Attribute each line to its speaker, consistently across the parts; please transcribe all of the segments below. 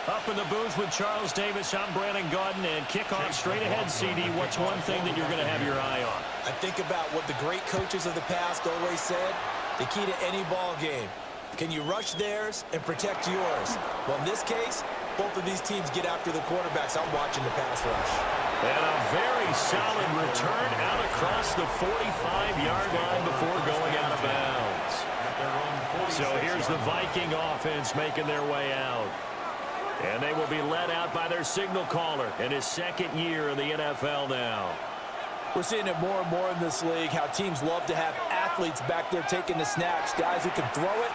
Speaker 1: Up in the booth with Charles Davis, I'm Brandon Gaudin, and kickoff straight ahead, CD. What's one thing that you're going to have your eye on?
Speaker 2: I think about what the great coaches of the past always said. The key to any ball game. Can you rush theirs and protect yours? Well, in this case, both of these teams get after the quarterbacks. I'm watching the pass rush.
Speaker 1: And a very solid return out across the 45-yard line before going out of bounds. So here's the Viking offense making their way out. And they will be led out by their signal caller in his second year in the NFL now.
Speaker 2: We're seeing it more and more in this league, how teams love to have athletes back there taking the snaps, guys who can throw it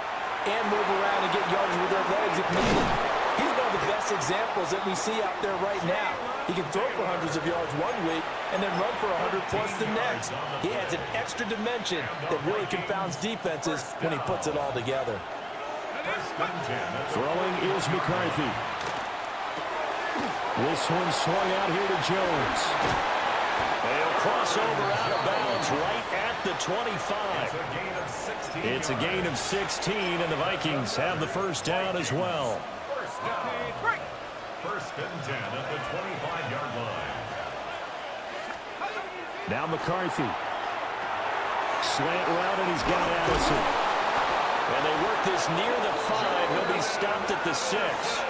Speaker 2: and move around and get yards with their legs if needed. He's one of the best examples that we see out there right now. He can throw for hundreds of yards one week and then run for 100+ the next. He adds an extra dimension that really confounds defenses when he puts it all together.
Speaker 1: Throwing is McCarthy. This one swung out here to Jones. They'll cross over out of bounds right at the 25. It's a gain of 16, and the Vikings have the first down as well.
Speaker 3: First and 10 at the 25-yard line.
Speaker 1: Now McCarthy. Slant route, and he's got Addison. And they work this near the 5. He'll be stopped at the 6.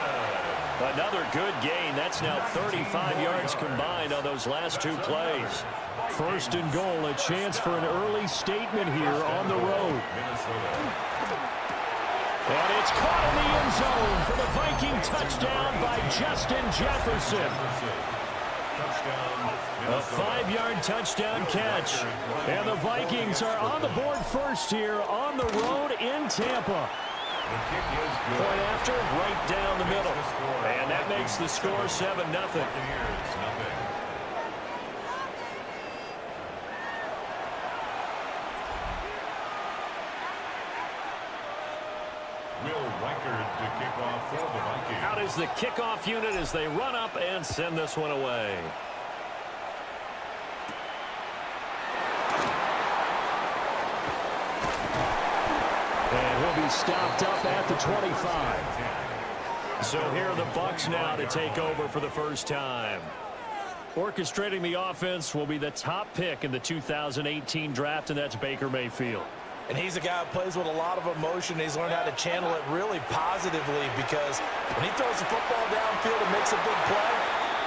Speaker 1: Another good gain. That's now 35 yards combined on those last two plays. First and goal, a chance for an early statement here on the road. And it's caught in the end zone for the Viking touchdown by Justin Jefferson. A 5-yard touchdown catch. And the Vikings are on the board first here on the road in Tampa. Point after, right down the middle. And that makes the score 7-0. Out is the kickoff unit as they run up and send this one away. And he'll be stopped up at the 25. So here are the Bucs now to take over for the first time. Orchestrating the offense will be the top pick in the 2018 draft, and that's Baker Mayfield.
Speaker 2: And he's a guy who plays with a lot of emotion. He's learned how to channel it really positively because when he throws the football downfield and makes a big play,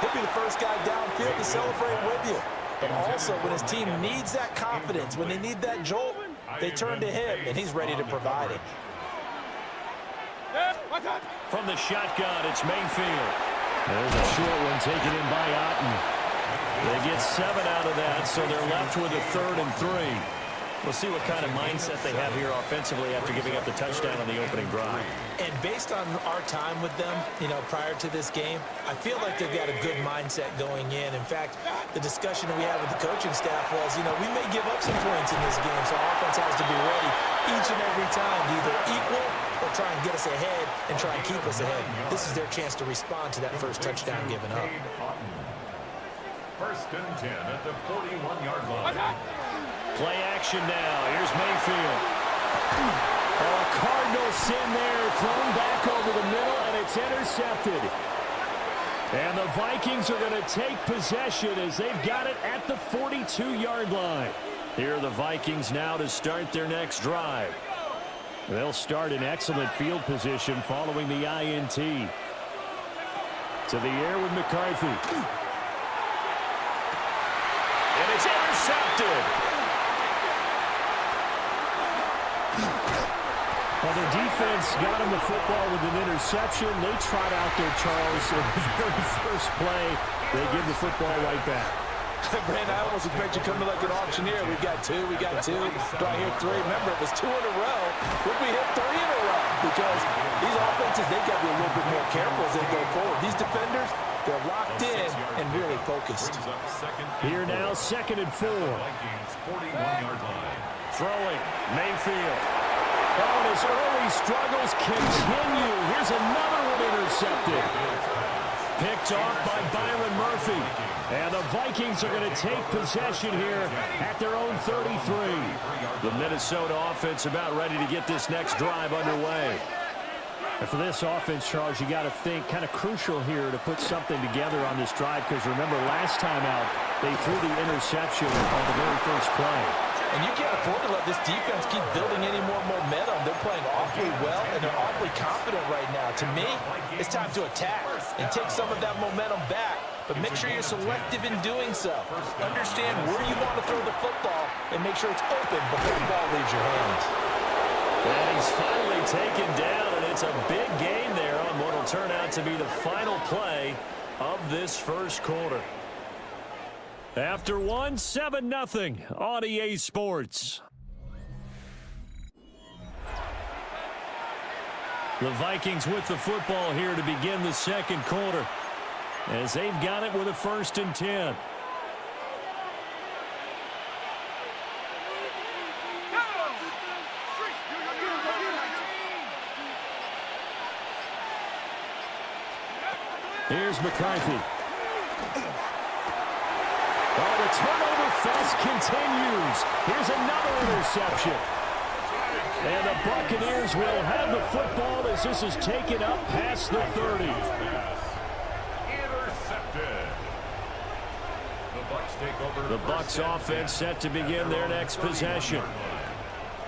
Speaker 2: he'll be the first guy downfield to celebrate with you. But also when his team needs that confidence, when they need that jolt, they turn to him, and he's ready to provide it.
Speaker 1: From the shotgun, it's Mayfield. There's a short one taken in by Otten. They get 7 out of that, so they're left with a 3rd and 3. We'll see what kind of mindset they have here offensively after giving up the touchdown on the opening drive.
Speaker 2: And based on our time with them, prior to this game, I feel like they've got a good mindset going in. In fact, the discussion that we had with the coaching staff was, we may give up some points in this game, so our offense has to be ready each and every time to either equal or try and get us ahead and try and keep us ahead. This is their chance to respond to that first touchdown given up.
Speaker 3: First and 10 at the 41-yard line.
Speaker 1: Play action now. Here's Mayfield. A Cardinal sin there, thrown back over the middle, and it's intercepted. And the Vikings are going to take possession as they've got it at the 42-yard line. Here are the Vikings now to start their next drive. They'll start in excellent field position following the INT. To the air with McCarthy. And it's intercepted. Well, the defense got him the football with an interception. They trot out there, Charles, in the very first play. They give the football right back.
Speaker 2: Brandon, I almost expect you to come to like an auctioneer. We got two. Do I hear 3? Remember, it was 2 in a row. Would we hit 3 in a row? Because these offenses, they've got to be a little bit more careful as they go forward. These defenders, they're locked in and really focused.
Speaker 1: Here now, 2nd and 4. Throwing, Mayfield. Oh, and his early struggles continue. Here's another one intercepted. Picked off by Byron Murphy. And the Vikings are going to take possession here at their own 33. The Minnesota offense about ready to get this next drive underway. And for this offense, Charles, you got to think kind of crucial here to put something together on this drive, because remember last time out they threw the interception on the very first play.
Speaker 2: And you can't afford to let this defense keep building any more momentum. They're playing awfully well, and they're awfully confident right now. To me, it's time to attack and take some of that momentum back. But make sure you're selective in doing so. Understand where you want to throw the football and make sure it's open before the ball leaves your hands.
Speaker 1: And he's finally taken down, and it's a big gain there on what will turn out to be the final play of this first quarter. After one, 7-0 on EA Sports. The Vikings with the football here to begin the second quarter, as they've got it with a 1st and 10. Here's McCarthy. Oh, the turnover fest continues. Here's another interception. And the Buccaneers will have the football as this is taken up past the 30.
Speaker 3: Intercepted.
Speaker 1: The Bucs offense set to begin their next possession.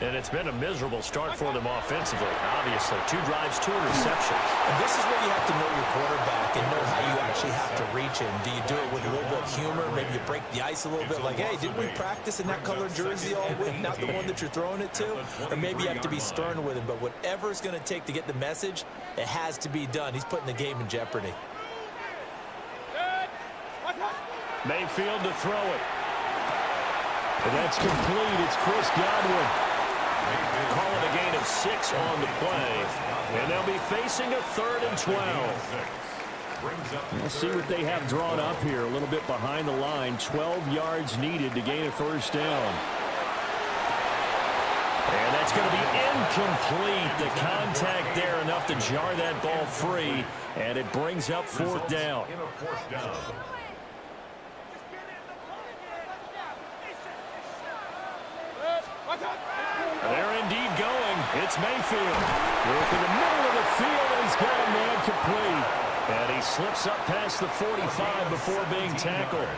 Speaker 1: And it's been a miserable start for them offensively, obviously. 2 drives, 2 interceptions.
Speaker 2: And this is where you have to know your quarterback and know how you actually have to reach him. Do you do it with a little bit of humor? Maybe you break the ice a little bit, like, hey, didn't we practice in that colored jersey all week, not the one that you're throwing it to? Or maybe you have to be stern with him. But whatever it's going to take to get the message, it has to be done. He's putting the game in jeopardy.
Speaker 1: Mayfield to throw it. And that's complete. It's Chris Godwin. Call it a gain of 6 on the play. And they'll be facing a 3rd and 12. Let's see what they have drawn up here. A little bit behind the line. 12 yards needed to gain a 1st down. And that's going to be incomplete. The contact there enough to jar that ball free. And it brings up 4th down. They're indeed going. It's Mayfield. Work in the middle of the field, and he's got a man complete. And he slips up past the 45 before being tackled.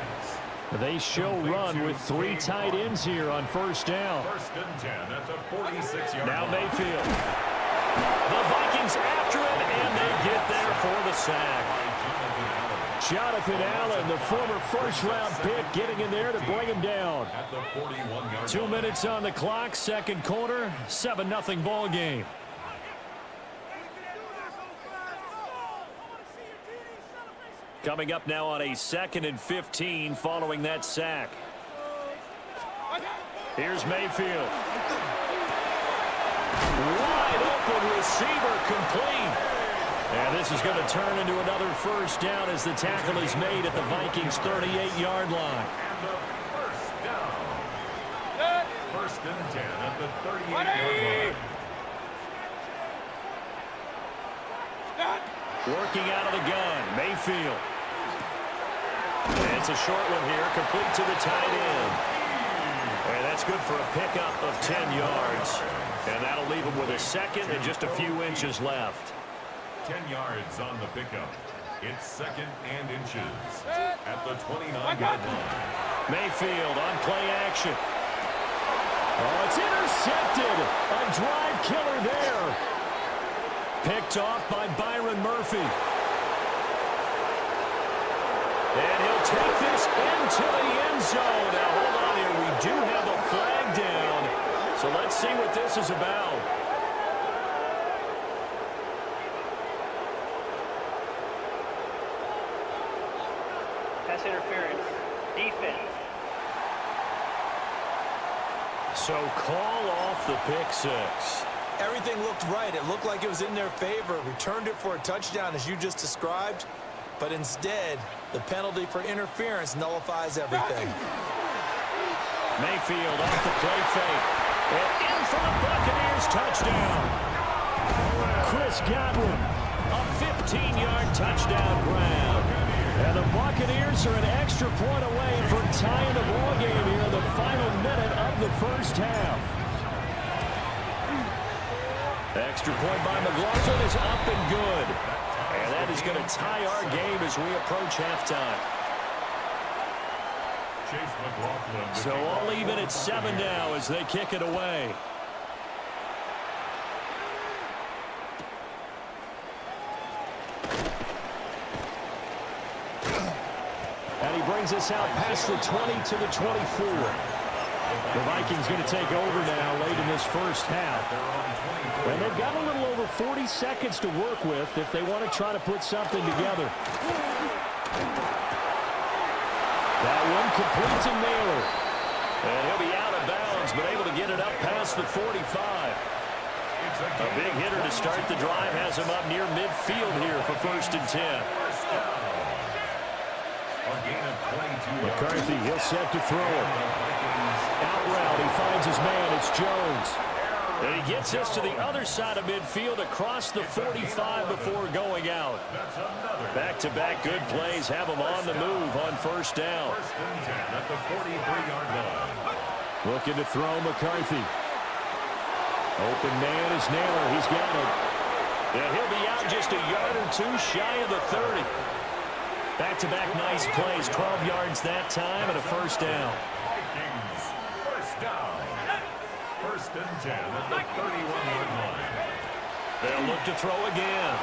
Speaker 1: They show run with 3 tight ends here on 1st down.
Speaker 3: 1st and 10 at the 46-yard line.
Speaker 1: Now Mayfield. The Vikings after it, and they get there for the sack. Jonathan Allen, the former 1st-round pick, getting in there to bring him down. 2 minutes on the clock, 2nd quarter, 7-0 ball game. Coming up now on a 2nd and 15 following that sack. Here's Mayfield. Wide open receiver complete. And this is going to turn into another 1st down as the tackle is made at the Vikings' 38-yard line.
Speaker 3: And the 1st down. 1st and 10 at the 38-yard line.
Speaker 1: Working out of the gun, Mayfield. And it's a short one here, complete to the tight end. And that's good for a pickup of 10 yards. And that'll leave him with a 2nd and just a few inches left.
Speaker 3: 10 yards on the pickup. It's 2nd and inches at the 29-yard line.
Speaker 1: Mayfield on play action. Oh, it's intercepted. A drive killer there. Picked off by Byron Murphy. And he'll take this into the end zone. Now, hold on here. We do have a flag down. So let's see what this is about.
Speaker 4: Pass interference. Defense.
Speaker 1: So call off the pick 6.
Speaker 2: Everything looked right. It looked like it was in their favor. Returned it for a touchdown, as you just described. But instead, the penalty for interference nullifies everything.
Speaker 1: Mayfield off the play fake. And in for the Buccaneers touchdown. Chris Godwin, a 15-yard touchdown grab. And the Buccaneers are an extra point away from tying the ball game here in the final minute of the 1st half. Extra point by McLaughlin is up and good. And that is going to tie our game as we approach halftime. So all even at 7 now as they kick it away. And he brings us out past the 20 to the 24. The Vikings going to take over now late in this first half. And they've got a little over 40 seconds to work with if they want to try to put something together. That one complete to Naylor. And he'll be out of bounds, but able to get it up past the 45. A big hitter to start the drive has him up near midfield here for 1st and 10. McCarthy, he'll set to throw it. Out route, he finds his man. It's Jones. And he gets us to the other side of midfield across the 45 before going out. Back-to-back good plays have him on the move on 1st down.
Speaker 3: At the 43-yard line.
Speaker 1: Looking to throw McCarthy. Open man is Naylor. He's got it. And he'll be out just a yard or two shy of the 30. Back-to-back nice plays. 12 yards that time and a 1st down.
Speaker 3: Vikings, 1st down. 1st and 10 at the 31-yard line.
Speaker 1: They'll look to throw again.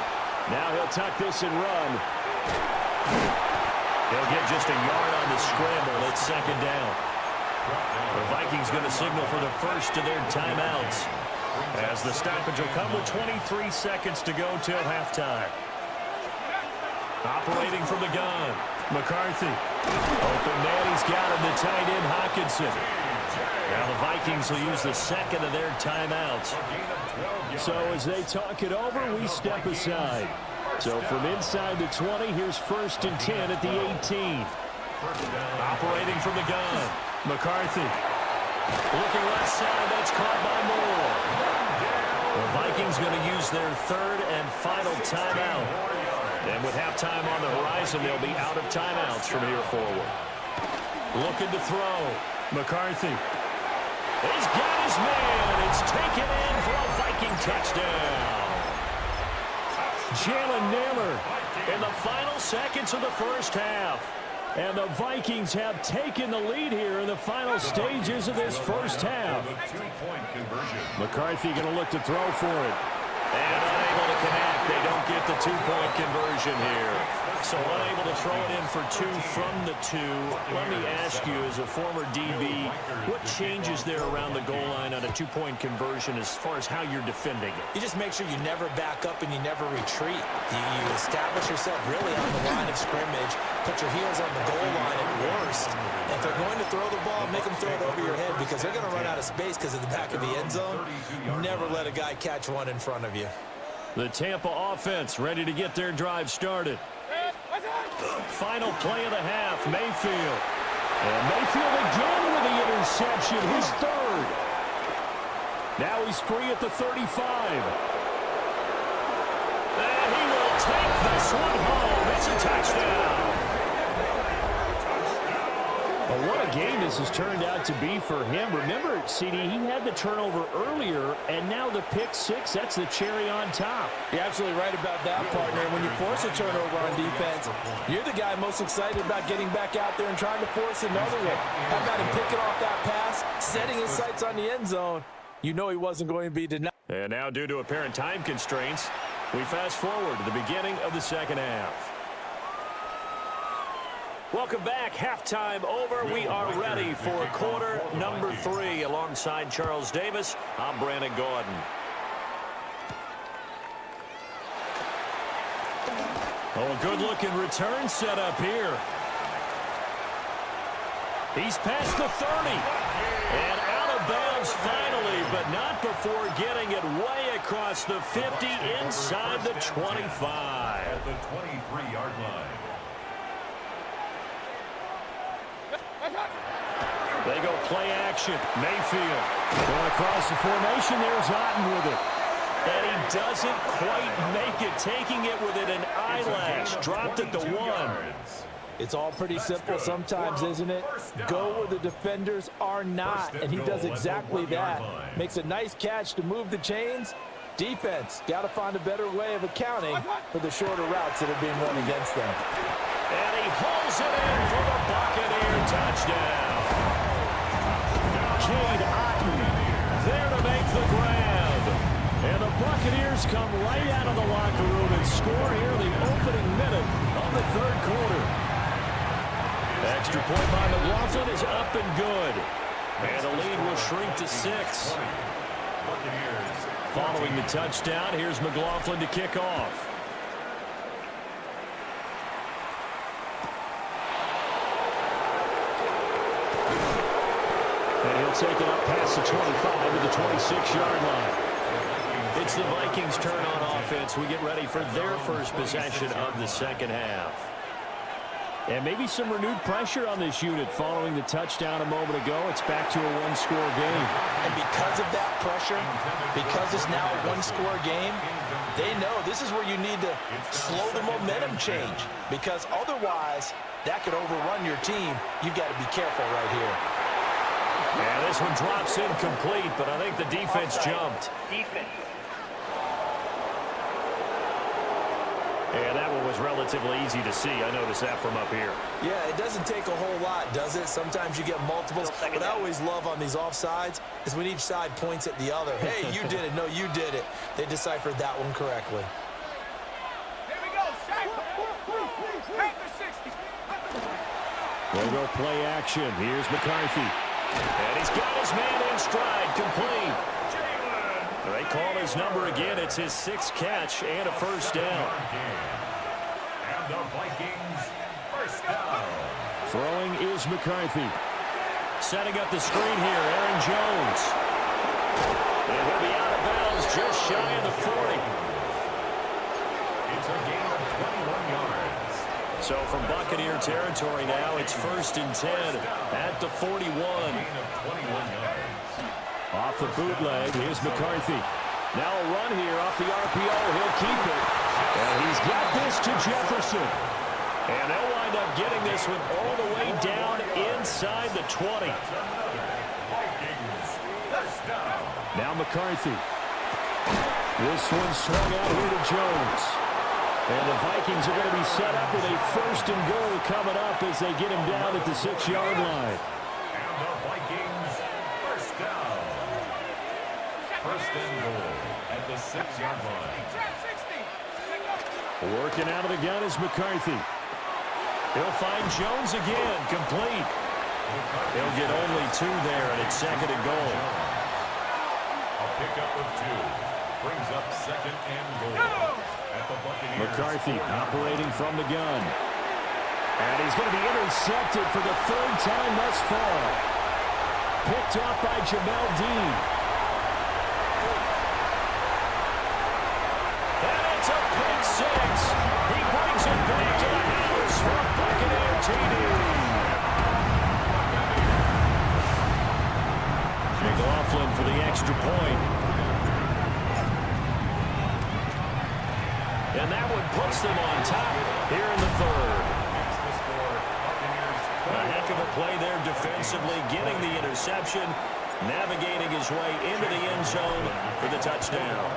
Speaker 1: Now he'll tuck this and run. He'll get just a yard on the scramble. It's 2nd down. The Vikings going to signal for the first of their timeouts, as the stoppage will come with 23 seconds to go till halftime. Operating from the gun, McCarthy. Open man, he's got him, the tight end Hawkinson. Now the Vikings will use the 2nd of their timeouts. So as they talk it over, we step aside. So from inside the 20, here's 1st and 10 at the 18. Operating from the gun, McCarthy. Looking left side, that's caught by Moore. The Vikings going to use their 3rd and final timeout. And with halftime on the horizon, they'll be out of timeouts from here forward. Looking to throw, McCarthy. He's got his man. It's taken in for a Viking touchdown. Jalen Naylor in the final seconds of the first half. And the Vikings have taken the lead here in the final stages of this first half. McCarthy going to look to throw for it. And unable to connect. They don't get the 2-point conversion here. So unable to throw it in for 2 from the 2. Let me ask you, as a former DB, what changes there around the goal line on a 2-point conversion as far as how you're defending it?
Speaker 2: You just make sure you never back up and you never retreat. You establish yourself really on the line of scrimmage, put your heels on the goal line at worst. If they're going to throw the ball, make them throw it over your head, because they're going to run out of space because of the back of the end zone. Never let a guy catch one in front of you.
Speaker 1: The Tampa offense ready to get their drive started. Final play of the half, Mayfield. And Mayfield again with the interception, his 3rd. Now he's free at the 35. And he will take this one home. It's a touchdown. Well, what a game this has turned out to be for him. Remember, CD, he had the turnover earlier, and now the pick 6, that's the cherry on top.
Speaker 2: You're absolutely right about that, partner. When you force a turnover on defense, you're the guy most excited about getting back out there and trying to force another one. How about him picking off that pass, setting his sights on the end zone? You know he wasn't going to be denied.
Speaker 1: And now, due to apparent time constraints, we fast forward to the beginning of the second half. Welcome back. Halftime over. We are ready for quarter number 3. Alongside Charles Davis, I'm Brandon Gordon. Oh, a good-looking return set up here. He's past the 30. And out of bounds finally, but not before getting it way across the 50 inside the 25.
Speaker 3: At the 23-yard line.
Speaker 1: They go play action. Mayfield going across the formation. There's Otten with it. And he doesn't quite make it. Taking it within an eyelash. Dropped at the 1.
Speaker 2: It's all pretty simple sometimes, isn't it? Go where the defenders are not. And he does exactly that. Makes a nice catch to move the chains. Defense, got to find a better way of accounting for the shorter routes that are being run against them.
Speaker 1: And he hauls it in for the Buccaneer touchdown. Cade Otton there to make the grab. And the Buccaneers come right out of the locker room and score here in the opening minute of the third quarter. Extra point by McLaughlin is up and good. And the lead will shrink to 6. Following the touchdown, here's McLaughlin to kick off. And he'll take it up past the 25 to the 26-yard line. It's the Vikings' turn on offense. We get ready for their first possession of the second half. And maybe some renewed pressure on this unit following the touchdown a moment ago. It's back to a one-score game.
Speaker 2: And because of that pressure, because it's now a one-score game, they know this is where you need to slow the momentum change. Because otherwise, that could overrun your team. You've got to be careful right here.
Speaker 1: And this one drops incomplete, but I think the defense jumped.
Speaker 4: Defense.
Speaker 1: And that one was relatively easy to see. I noticed that from up here.
Speaker 2: Yeah, it doesn't take a whole lot, does it? Sometimes you get multiples. What I always love on these offsides is when each side points at the other. Hey, you did it. No, you did it. They deciphered that one correctly.
Speaker 5: Here we go. Panther 60.
Speaker 1: We'll go play action. Here's McCarthy. And he's got his man in stride, complete. They call his number again. It's his 6th catch and a first down.
Speaker 3: And the Vikings first down.
Speaker 1: Throwing is McCarthy. Setting up the screen here, Aaron Jones. And he'll be out of bounds just shy of the 40.
Speaker 3: It's a gain of 21 yards.
Speaker 1: So from Buccaneer territory now, it's 1st and 10 at the 41.
Speaker 3: Gain of 21 yards.
Speaker 1: Off the bootleg, here's McCarthy. Now a run here off the RPO. He'll keep it. And he's got this to Jefferson. And they'll wind up getting this one all the way down inside the 20. Now McCarthy. This one swung out here to Jones. And the Vikings are going to be set up with a 1st and goal coming up as they get him down at the 6-yard line.
Speaker 3: And the Vikings first down. 1st and goal at the 6-yard line.
Speaker 1: Working out of the gun is McCarthy. He'll find Jones again, complete. He'll get only 2 there, and it's 2nd and goal.
Speaker 3: A pickup of 2 brings up 2nd and goal at the Buccaneers.
Speaker 1: McCarthy operating from the gun. And he's going to be intercepted for the 3rd time thus far. Picked up by Jamel Dean. And it's a pick 6. He brings it back to the house for a Buccaneer TD. McLaughlin for the extra point. And that one puts them on top here in the 3rd. A heck of a play there defensively, getting the interception, navigating his way into the end zone for the touchdown.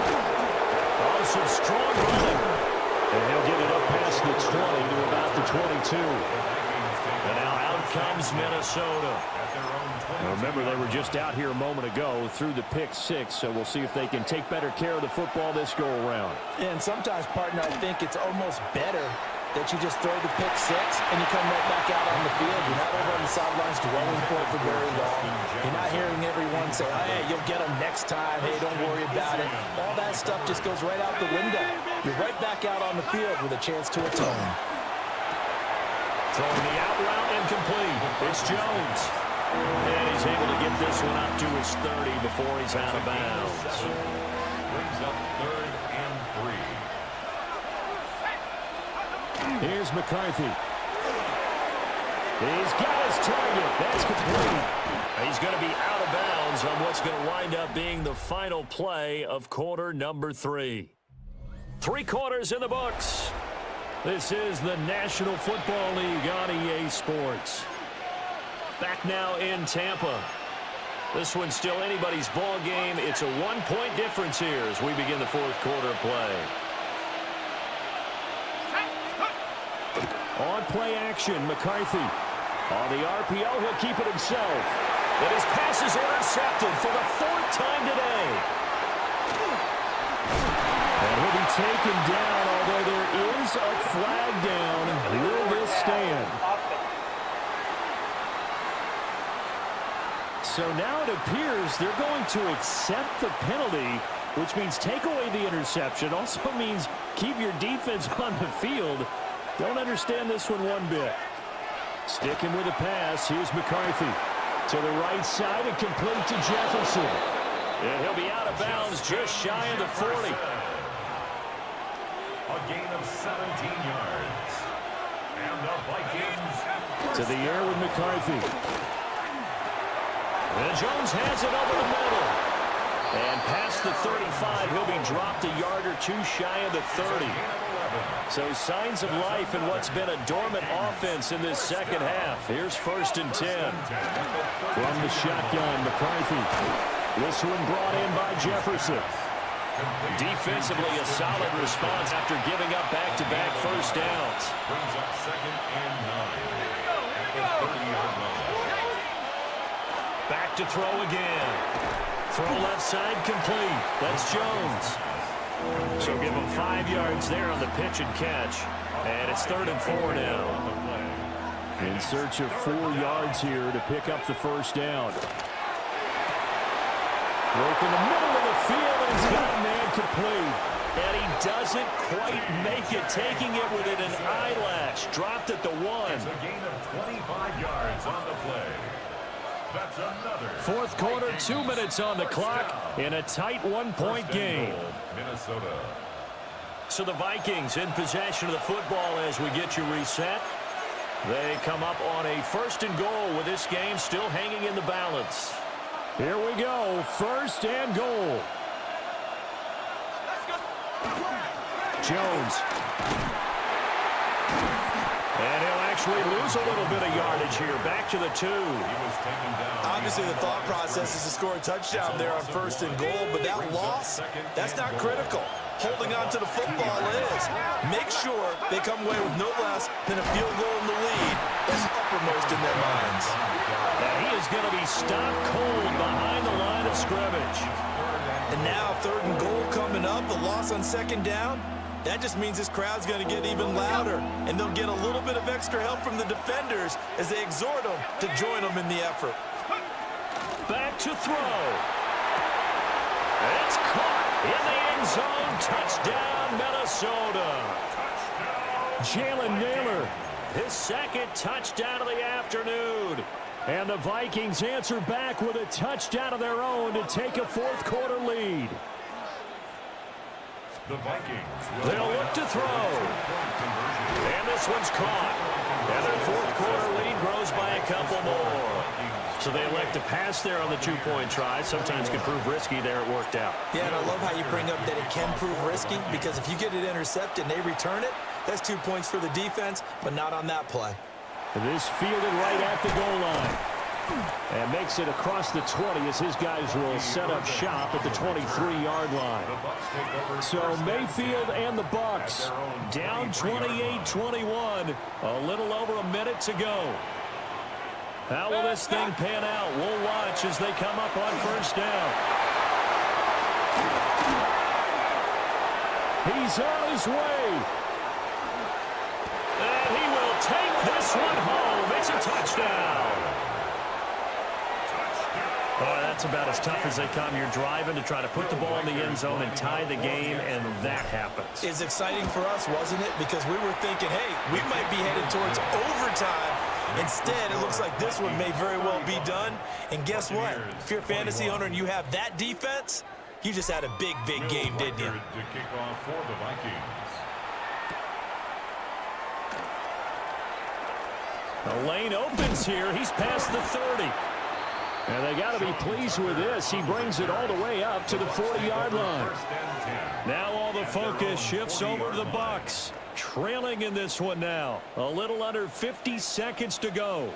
Speaker 1: Oh, some strong running. And he'll get it up past the 20 to about the 22. And now out comes Minnesota. Now remember, they were just out here a moment ago through the pick 6, so we'll see if they can take better care of the football this go-around.
Speaker 2: And sometimes, partner, I think it's almost better that you just throw the pick 6 and you come right back out on the field. You're not over on the sidelines dwelling for it for very long. You're not hearing everyone say, oh, hey, you'll get them next time. Hey, don't worry about it. All that stuff just goes right out the window. You're right back out on the field with a chance to atone.
Speaker 1: Throwing the out route incomplete. It's Jones. And he's able to get this one up to his 30 before he's out of bounds.
Speaker 3: Brings up 3rd and 3.
Speaker 1: Here's McCarthy. He's got his target. That's complete. He's going to be out of bounds on what's going to wind up being the final play of quarter number 3. 3 quarters in the books. This is the National Football League on EA Sports. Back now in Tampa. This one's still anybody's ball game. It's a 1-point difference here as we begin the fourth quarter of play. On play action, McCarthy. On the RPO, he'll keep it himself. And his pass is intercepted for the 4th time today. And he'll be taken down, although there is a flag down. Will this stand? So now it appears they're going to accept the penalty, which means take away the interception. Also means keep your defense on the field. Don't understand this one bit. Sticking with the pass. Here's McCarthy. To the right side and complete to Jefferson. And he'll be out of bounds just shy of the 40.
Speaker 3: A gain of 17 yards. And the Vikings.
Speaker 1: To the air with McCarthy. And Jones has it over the middle. And past the 35, he'll be dropped a yard or two shy of the 30. So signs of life in what's been a dormant offense in this second half. Here's 1st and 10. From the shotgun, McCarthy. This one brought in by Jefferson. Defensively, a solid response after giving up back-to-back first downs.
Speaker 3: Brings up 2nd and 9. At the 30-yard line.
Speaker 1: Back to throw again. Throw left side complete. That's Jones. So give him 5 yards there on the pitch and catch. And it's 3rd and 4 now. In search of 4 yards here to pick up the first down. Work in the middle of the field, and he's got a man complete. And he doesn't quite make it, taking it within an eyelash. Dropped at the 1.
Speaker 3: It's a gain of 25 yards on the play. That's another.
Speaker 1: Fourth quarter, 2 minutes on the clock in a tight 1-point game.
Speaker 3: Minnesota.
Speaker 1: So the Vikings in possession of the football as we get you reset. They come up on a 1st and goal with this game still hanging in the balance. Here we go, 1st and goal. Jones. And he'll actually lose a little bit of yardage here. Back to the 2.
Speaker 3: He was taken down.
Speaker 2: Obviously, the thought process is to score a touchdown there on 1st and goal, but that loss, that's not critical. Holding on to the football is. Make sure they come away with no less than a field goal in the lead. That's uppermost in their minds.
Speaker 1: And he is going to be stopped cold behind the line of scrimmage.
Speaker 2: And now 3rd and goal coming up, the loss on 2nd down. That just means this crowd's going to get even louder, and they'll get a little bit of extra help from the defenders as they exhort them to join them in the effort.
Speaker 1: Back to throw. It's caught in the end zone. Touchdown, Minnesota. Jalen Naylor, his 2nd touchdown of the afternoon. And the Vikings answer back with a touchdown of their own to take a 4th quarter lead.
Speaker 3: The Vikings.
Speaker 1: They'll look to throw. And this one's caught. And their 4th quarter lead grows by a couple more. So they elect to pass there on the 2-point try. Sometimes can prove risky. There it worked out.
Speaker 2: Yeah, and I love how you bring up that it can prove risky, because if you get it intercepted and they return it, that's 2 points for the defense, but not on that play.
Speaker 1: This fielded right at the goal line. And makes it across the 20 as his guys will set up shop at the 23-yard line. So Mayfield and the Bucs down 28-21. A little over a minute to go. How will this thing pan out? We'll watch as they come up on 1st down. He's on his way. And he will take this one home. It's a touchdown. Boy, that's about as tough as they come. You're driving to try to put the ball in the end zone and tie the game, and that happens.
Speaker 2: It's exciting for us, wasn't it? Because we were thinking, hey, we might be headed towards overtime. Instead, it looks like this one may very well be done. And guess what? If you're a fantasy owner and you have that defense, you just had a big, big game, didn't you?
Speaker 3: To kick off for the Vikings.
Speaker 1: The lane opens here. He's past the 30. And they got to be pleased with this. He brings it all the way up to the 40-yard line. Now all the focus shifts over to the Bucs. Trailing in this one now. A little under 50 seconds to go.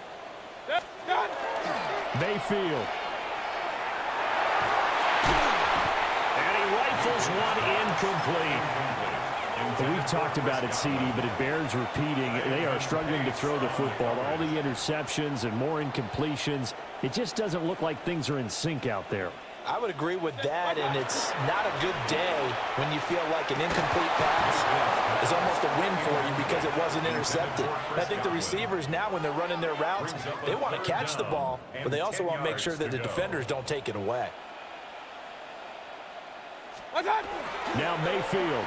Speaker 1: Mayfield. And he rifles one incomplete. We've talked about it, CD, but it bears repeating. They are struggling to throw the football. All the interceptions and more incompletions. It just doesn't look like things are in sync out there.
Speaker 2: I would agree with that, and it's not a good day when you feel like an incomplete pass is almost a win for you because it wasn't intercepted. And I think the receivers now, when they're running their routes, they want to catch the ball, but they also want to make sure that the defenders don't take it away.
Speaker 1: Now Mayfield.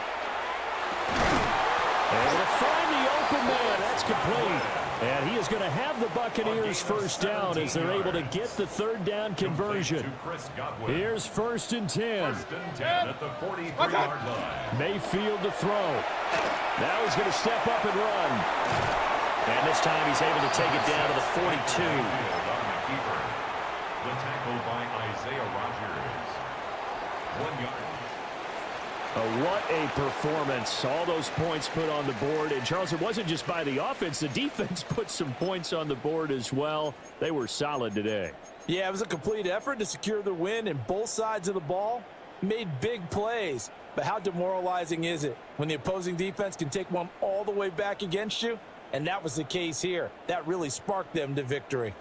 Speaker 1: Able to find the open man. That's complete. And he is going to have the Buccaneers first down as they're able to get the third down conversion. Here's 1st and 10.
Speaker 3: At the 43-yard line.
Speaker 1: Mayfield to throw. Now he's going to step up and run. And this time he's able to take it down to the 42.
Speaker 3: The tackle by Isaiah Rodgers. 1 yard.
Speaker 1: What a performance. All those points put on the board. And, Charles, it wasn't just by the offense. The defense put some points on the board as well. They were solid today.
Speaker 2: Yeah, it was a complete effort to secure the win, and both sides of the ball made big plays. But how demoralizing is it when the opposing defense can take one all the way back against you? And that was the case here. That really sparked them to victory.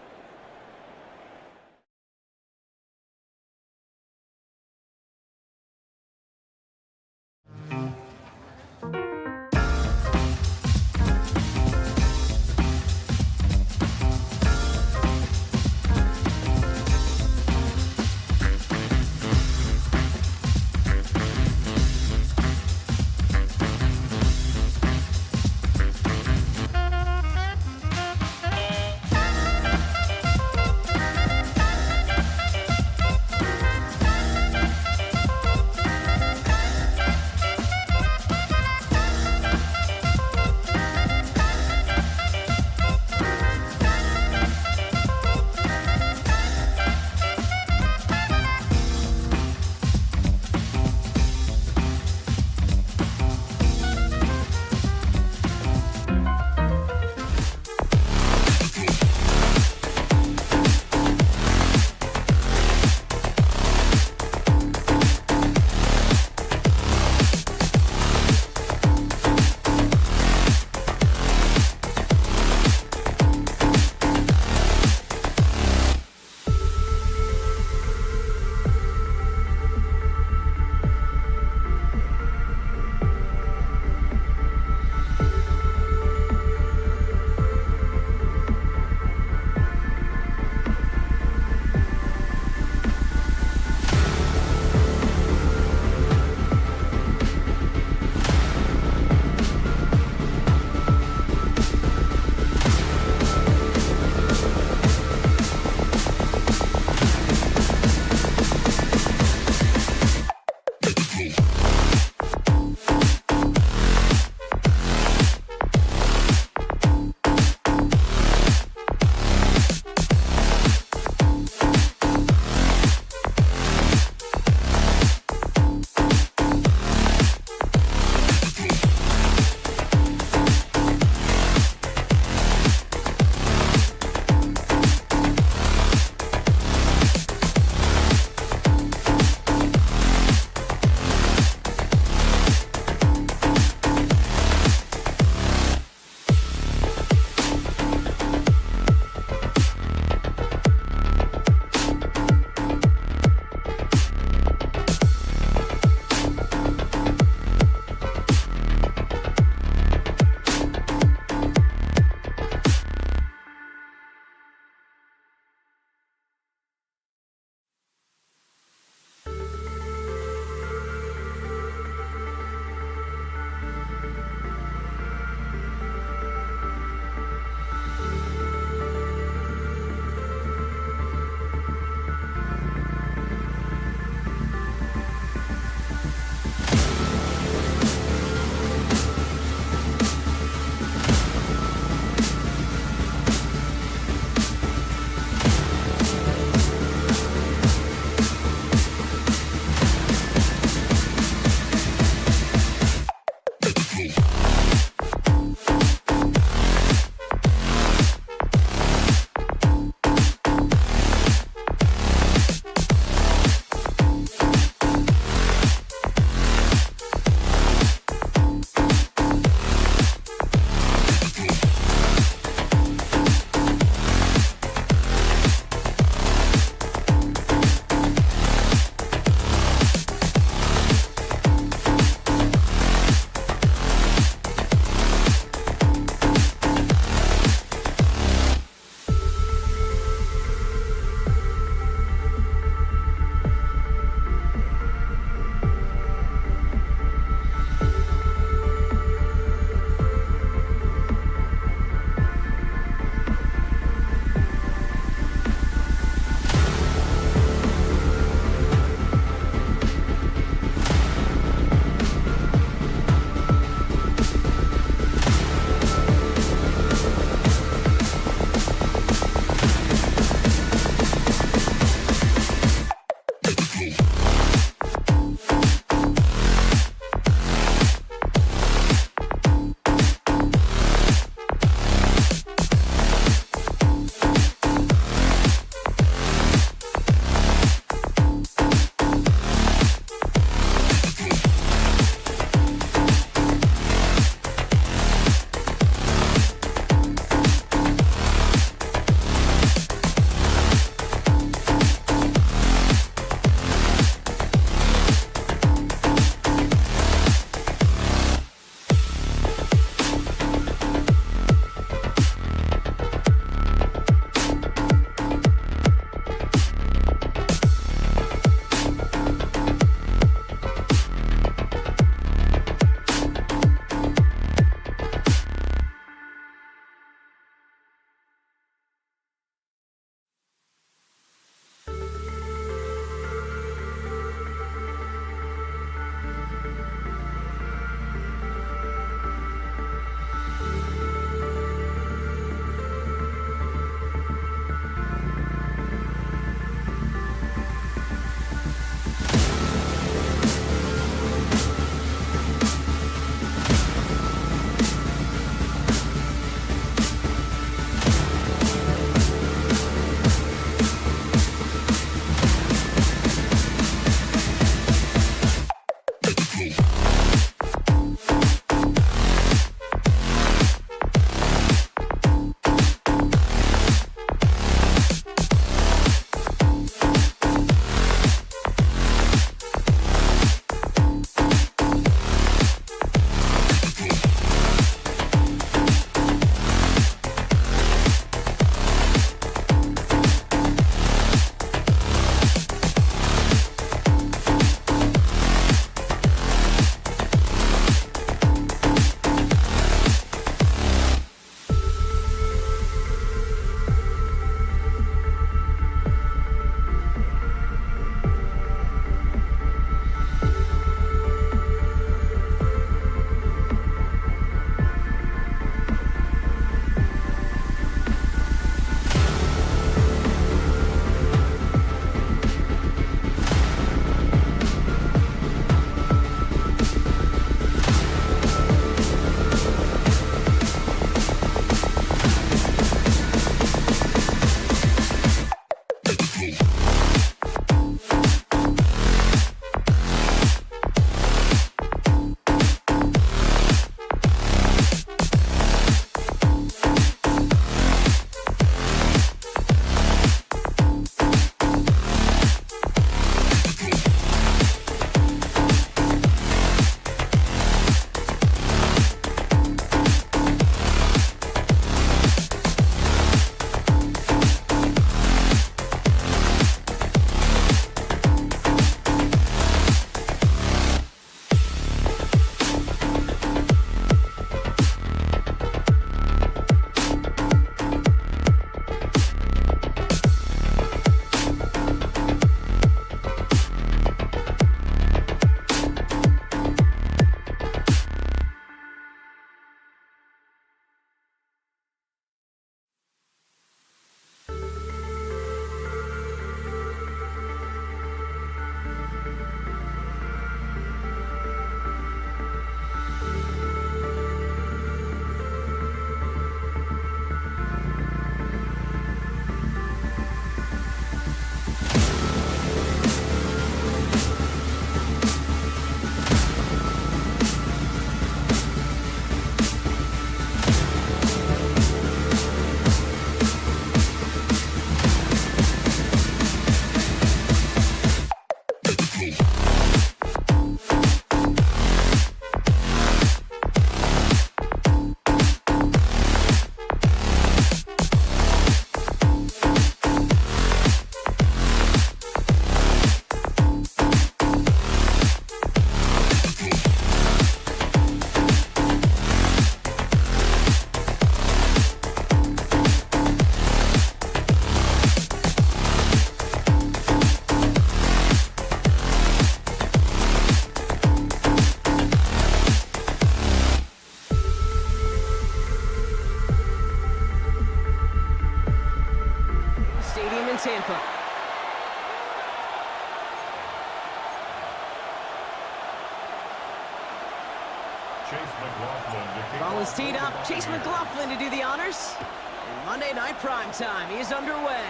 Speaker 6: Ball is teed up. Chase McLaughlin to do the honors. And Monday Night Primetime is underway.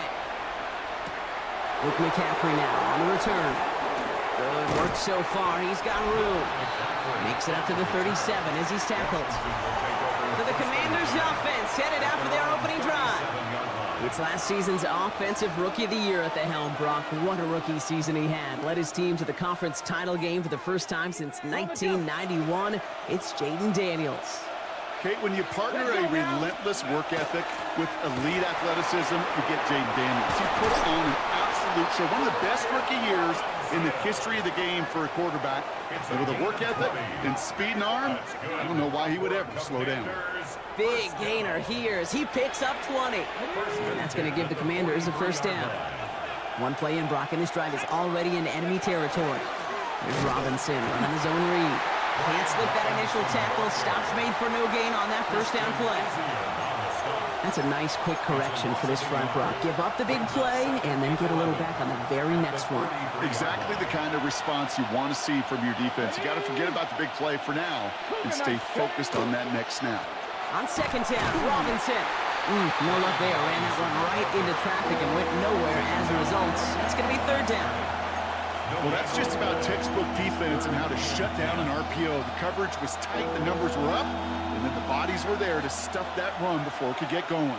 Speaker 6: Luke McCaffrey now on the return. Good work so far. He's got room. Makes it up to the 37 as he's tackled. So the Commanders' offense headed out for their opening drive. It's last season's Offensive Rookie of the Year at the helm, Brock. What a rookie season he had. Led his team to the conference title game for the first time since 1991. It's Jaden Daniels.
Speaker 7: Kate, when you partner a relentless work ethic with elite athleticism, you get Jaden Daniels. He put on an absolute show. One of the best rookie years in the history of the game for a quarterback. And with a work ethic and speed and arm, I don't know why he would ever slow down.
Speaker 6: Big gainer here as he picks up 20. And that's going to give the Commanders a first down. One play in, Brock, and this drive is already in enemy territory. Here's Robinson running his own read. Can't slip that initial tackle. Stops made for no gain on that first down play. That's a nice quick correction for this front, Brock. Give up the big play and then get a little back on the very next one.
Speaker 7: Exactly the kind of response you want to see from your defense. You got to forget about the big play for now and stay focused on that next snap.
Speaker 6: On second down, Robinson. No luck there. Ran that one right into traffic and went nowhere as a result. It's going to be third down.
Speaker 7: Well, that's just about textbook defense and how to shut down an RPO. The coverage was tight, the numbers were up, and then the bodies were there to stuff that run before it could get going.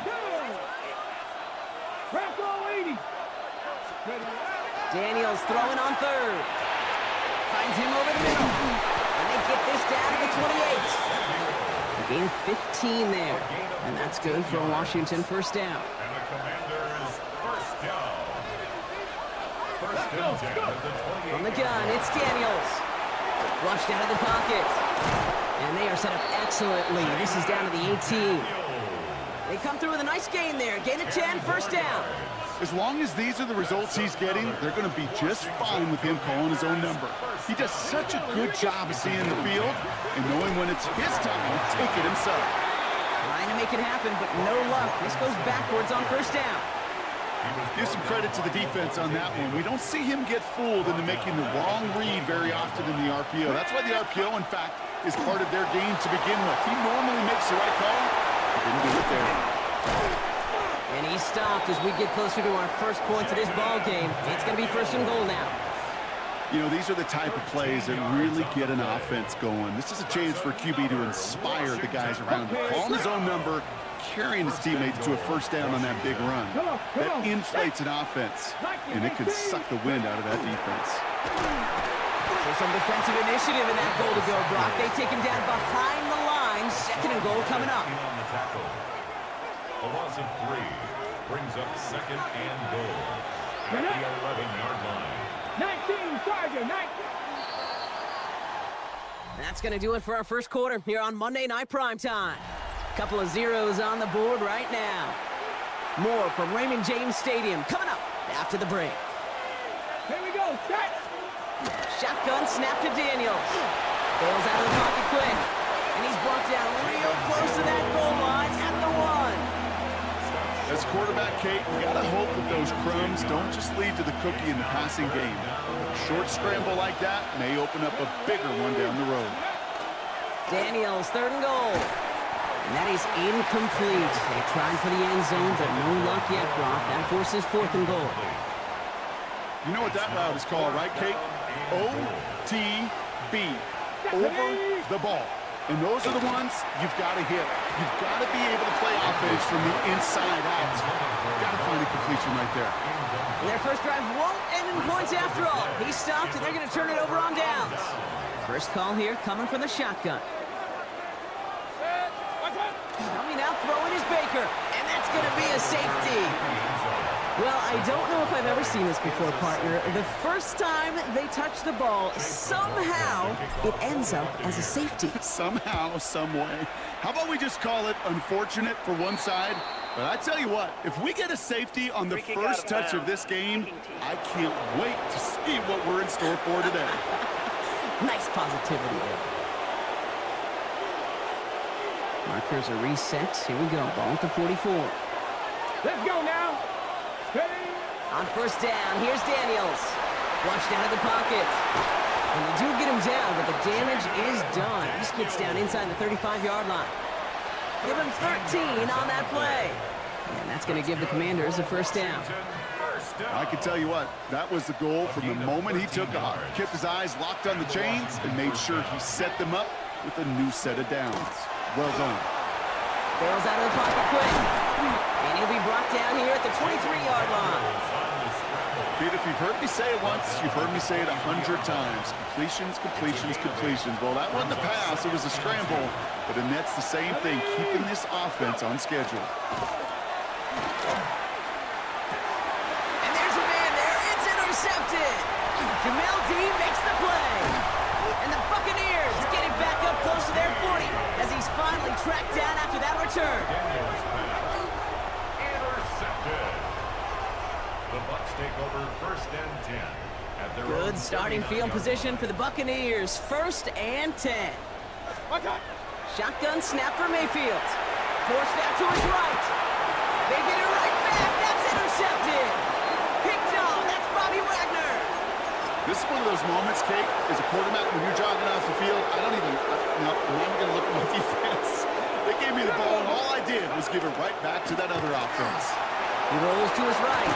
Speaker 6: Daniels throwing on third. Finds him over the middle. And they get this down to the 28. Gain 15 there. And that's good for a Washington first down.
Speaker 3: And the Commanders first down.
Speaker 6: From the gun, it's Daniels. Flushed out of the pocket. And they are set up excellently. This is down to the 18. They come through with a nice gain there. Gain of 10, first down.
Speaker 7: As long as these are the results he's getting, they're going to be just fine with him calling his own number. He does such a good job of seeing the field and knowing when it's his time to take it himself.
Speaker 6: Trying to make it happen, but no luck. This goes backwards on first down.
Speaker 7: Give some credit to the defense on that one. We don't see him get fooled into making the wrong read very often in the RPO. That's why the RPO, in fact, is part of their game to begin with. He normally makes the right call. He didn't do it there.
Speaker 6: And he's stopped as we get closer to our first points of this ball game. It's going to be first and goal now.
Speaker 7: You know, these are the type of plays that really get an offense going. This is a chance for QB to inspire the guys around him. Calling his own number, carrying his teammates to a first down on that big run. That inflates an offense, and it can suck the wind out of that defense.
Speaker 6: So some defensive initiative in that goal to go, Brock. They take him down behind the line. Second and goal coming up.
Speaker 3: A loss of 3 brings up second and goal at the 11-yard line.
Speaker 5: 19, Charger, 19.
Speaker 6: That's going to do it for our first quarter here on Monday Night Primetime. Couple of zeros on the board right now. More from Raymond James Stadium coming up after the break.
Speaker 5: Here we go, set.
Speaker 6: Shotgun snap to Daniels. Bails out of the pocket quick. And he's brought down real close to that goal line at the 1.
Speaker 7: As quarterback, Kate, you got to hope that those crumbs don't just lead to the cookie in the passing game. A short scramble like that may open up a bigger one down the road.
Speaker 6: Daniels, third and goal. And that is incomplete. They tried for the end zone, but no luck yet, Brock. That forces fourth and goal.
Speaker 7: You know what that route is called, right, Kate? OTB. Over the ball. And those are the ones you've got to hit. You've got to be able to play offense from the inside out. You've got to find a completion right there.
Speaker 6: And their first drive won't end in points after all. He stopped, and they're going to turn it over on downs. First call here coming from the shotgun. Coming out throwing is Baker, and that's going to be a safety. Well, I don't know if I've ever seen this before, partner. The first time they touch the ball, somehow it ends up as a safety.
Speaker 7: Somehow, some way. How about we just call it unfortunate for one side? But I tell you what, if we get a safety on the first touch of this game, I can't wait to see what we're in store for today.
Speaker 6: Nice positivity there. Markers are reset. Here we go. Ball at the 44.
Speaker 5: Let's go now.
Speaker 6: On first down, here's Daniels. Flushed out of the pocket. And they do get him down, but the damage is done. He gets down inside the 35-yard line. Give him 13 on that play. And that's going to give the Commanders a first down.
Speaker 7: I can tell you what, that was the goal from the moment he took off. Kept his eyes locked on the chains and made sure he set them up with a new set of downs. Well done.
Speaker 6: Bails out of the pocket quick. And he'll be brought down here at the 23-yard line.
Speaker 7: Pete, if you've heard me say it once, you've heard me say it 100 times. Completions, completions, completions. Well, that wasn't a pass, it was a scramble. But Annette's the same thing, keeping this offense on schedule.
Speaker 6: Intercepted. Jamel Dean makes the play. And the Buccaneers getting back up close to their 40 as he's finally tracked down after that return.
Speaker 3: Intercepted. The Bucs take over first and 10. At their
Speaker 6: Good starting field position for the Buccaneers. First and 10. Shotgun snap for Mayfield. Forced out to his right. They get it right back. That's intercepted. Picked off. That's Bobby Wagner.
Speaker 7: This is one of those moments, Kate, as a quarterback, when you're jogging off the field, I'm not even going to look at my defense. They gave me the ball, and all I did was give it right back to that other offense.
Speaker 6: He rolls to his right.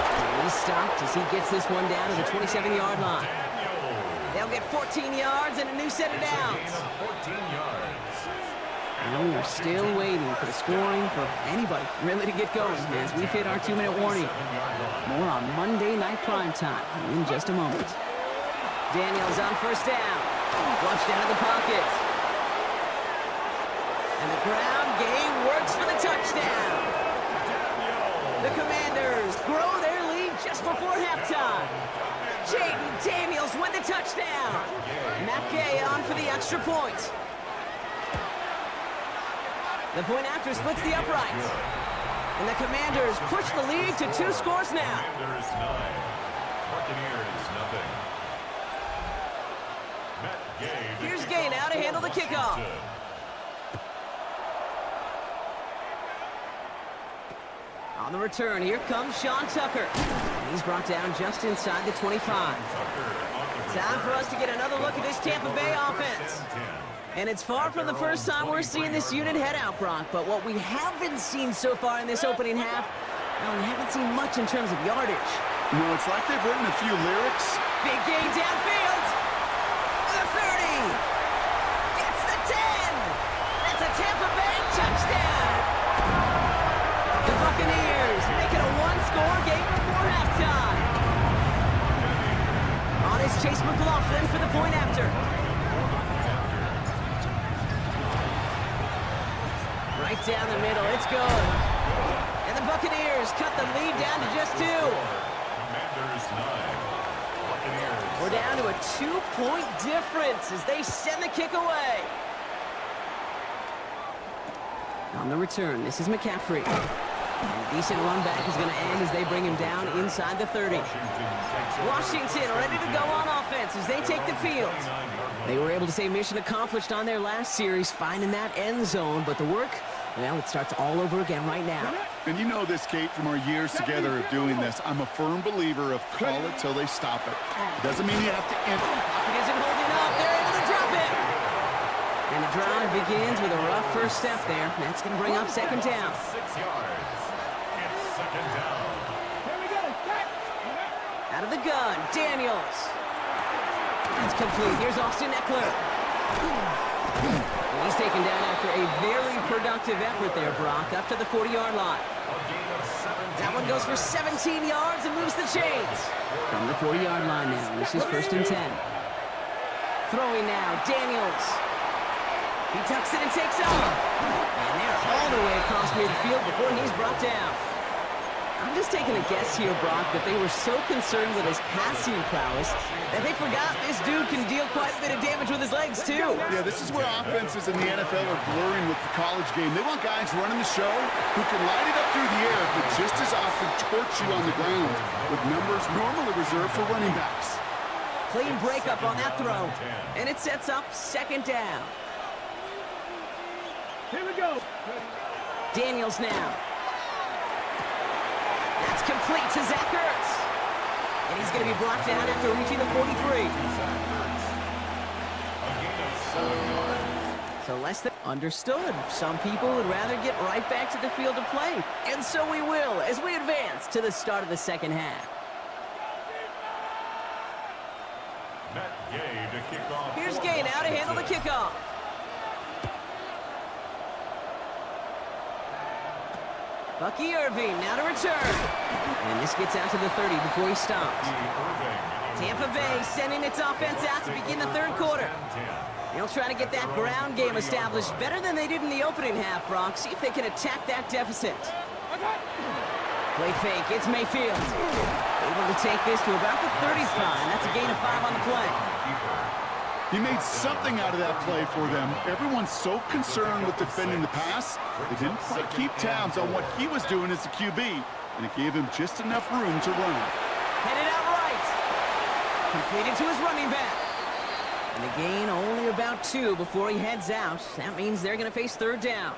Speaker 6: And he's stopped as he gets this one down to the 27-yard line. They'll get 14 yards and a new set of downs.
Speaker 3: 14 yards.
Speaker 6: And we are still waiting for the scoring for anybody really to get going as we've hit our 2-minute warning. More on Monday Night Primetime in just a moment. Daniels on first down. Flushed out of the pocket. And the ground game works for the touchdown. The Commanders grow their lead just before halftime. Jaden Daniels with the touchdown. Matt Gay on for the extra point. The point after splits the uprights. And the Commanders push the lead to 2 scores now.
Speaker 3: Commanders 9. Buccaneers nothing. Matt Gay.
Speaker 6: Here's Gay now to handle the kickoff. On the return, here comes Sean Tucker. And he's brought down just inside the 25. Time for us to get another look at this Tampa Bay offense. And it's far from the first time we're seeing this unit head out, Brock. But what we haven't seen so far in this opening half, well, we haven't seen much in terms of yardage.
Speaker 7: No, it's like they've written a few lyrics.
Speaker 6: Big gain downfield. The 30. Gets the 10. That's a Tampa Bay touchdown. The Buccaneers make it a 1-score game before halftime. On is Chase McLaughlin for the point after. Right down the middle, it's good. And the Buccaneers cut the lead down to just 2.
Speaker 3: Commanders 9. Buccaneers.
Speaker 6: We're down to a 2-point difference as they send the kick away. On the return, this is McCaffrey. And a decent run back is going to end as they bring him down inside the 30. Washington ready to go on offense as they take the field. They were able to say mission accomplished on their last series, finding that end zone, but the work, well, it starts all over again right now.
Speaker 7: And you know this, Kate, from our years together of doing this. I'm a firm believer of call it till they stop it. Doesn't mean you have to end it.
Speaker 6: Pocket isn't holding up. They're able to drop it. And the drive begins with a rough first step there. That's going to bring up second down.
Speaker 3: 6 yards. It's second down.
Speaker 5: Here we go. Set.
Speaker 6: Out of the gun, Daniels. That's complete. Here's Austin Eckler. And he's taken down after a very productive effort there, Brock, up to the 40-yard line. That one goes for 17 yards and moves the chains. From the 40-yard line now, this is first and 10. Throwing now, Daniels. He tucks it and takes off. And they're all the way across midfield before he's brought down. I'm just taking a guess here, Brock, that they were so concerned with his passing prowess that they forgot this dude can deal quite a bit of damage with his legs, too.
Speaker 7: Yeah, this is where offenses in the NFL are blurring with the college game. They want guys running the show who can light it up through the air, but just as often torch you on the ground with numbers normally reserved for running backs.
Speaker 6: Clean breakup on that throw, and it sets up second down.
Speaker 5: Here we go.
Speaker 6: Daniels now. That's complete to Zach Ertz. And he's going to be brought down after reaching the 43. So less than understood. Some people would rather get right back to the field to play. And so we will as we advance to the start of the second half.
Speaker 3: Gay to kick off.
Speaker 6: Here's Gay now to handle the kickoff. Bucky Irving now to return. And this gets out to the 30 before he stops. Tampa Bay sending its offense out to begin the third quarter. They'll try to get that ground game established better than they did in the opening half, Brock. See if they can attack that deficit. Play fake, it's Mayfield. Able to take this to about the 35. That's a gain of 5 on the play.
Speaker 7: He made something out of that play for them. Everyone's so concerned with defending the pass, they didn't quite keep tabs on what he was doing as the QB, and it gave him just enough room to run.
Speaker 6: Headed out right. Completed to his running back. And the gain only about 2 before he heads out. That means they're going to face third down.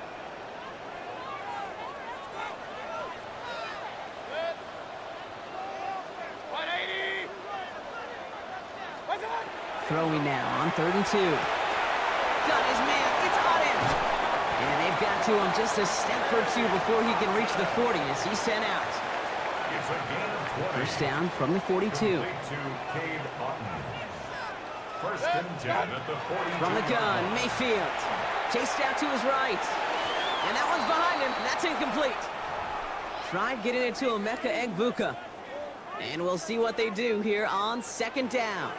Speaker 6: Throwing now on 3rd and 2. Got his man, it's on him. And they've got to him just a step or 2 before he can reach the 40 as he's sent out. First down from the 42.
Speaker 3: First and 10 at the 42.
Speaker 6: From the gun, Mayfield. Chased out to his right. And that one's behind him. That's incomplete. Tried getting it to Emeka Egbuka. And we'll see what they do here on 2nd down.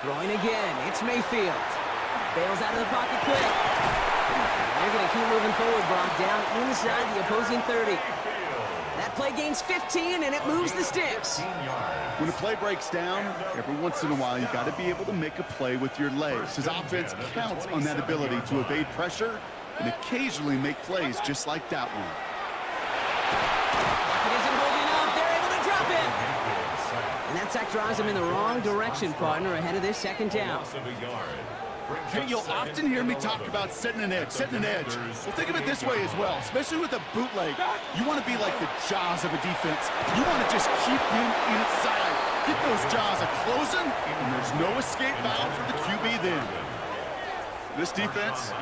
Speaker 6: Throwing again, it's Mayfield. Bails out of the pocket quick. And they're going to keep moving forward, Brock, down inside the opposing 30. That play gains 15, and it moves the sticks.
Speaker 7: When a play breaks down, every once in a while, you got to be able to make a play with your legs. His offense counts on that ability to evade pressure and occasionally make plays just like that one.
Speaker 6: It isn't holding up. They're able to drop him. And that sack drives him in the wrong direction, partner, ahead of this 2nd down.
Speaker 7: Hey, you'll often hear me talk about setting an edge. Well, think of it this way as well, especially with a bootleg. You want to be like the jaws of a defense. You want to just keep him inside. Get those jaws a-closing, and there's no escape valve for the QB then. This defense,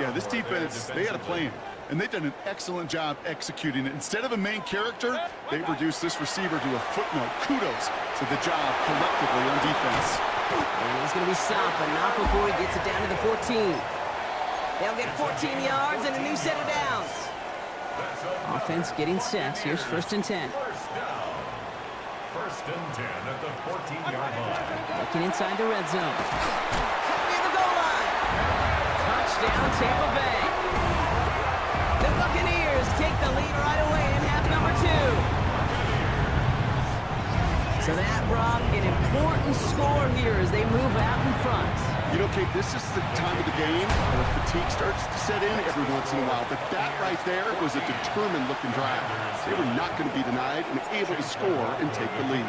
Speaker 7: they had a plan, and they've done an excellent job executing it. Instead of a main character, they've reduced this receiver to a footnote. Kudos to the job collectively on defense.
Speaker 6: And he's going to be stopped, but not before he gets it down to the 14. They'll get 14 yards and a new set of downs. Offense getting set. Here's 1st and 10.
Speaker 3: First and 10 at the 14-yard line.
Speaker 6: Looking inside the red zone. Near the goal line. Touchdown, Tampa Bay. The Buccaneers take the lead right away in half number 2. So that, Brock, an important score here as they move out in front.
Speaker 7: You know, Kate, this is the time of the game where fatigue starts to set in every once in a while. But that right there was a determined-looking drive. They were not going to be denied and able to score and take the lead.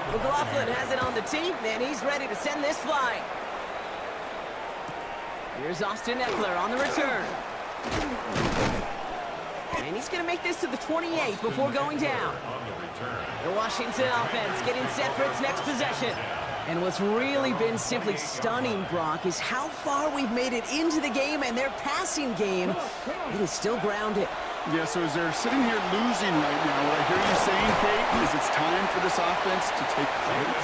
Speaker 6: McLaughlin has it on the tee, and he's ready to send this flying. Here's Austin Eckler on the return. And he's going to make this to the 28 before going down. The Washington offense getting set for its next possession. And what's really been simply stunning, Brock, is how far we've made it into the game, and their passing game, it is still grounded.
Speaker 7: Yeah, so as they're sitting here losing right now, what I hear you saying, Kate, is it's time for this offense to take flight.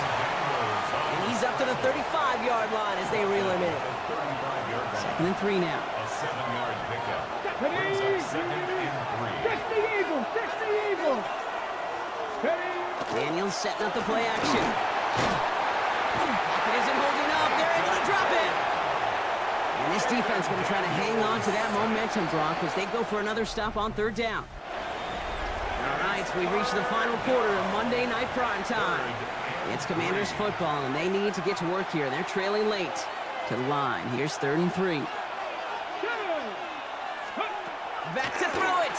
Speaker 6: And he's up to the 35-yard line as they reel him in. 2nd and 3 now.
Speaker 3: A 7-yard pickup. Brings up 2nd and 3.
Speaker 5: Fix the Eagles! Fix the Eagles!
Speaker 6: Daniels setting up the play action. Pocket isn't holding up. They're able to drop it. And this defense going to try to hang on to that momentum, Brock, as they go for another stop on 3rd down. All right, we've reached the final quarter of Monday Night Prime Time. It's Commanders football, and they need to get to work here. They're trailing late to the line. Here's 3rd and 3. Back to throw it.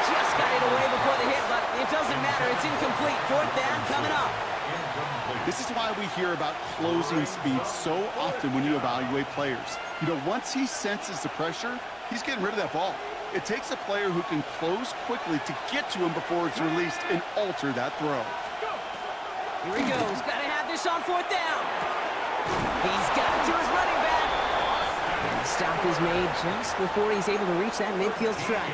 Speaker 6: Just got it away before the hit, but it doesn't matter. It's incomplete. 4th down coming up.
Speaker 7: This is why we hear about closing speed so often when you evaluate players. You know, once he senses the pressure, he's getting rid of that ball. It takes a player who can close quickly to get to him before it's released and alter that throw.
Speaker 6: Here he goes. Got to have this on 4th down. He's got it to his running back. And the stop is made just before he's able to reach that midfield strike.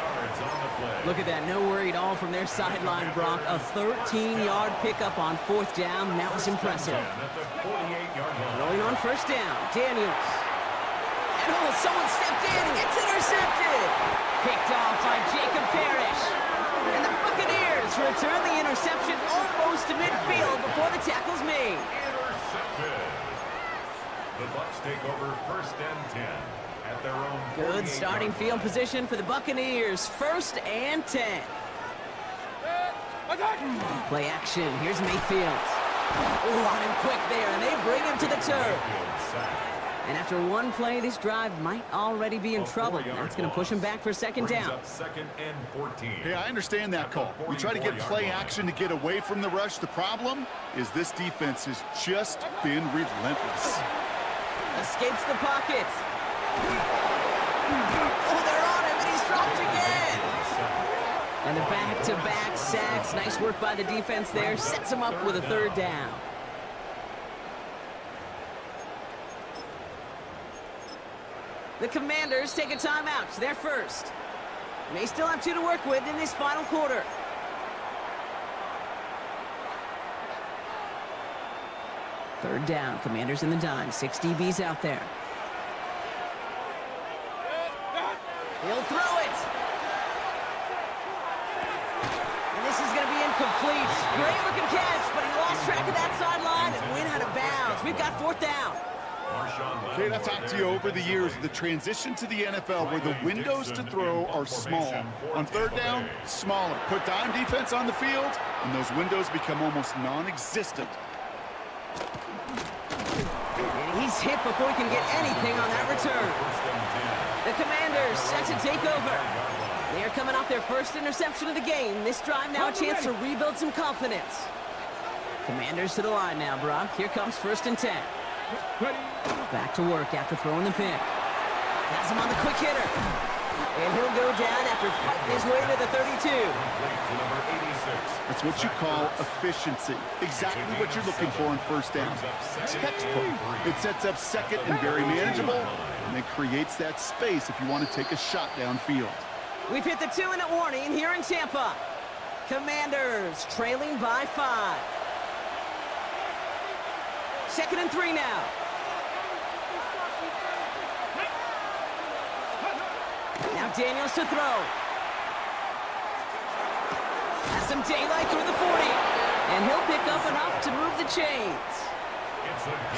Speaker 6: Look at that. No worry at all from their sideline, Brock. A 13-yard pickup on 4th down. That was impressive. Rolling on 1st down. Daniels. And someone stepped in. It's intercepted. Picked off by Jacob Parrish. And the Buccaneers return the interception almost to midfield before the tackle's made.
Speaker 3: Intercepted. The Bucs take over 1st and 10 at their own.
Speaker 6: Good starting field position for the Buccaneers. 1st and 10. Play action. Here's Mayfield. Oh, on him quick there, and they bring him to the turf. And after one play, this drive might already be in trouble. That's going to push him back for 2nd down.
Speaker 3: 2nd and 14.
Speaker 7: Hey, I understand that call. We try to get play action to get away from the rush. The problem is this defense has just been relentless.
Speaker 6: Escapes the pocket. Oh, they're on him, and he's dropped again. And the back-to-back sacks. Nice work by the defense there. Sets him up with a 3rd down. The Commanders take a timeout. They're first. May still have 2 to work with in this final quarter. Third down. Commanders in the dime. 6 DBs out there. He'll throw it. And this is going to be incomplete. Great looking catch, but he lost track of that sideline and went out of bounds. We've got 4th down.
Speaker 7: Kate, I've talked to you over the years, the transition to the NFL where the windows to throw are small. On 3rd down, smaller. Put dime defense on the field, and those windows become almost non-existent.
Speaker 6: And he's hit before he can get anything on that return. The Commanders set to take over. They are coming off their first interception of the game. This drive now a chance to rebuild some confidence. Commanders to the line now, Brock. Here comes 1st and 10. Back to work after throwing the pick. Has him on the quick hitter. And he'll go down after fighting his way to the 32.
Speaker 7: That's what you call efficiency. Exactly what you're looking for in 1st down. Textbook. It sets up 2nd and very manageable, and then creates that space if you want to take a shot downfield.
Speaker 6: We've hit the 2-minute warning here in Tampa. Commanders trailing by 5. 2nd and 3 now. Now Daniels to throw. Has some daylight through the 40. And he'll pick up enough to move the chains.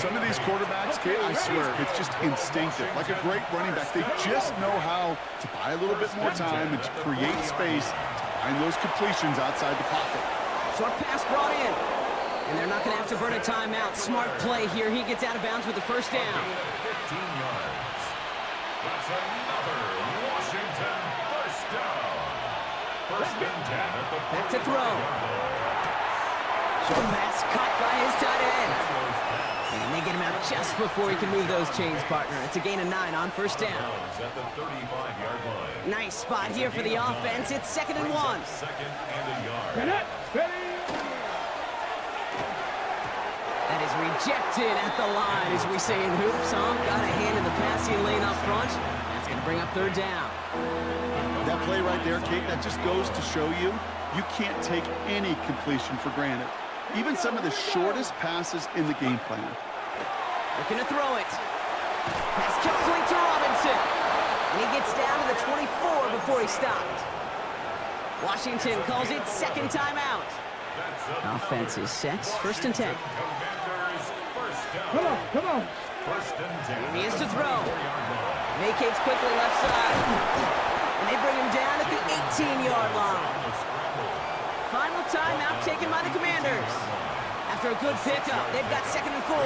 Speaker 7: Some of these quarterbacks, Kate, I swear, it's just instinctive. Like a great running back, they just know how to buy a little bit more time and to create space to find those completions outside the pocket.
Speaker 6: Short pass brought in. And they're not going to have to burn a timeout. Smart play here. He gets out of bounds with the 1st down.
Speaker 3: 15 yards. That's another Washington 1st down. 1st and 10 at the
Speaker 6: back to throw. Short pass caught by his tight end. And they get him out just before he can move those chains, partner. It's a gain of 9 on 1st down.
Speaker 3: At the 35-yard line.
Speaker 6: Nice spot here for the offense. It's 2nd and 1.
Speaker 3: 2nd and a yard.
Speaker 6: That is rejected at the line, as we say in hoops. Got a hand in the passing lane up front. That's going to bring up 3rd down.
Speaker 7: That play right there, Kate, that just goes to show you, you can't take any completion for granted. Even some of the shortest passes in the game plan.
Speaker 6: Looking to throw it. Pass complete to Robinson. And he gets down to the 24 before he stopped. Washington calls it 2nd timeout. Offense is set. 1st and 10.
Speaker 5: Come on.
Speaker 3: 1st and 10.
Speaker 6: Here he is to throw. Vacates quickly left side. And they bring him down at the 18-yard line. Final timeout taken by the Commanders. After a good pickup, they've got 2nd and 4.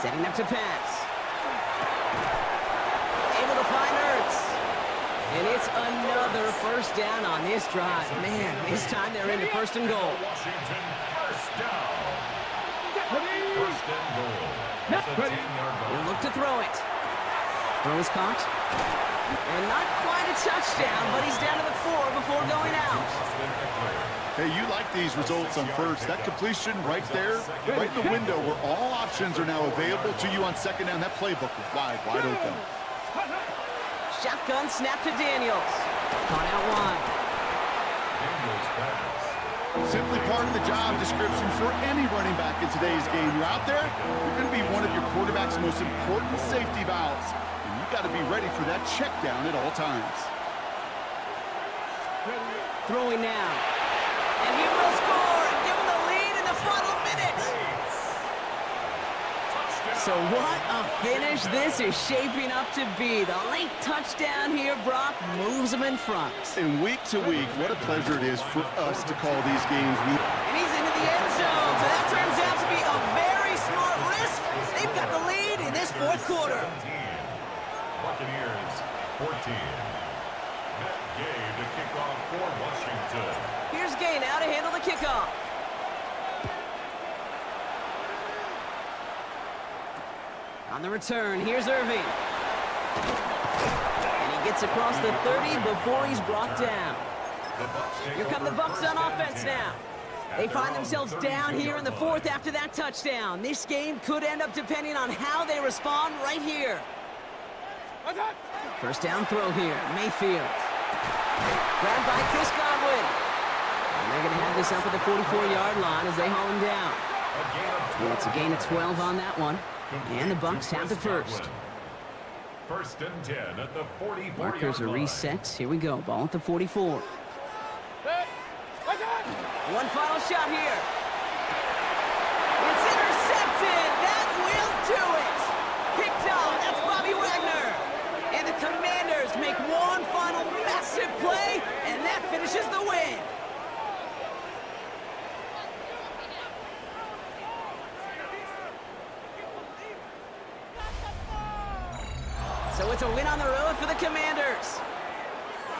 Speaker 6: Setting up to pass. Able to find Ertz. And it's another 1st down on this drive. Man, this time they're into 1st and goal.
Speaker 3: Washington 1st down. 1st and goal. At the 10-yard line.
Speaker 6: He'll look to throw it. Throw is caught. And not quite a touchdown, but he's down to the 4 before going out.
Speaker 7: Hey, you like these results on first. That completion right there, right in the window where all options are now available to you on second down. That playbook is wide open.
Speaker 6: Shotgun snap to Daniels. Caught out wide.
Speaker 7: Simply part of the job description for any running back in today's game. You're out there, you're going to be one of your quarterback's most important safety valves. And you got to be ready for that check down at all times.
Speaker 6: Throwing now. And he will score and give him the lead in the final minute. So what a finish this is shaping up to be. The late touchdown here, Brock, moves him in front.
Speaker 7: And week to week, what a pleasure it is for us to call these games.
Speaker 6: And he's into the end zone, so that turns out to be a very smart risk. They've got the lead in this fourth quarter.
Speaker 3: Buccaneers 14. Net gain to kick off for Washington.
Speaker 6: Here's Gay now to handle the kickoff. On the return, here's Irving. And he gets across the 30 before he's brought down. Here come the Bucs on offense now. They find themselves down here in the fourth after that touchdown. This game could end up depending on how they respond right here. First down throw here, Mayfield. Grabbed by Chris Godwin. And they're going to have this up at the 44-yard line as they haul him down. Yeah, it's a gain of 12 on that one. And the Bucs have the first.
Speaker 3: First and 10 at the 44-yard line.
Speaker 6: Markers are reset. Here we go. Ball at the 44. One final shot here. It's intercepted. That will do it. Picked off. That's Bobby Wagner. And the Commanders make one final massive play, and that finishes the win. So it's a win on the road for the Commanders.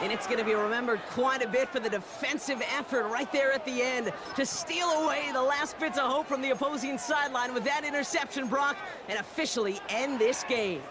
Speaker 6: And it's going to be remembered quite a bit for the defensive effort right there at the end to steal away the last bits of hope from the opposing sideline with that interception, Brock, and officially end this game.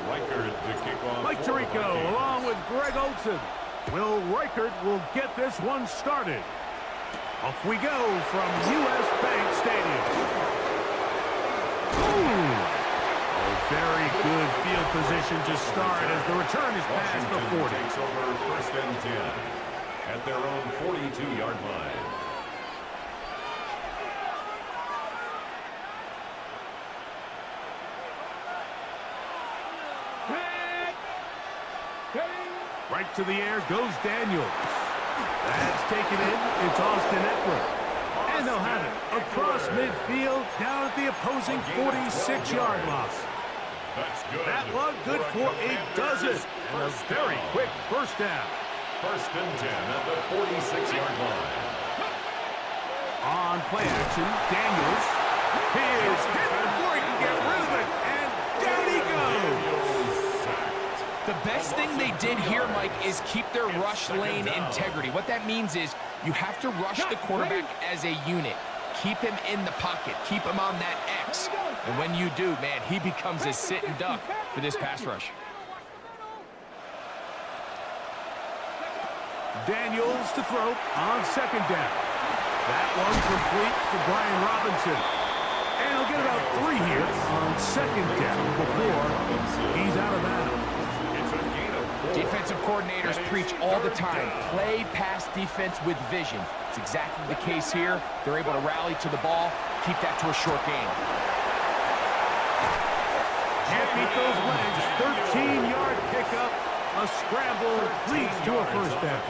Speaker 3: Reichard to kick off.
Speaker 8: Mike Tirico along with Greg Olson. Will Reichard will get this one started. Off we go from U.S. Bank Stadium. A very good field position to start as the return is past the 40.
Speaker 3: Takes over first and 10 at their own 42-yard line.
Speaker 8: Right to the air goes Daniels. That's taken in. It's Austin Eckler. And they'll have it across midfield down at the opposing 46-yard line.
Speaker 3: That's good.
Speaker 8: That one good for a dozen. And a very quick first down.
Speaker 3: First and 10 at the 46-yard line.
Speaker 8: On play action, Daniels. He is hit before he can get rid of it. And down he goes.
Speaker 9: The best thing they did here, Mike, is keep their rush lane integrity. What that means is you have to rush the quarterback as a unit. Keep him in the pocket. Keep him on that X. And when you do, man, he becomes a sitting duck for this pass rush.
Speaker 8: Daniels to throw on second down. That one complete to Brian Robinson. And he'll get about 3 here on second down before he's out of bounds.
Speaker 9: Defensive coordinators preach all the time, play pass defense with vision. It's exactly the case here. They're able to rally to the ball, keep that to a short game.
Speaker 8: Can't beat those legs. 13-yard pickup. A scramble leads to a first down.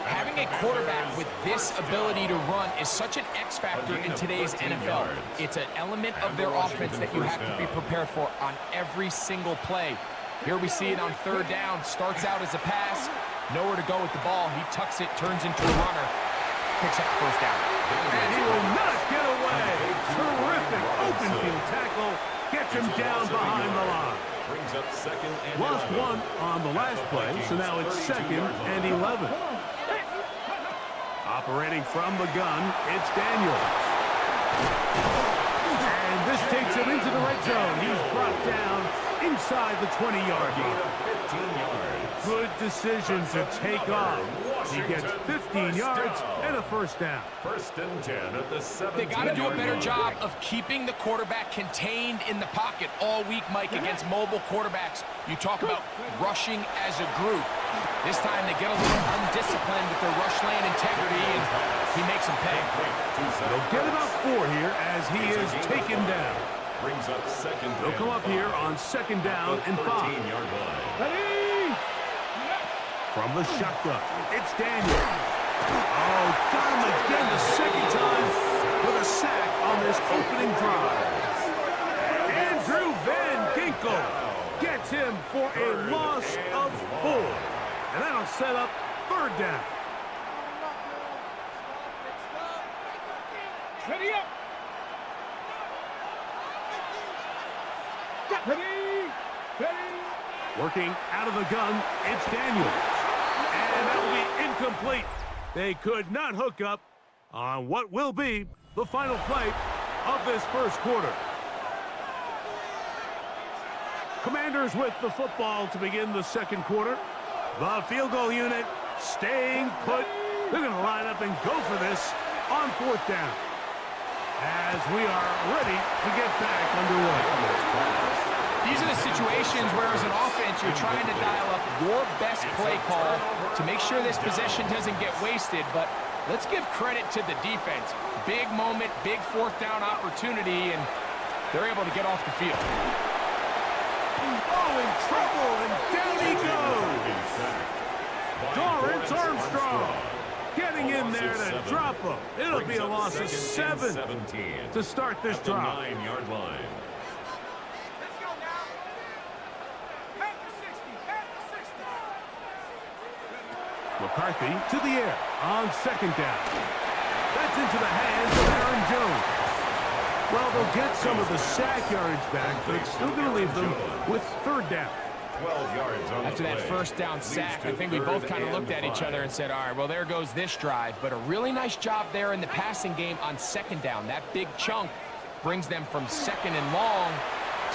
Speaker 9: Having a quarterback with this ability to run is such an X factor in today's NFL. It's an element of their offense that you have to be prepared for on every single play. Here we see it on third down. Starts out as a pass. Nowhere to go with the ball. He tucks it, turns into a runner. Picks up the first down.
Speaker 8: And he will not get away. Terrific open field tackle. Gets him down behind the line.
Speaker 3: Brings up second and
Speaker 8: Lost
Speaker 3: 11.
Speaker 8: one on the last play, so now it's second and 11. Operating from the gun, it's Daniels. And this takes him into the red zone. He's brought down inside the 20-yard line.
Speaker 3: 15 yards.
Speaker 8: Good decision to take off. He gets 15 yards and a first down.
Speaker 3: First and 10 at the 17.
Speaker 9: They got to do a better job of keeping the quarterback contained in the pocket all week, Mike, against mobile quarterbacks. You talk about rushing as a group. This time they get a little undisciplined with their rush lane integrity, and he makes them pay.
Speaker 8: They'll get about 4 here as he is taken down.
Speaker 3: Brings up second.
Speaker 8: They'll come up here on second down and 5.
Speaker 3: 13-yard line.
Speaker 8: From the shotgun, it's Daniel. Oh, got him again the second time with a sack on this opening drive. Andrew Van Ginkel gets him for a loss of 4. And that'll set up third down.
Speaker 5: Ready up. Ready. Ready.
Speaker 8: Working out of the gun, it's Daniels. And that will be incomplete. They could not hook up on what will be the final play of this first quarter. Commanders with the football to begin the second quarter. The field goal unit staying put. They're going to line up and go for this on fourth down. As we are ready to get back underway.
Speaker 9: These are the situations where, as an offense, you're trying to dial up your best play call to make sure this possession doesn't get wasted. But let's give credit to the defense. Big moment, big fourth down opportunity, and they're able to get off the field.
Speaker 8: Oh, in trouble, and down he goes. Dorrance Armstrong getting in there to drop him. It'll be a loss of 7 to start this drive.
Speaker 3: 9-yard line.
Speaker 8: McCarthy to the air on second down. That's into the hands of Aaron Jones. Well, they'll get some of the sack yardage back, but it's still going to leave them with third down.
Speaker 3: 12 yards on
Speaker 9: After that first down sack, I think we both kind of looked at each other and said, all right, well, there goes this drive. But a really nice job there in the passing game on second down. That big chunk brings them from second and long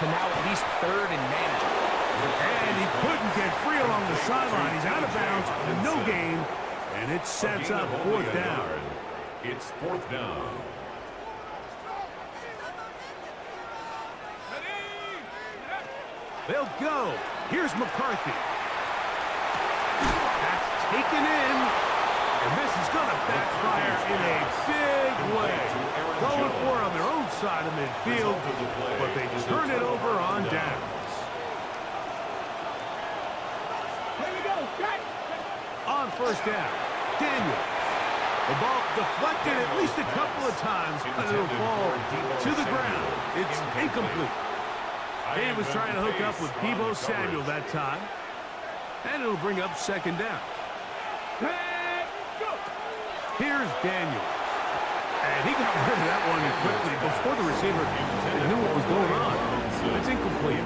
Speaker 9: to now at least third and manageable.
Speaker 8: And he couldn't get free along the sideline. He's out of bounds, no gain, and it sets up fourth down.
Speaker 3: It's fourth down.
Speaker 8: They'll go. Here's McCarthy. That's taken in. And this is going to backfire in a big way. Going for it on their own side of midfield, but they turn it over on downs. On first down, Daniels. The ball deflected at least a couple of times, but it'll fall to the ground. It's incomplete. He was trying to hook up with Deebo Samuel that time. And it'll bring up second down. Here's Daniels. And he got rid of that one quickly before the receiver knew what was going on. It's incomplete.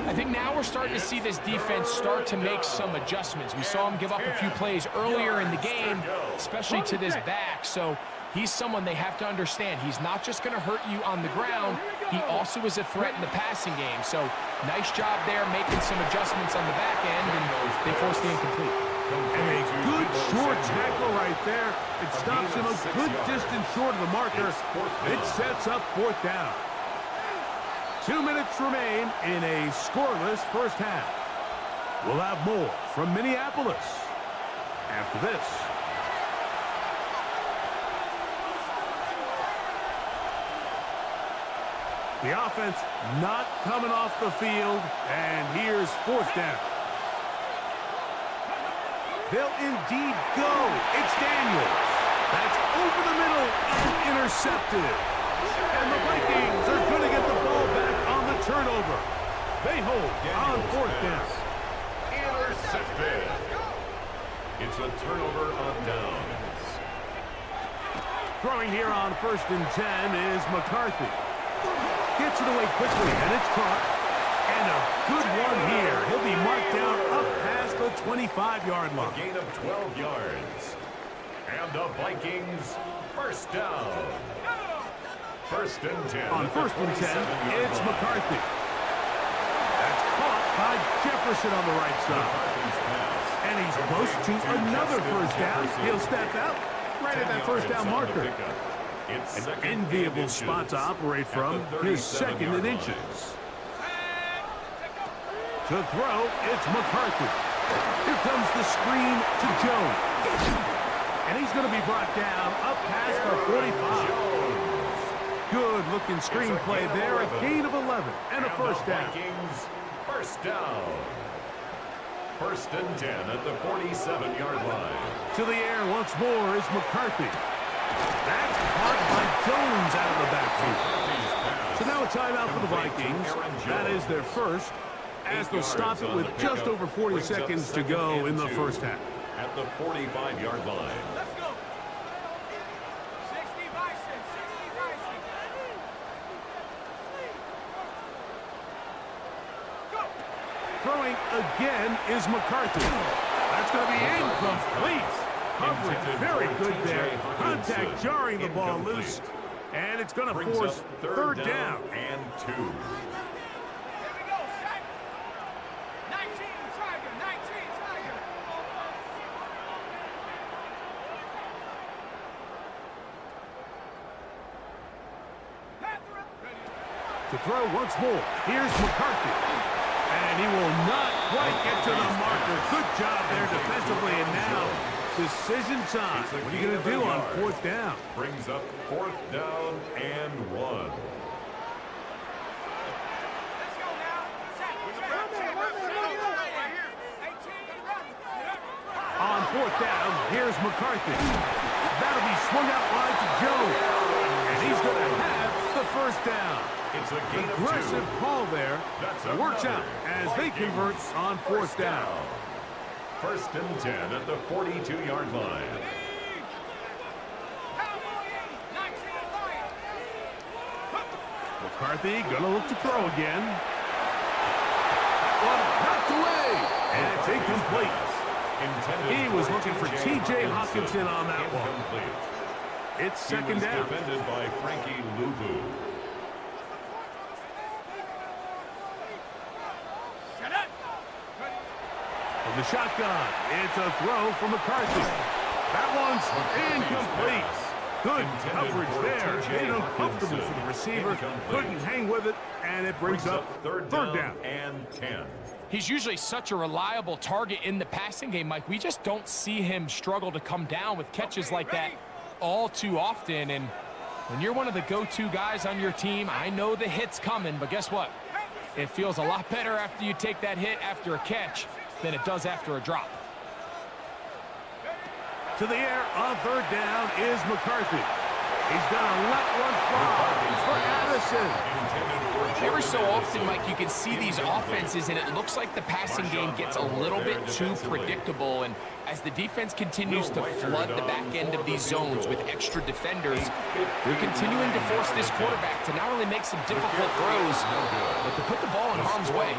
Speaker 9: I think now we're starting to see this defense start to make some adjustments. We saw him give up a few plays earlier in the game, especially to this back. So he's someone they have to understand. He's not just going to hurt you on the ground. He also is a threat in the passing game. So nice job there making some adjustments on the back end, and they forced the incomplete.
Speaker 8: And a good short tackle right there. It stops him a good distance short of the marker. It sets up fourth down. 2 minutes remain in a scoreless first half. We'll have more from Minneapolis after this. The offense not coming off the field, and here's fourth down. They'll indeed go. It's Daniels. That's over the middle and intercepted. And the Vikings are going to get the ball back on the turnover. They hold on fourth down.
Speaker 3: Intercepted. It's a turnover on downs.
Speaker 8: Throwing here on 1st and 10 is McCarthy. Gets it away quickly, and it's caught. And a good one here. He'll be marked down up past the 25-yard line.
Speaker 3: A gain of 12 yards. And the Vikings first down. 1st and 10.
Speaker 8: On 1st and 10, it's McCarthy. That's caught by Jefferson on the right side. And he's close to another first down. He'll step out right at that first down marker. An enviable spot to operate from. His second in inches. To throw, it's McCarthy. Here comes the screen to Jones. And he's going to be brought down up past the 45. Good-looking screen play there. A gain of 11 and a first down.
Speaker 3: Vikings first down. 1st and 10 at the 47-yard line.
Speaker 8: To the air once more is McCarthy. That's caught by Jones out of the backfield. So now a timeout for the Vikings. That is their first, as they'll stop it with just over 40 seconds to go in the first half.
Speaker 3: At the 45-yard line.
Speaker 5: Let's go. 60 Bison, 60 Bison. Go.
Speaker 8: Throwing again is McCarthy. That's going to be incomplete. Coverage very good there. Contact jarring the ball loose. And it's going to force third down.
Speaker 3: And 2.
Speaker 5: Here we go, set. 19 Tiger, 19 Tiger.
Speaker 8: To throw once more. Here's McCarthy. And he will not quite get to the marker. Good job there defensively. And now decision time. What are you going to do on fourth down?
Speaker 3: Brings up 4th down and 1.
Speaker 5: Let's go now. Set.
Speaker 8: On fourth down, here's McCarthy. That'll be swung out wide to Jones. And he's going to have the first down.
Speaker 3: It's a gain of 2.
Speaker 8: Aggressive call there. It works out as they convert on fourth down.
Speaker 3: 1st and 10 at the 42-yard line.
Speaker 8: McCarthy gonna look to throw again. One knocked away, and it's incomplete. He was looking for T.J. Hawkinson on that one. It's second down.
Speaker 3: Defended by Frankie Luvu.
Speaker 8: The shotgun. It's a throw from McCarthy. That one's incomplete. Good coverage there. Made it uncomfortable for the receiver. Couldn't hang with it, and it brings up third down.
Speaker 3: And 10.
Speaker 9: He's usually such a reliable target in the passing game, Mike. We just don't see him struggle to come down with catches like that all too often. And when you're one of the go-to guys on your team, I know the hit's coming, but guess what? It feels a lot better after you take that hit after a catch than it does after a drop.
Speaker 8: To the air on third down is McCarthy. He's gonna let one fly for Addison.
Speaker 9: Every so often, Mike, you can see these offenses, and it looks like the passing game gets a little bit too predictable. And as the defense continues to flood the back end of these zones with extra defenders, they're continuing to force this quarterback to not only make some difficult throws, but to put the ball in harm's way.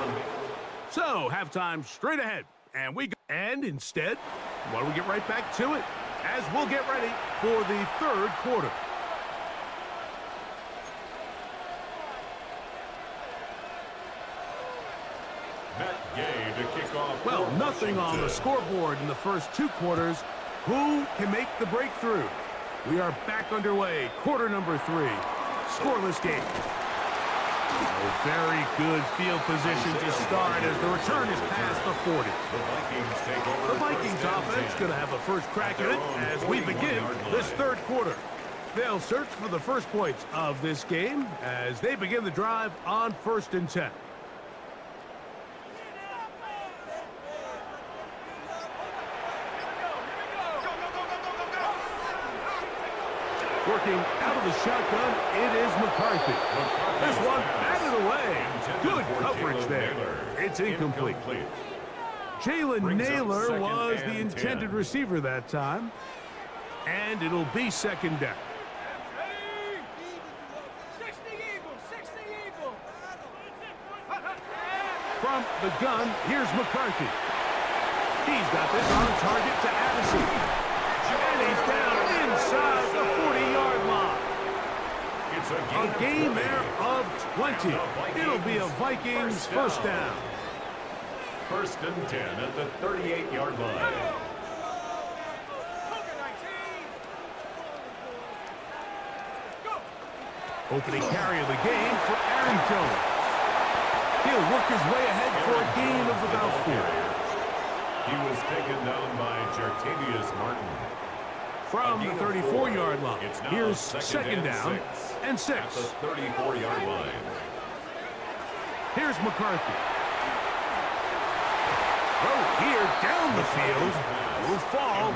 Speaker 8: So, halftime straight ahead. And instead, why don't we get right back to it as we'll get ready for the third quarter. Well, nothing on the scoreboard in the first two quarters. Who can make the breakthrough? We are back underway. Quarter number 3. Scoreless game. A very good field position to start as the return is past the 40. The Vikings offense going to have a first crack at it as we begin this third quarter. They'll search for the first points of this game as they begin the drive on 1st and 10. Working out of the shotgun, it is McCarthy. This one batted away. Good coverage there. It's incomplete. Jalen Naylor was the intended receiver that time. And it'll be second down.
Speaker 5: 60 Eagles, 60 Eagles.
Speaker 8: From the gun, here's McCarthy. He's got this on target to Addison. And he's down inside the 40-yard line. A gain there of 20. It'll be a Vikings first down.
Speaker 3: 1st and 10 at the 38-yard line.
Speaker 8: Opening carry of the game for Aaron Jones. He'll work his way ahead for a gain of about 4.
Speaker 3: He was taken down by Jartavius Martin.
Speaker 8: From the 34-yard line, here's second down and 6.
Speaker 3: At the 34-yard line.
Speaker 8: Here's McCarthy. Throw here down the field. Will fall.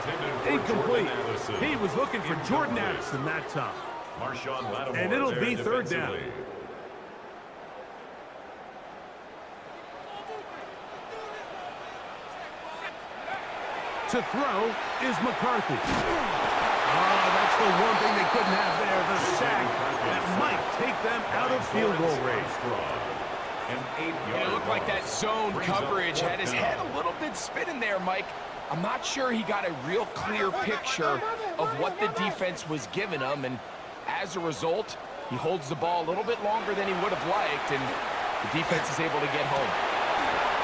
Speaker 8: Incomplete. He was looking for Jordan Addison that time. And it'll be third down. To throw is McCarthy. That's the one thing they couldn't have there, the sack that might take them out of field goal range.
Speaker 9: It looked like that zone coverage had his head a little bit spinning there, Mike. I'm not sure he got a real clear picture of what the defense was giving him, and as a result, he holds the ball a little bit longer than he would have liked, and the defense is able to get home.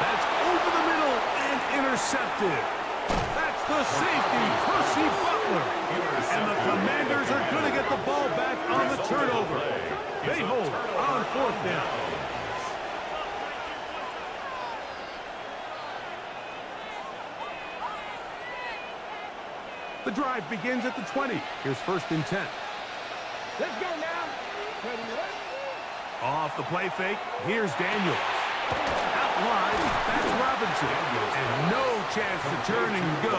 Speaker 8: That's over the middle and intercepted. That's the safety, Percy Butler. And the Commanders are going to get the ball back on the turnover. They hold on 4th down. The drive begins at the 20. Here's 1st and 10.
Speaker 5: Let's go now.
Speaker 8: Off the play fake, here's Daniels. Out wide, that's Robinson. And no chance to turn and go.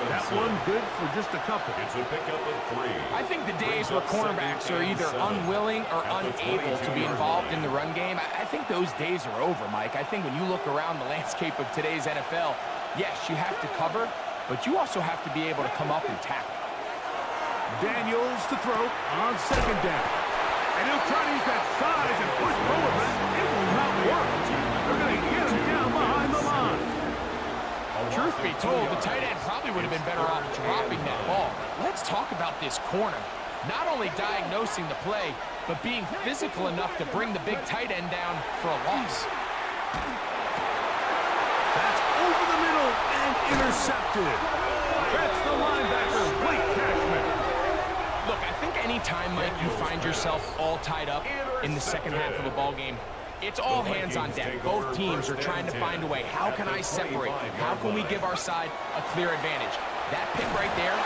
Speaker 8: That one good for just a couple.
Speaker 3: It's a pickup of 3.
Speaker 9: I think the days where cornerbacks are either unwilling or unable to be involved in the run game, I think those days are over, Mike. I think when you look around the landscape of today's NFL, yes, you have to cover, but you also have to be able to come up and tackle.
Speaker 8: Daniels to throw on second down. And he'll try to use that size and push forward, but it will not work. They're going to get him down behind the line.
Speaker 9: Truth be told, the tight end probably would have been better off dropping that ball. Let's talk about this corner. Not only diagnosing the play, but being physical enough to bring the big tight end down for a loss.
Speaker 8: That's over the middle and intercepted. That's the linebacker, Blake Cashman.
Speaker 9: Look, I think any time, Mike, you find yourself all tied up in the second half of a ball game, it's all hands on deck. Both teams are trying to find a way. How can I separate? How can we give our side a clear advantage? That pick right there,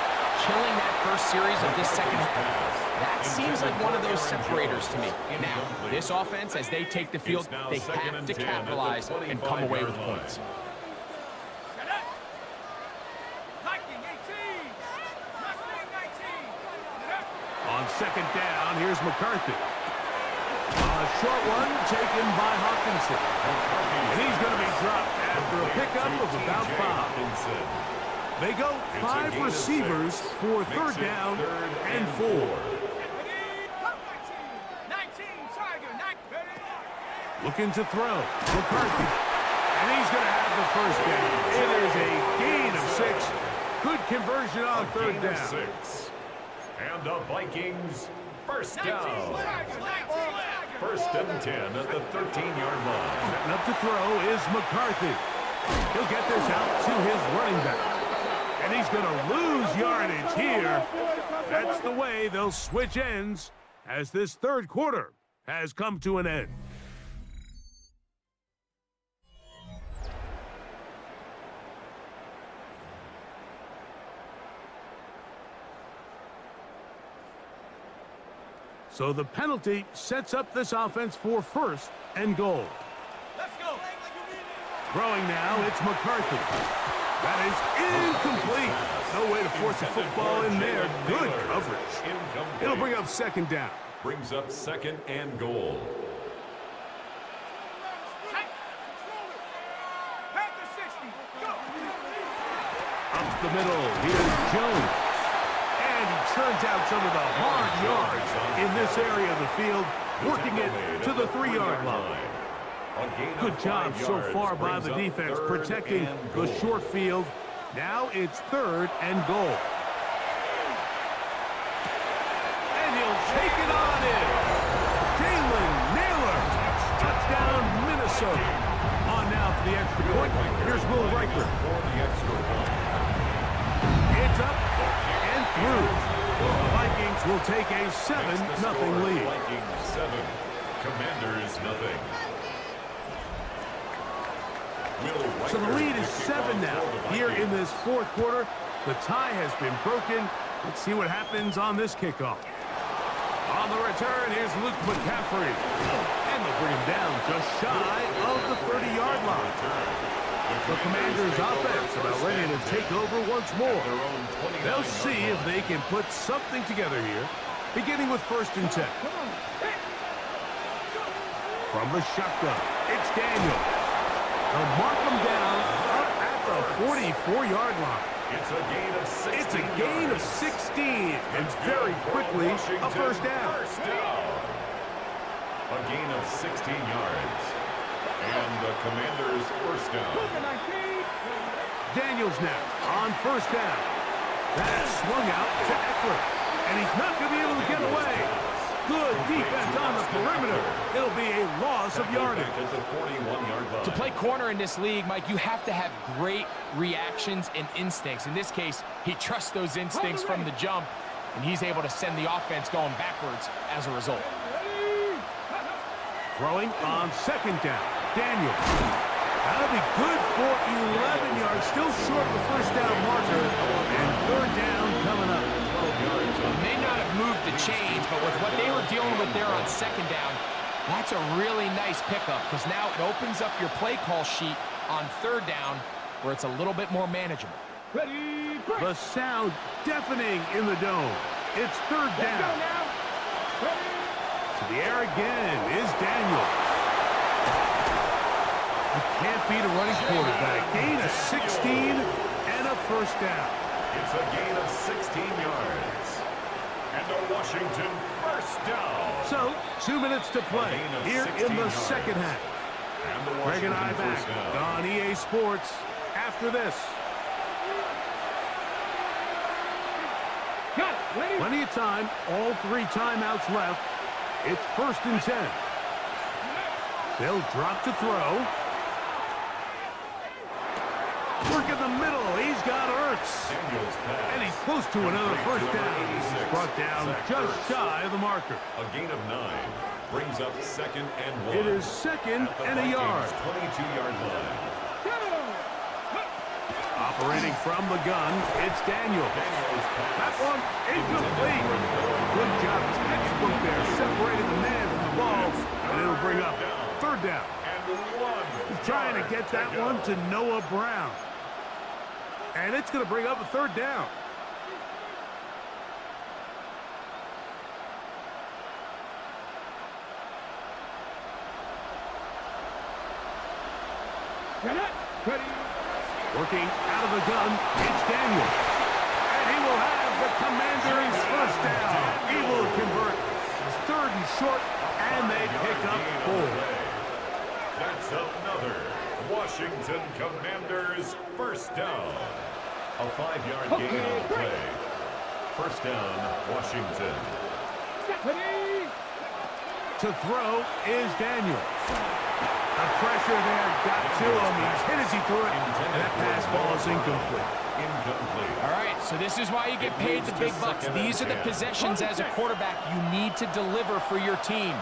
Speaker 9: killing that first series of this second half, that seems like one of those separators to me. Now, this offense, as they take the field, they have to capitalize and come away with points.
Speaker 8: On second down, here's McCarthy. A short one taken by Hawkinson. And he's going to be dropped after a pickup of about 5. They go 5 receivers for third down and 4. Looking to throw. McCarthy. And he's going to have the first down. It is a gain of 6. Good conversion on third down.
Speaker 3: And the Vikings first down. First and 10 at the 13-yard line.
Speaker 8: Setting up to throw is McCarthy. He'll get this out to his running back. And he's going to lose yardage here. That's the way they'll switch ends as this third quarter has come to an end. So the penalty sets up this offense for first and goal.
Speaker 5: Let's go.
Speaker 8: Throwing now, it's McCarthy. That is incomplete. No way to force a football in there. Good coverage. It'll bring up second down.
Speaker 3: Brings up second and goal.
Speaker 8: Up the middle, here's Jones. And he turns out some of the hard yards in this area of the field, working it to the 3-yard line. Good job so far by the defense protecting the short field. Now it's third and goal. And he'll take it on in. Jalen Naylor. Touchdown, Minnesota. On now for the extra point. Here's Will Riker. It's up and through. The Vikings will take a 7-0 lead.
Speaker 3: Vikings 7, Commanders nothing.
Speaker 8: So the lead is 7 now. Here in this fourth quarter, the tie has been broken. Let's see what happens on this kickoff. On the return, here's Luke McCaffrey. And they'll bring him down just shy of the 30-yard line. The Commanders' offense about ready to take over once more. They'll see if they can put something together here, beginning with first and 10. From the shotgun, it's Daniel. They'll mark him down up at the 44-yard line.
Speaker 3: It's a gain of 16.
Speaker 8: It's a gain of 16, and very quickly a first down.
Speaker 3: A gain of 16 yards. And the Commanders first down.
Speaker 8: Daniels now on first down. That's swung out to Eckler, and he's not going to be able to get away. Good defense on the perimeter. It'll be a loss of yardage.
Speaker 9: To play corner in this league, Mike, you have to have great reactions and instincts. In this case, he trusts those instincts from the jump, and he's able to send the offense going backwards as a result.
Speaker 8: Throwing on second down. Daniel. That'll be good for 11 yards. Still short of the first down marker. And third down coming up.
Speaker 9: He may not have moved the chains, but with what they were dealing with there on second down, that's a really nice pickup because now it opens up your play call sheet on third down where it's a little bit more manageable.
Speaker 8: The sound deafening in the dome. It's third down. To the air again is Daniel. You can't beat a running quarterback. Gain of 16 and a first down.
Speaker 3: It's a gain of 16 yards. And a Washington first down.
Speaker 8: So, 2 minutes to play here in the second half. Greg and I back on EA Sports after this. Plenty of time. All 3 timeouts left. It's first and 10. They'll drop to throw. Work in the middle. He's got Ertz. And he's close to another first down. He's brought down just shy of the marker.
Speaker 3: A gain of 9 brings up 2nd and 1.
Speaker 8: It is 2nd and a yard.
Speaker 3: 22-yard line.
Speaker 8: Operating from the gun, it's Daniel. That one incomplete. Good job, textbook there, separating the man from the ball, and it'll bring up 3rd down. He's trying to get that one to Noah Brown. And it's going to bring up a 3rd down. Working out of the gun, it's Daniel. And he will have the Commanders' first down. He will convert. It's 3rd and short, and they pick up 4.
Speaker 3: That's another Washington Commanders first down. A 5-yard gain on the play. First down, Washington.
Speaker 8: To throw is Daniel. The pressure there got to him. He's hit as he threw it, and that pass ball is incomplete.
Speaker 9: All right, so this is why you get paid the big bucks. These are the possessions as a quarterback you need to deliver for your team.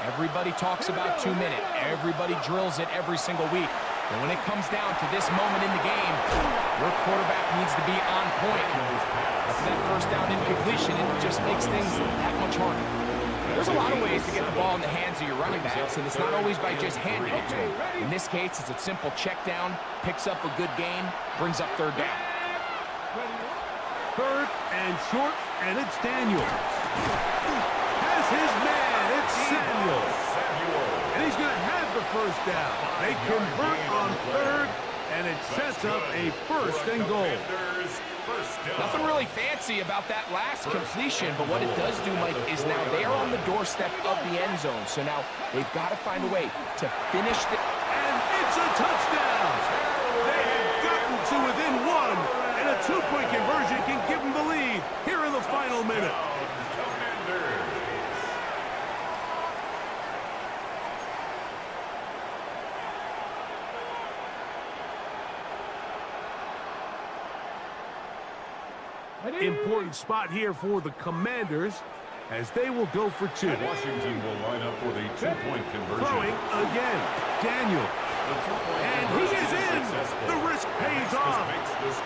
Speaker 9: Everybody talks about 2-minute. Everybody drills it every single week. But when it comes down to this moment in the game, your quarterback needs to be on point. After that first down incompletion, it just makes things that much harder. There's a lot of ways to get the ball in the hands of your running backs, and it's not always by just handing it to them. In this case, it's a simple check down, picks up a good gain, brings up 3rd down.
Speaker 8: 3rd and short, and it's Daniel. Has his man, it's Samuel. And he's going to have the first down. They convert on 3rd, and it sets up a 1st and goal.
Speaker 9: Nothing really fancy about that last completion, but what it does do, Mike, is now they are on the doorstep of the end zone. So now they've got to find a way to finish the...
Speaker 8: And it's a touchdown! They have gotten to within 1, and a 2-point conversion can give them the lead here in the final minute. Important spot here for the Commanders as they will go for 2.
Speaker 3: Washington will line up for the 2-point conversion.
Speaker 8: Throwing again, Daniel. And he is in. The risk pays off.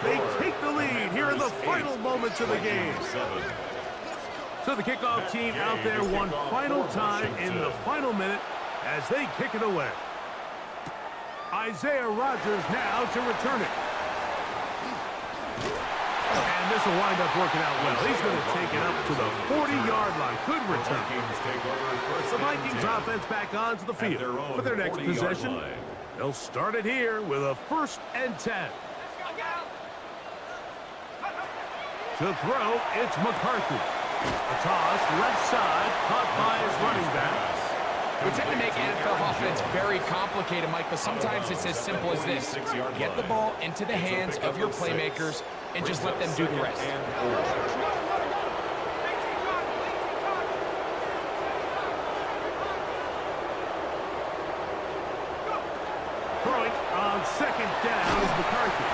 Speaker 8: They take the lead here in the final moments of the game. So the kickoff team out there one final time in the final minute as they kick it away. Isaiah Rodgers now to return it. And this will wind up working out well. He's going to take it up to the 40-yard line. Good return. The Vikings offense back onto the field for their next possession. They'll start it here with a 1st and 10. To throw, it's McCarthy. A toss, left side, caught by his running back.
Speaker 9: We tend to make NFL offense very complicated, Mike, but sometimes it's as simple as this. Get the ball into the hands of your playmakers and just let them do the rest.
Speaker 8: Throwing on 2nd down is McCarthy.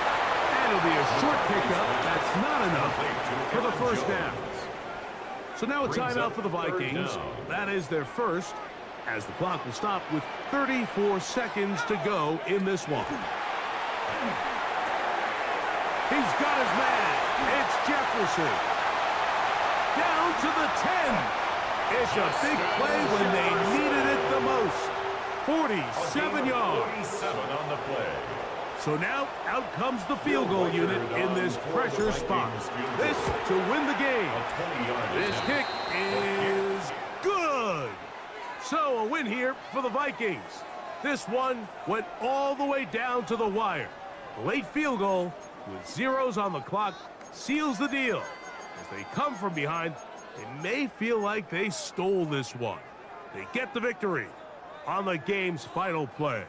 Speaker 8: And it'll be a short pickup. That's not enough for the first down. So now a timeout for the Vikings. That is their first, as the clock will stop with 34 seconds to go in this one. He's got his man. It's Jefferson. Down to the 10. It's a big play when they needed it the most. 47 yards.
Speaker 3: 47 on the play.
Speaker 8: So now out comes the field goal unit in this pressure spot. This to win the game. This kick is good. So a win here for the Vikings. This one went all the way down to the wire. The late field goal with zeros on the clock seals the deal. As they come from behind, they may feel like they stole this one. They get the victory on the game's final play.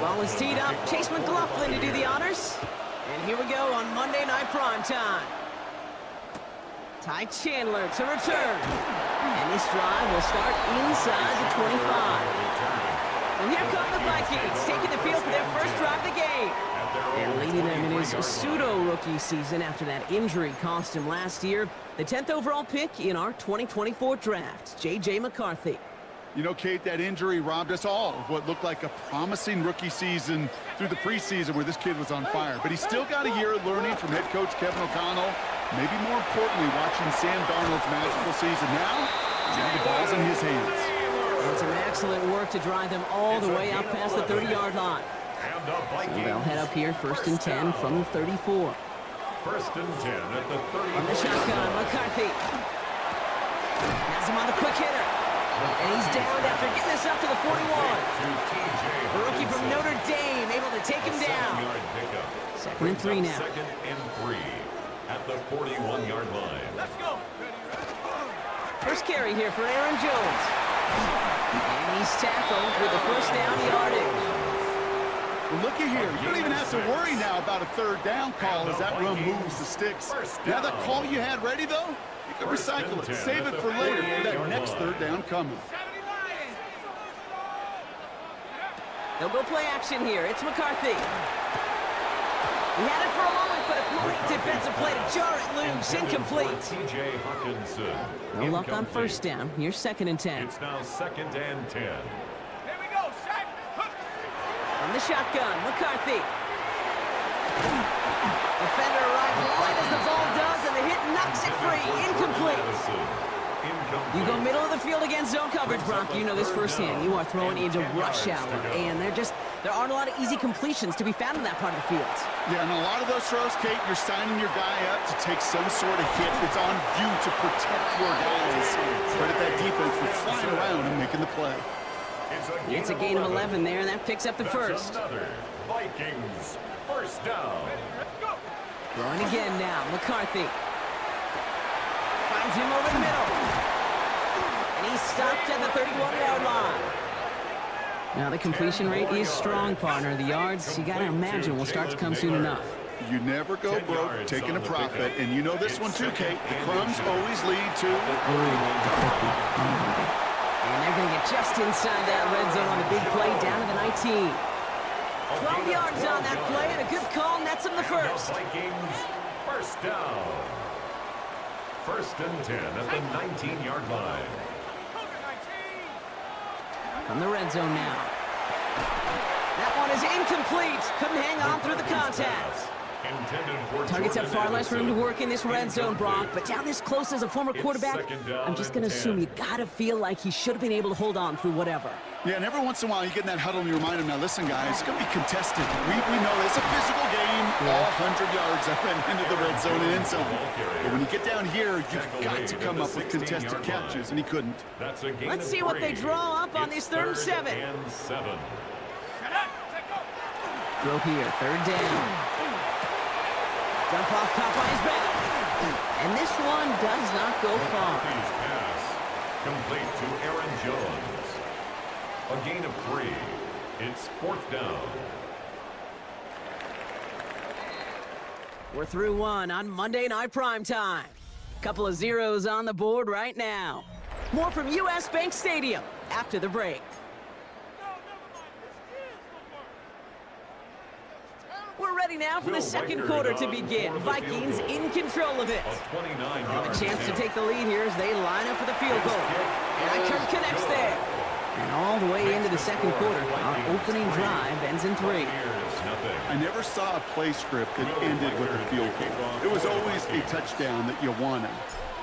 Speaker 6: Ball is teed up. Chase McLaughlin to do the honors. And here we go on Monday Night Primetime. Ty Chandler to return. And this drive will start inside the 25. And here come the Vikings, taking the field for their first drive of the game. And leading them in his pseudo-rookie season after that injury cost him last year. The 10th overall pick in our 2024 draft, J.J. McCarthy.
Speaker 7: You know, Kate, that injury robbed us all of what looked like a promising rookie season through the preseason where this kid was on fire. But he's still got a year of learning from head coach Kevin O'Connell. Maybe more importantly, watching Sam Darnold's magical season. Now the ball's in his hands.
Speaker 6: And some excellent work to drive them all the way out past the 30-yard line. So they'll head up here, 1st and 10 from the 34.
Speaker 3: 1st and 10 at the 30.
Speaker 6: On the shotgun, McCarthy. Has him on the quick hitter. And he's down after getting this up to the 41. The rookie from Notre Dame able to take him down. 2nd and 3 now.
Speaker 3: 2nd and 3 at the 41-yard line.
Speaker 5: Let's go.
Speaker 6: First carry here for Aaron Jones. And he's tackled with the first down yardage.
Speaker 7: Well, looky here. You don't even have to worry now about a 3rd down call as that run moves the sticks. Now that call you had ready, though, you can recycle it. Save it for later for that next 3rd down coming.
Speaker 6: They'll go play action here. It's McCarthy. He had it for a moment, but a great defensive play to jar it loose. Incomplete. No luck on 1st down. Here's 2nd and 10.
Speaker 3: It's now 2nd and 10.
Speaker 5: Here we go, Shaq.
Speaker 6: From the shotgun, McCarthy. Defender arrives right as the ball does, and the hit knocks it free. Incomplete. You go middle of the field against zone coverage, Brock. You know this firsthand. You are throwing into rush hour, and there aren't a lot of easy completions to be found in that part of the field.
Speaker 7: Yeah, and a lot of those throws, Kate, you're signing your guy up to take some sort of hit. It's on you to protect your guys. Credit that defense for flying around and making the play.
Speaker 6: It's a gain of 11 there, and that picks up the first.
Speaker 3: Vikings, 1st down.
Speaker 6: Throwing again now, McCarthy. Finds him over the middle. And he's stopped at the 31-yard line. Now the completion rate is strong, partner. The yards, you gotta imagine, will start to come soon enough.
Speaker 7: You never go broke taking a profit, and you know this one too, Kate. The crumbs always lead to...
Speaker 6: And they're gonna get just inside that red zone on the big play, down to the 19. 12 yards on that play, and a good call nets him the first.
Speaker 3: Vikings, 1st down. 1st and 10 at the 19-yard line.
Speaker 6: From the red zone now. That one is incomplete. Couldn't hang on through the contact. Targets have far less room to work in this red zone, Brock, but down this close as a former quarterback, I'm just going to assume you got to feel like he should have been able to hold on through whatever.
Speaker 7: Yeah, and every once in a while you get in that huddle and you remind him, now listen, guys, it's going to be contested. We know it's a physical game, all 100 yards up and into the red zone and in zone. But when you get down here, you've got to come up with contested catches, and he couldn't.
Speaker 6: Let's see what they draw up on this 3rd and 7. Throw here, 3rd down. Dump off caught by his back. And this one does not go far.
Speaker 3: Pass complete to Aaron Jones. A gain of 3. It's 4th down.
Speaker 6: We're through one on Monday Night Primetime. Couple of zeros on the board right now. More from U.S. Bank Stadium after the break. We're ready now for the 2nd quarter to begin. Vikings in control of it. Have a chance to take the lead here as they line up for the field goal. And Kirk connects there. And all the way into the 2nd quarter, our opening drive ends in 3.
Speaker 7: I never saw a play script that ended with a field goal. It was always a touchdown that you wanted.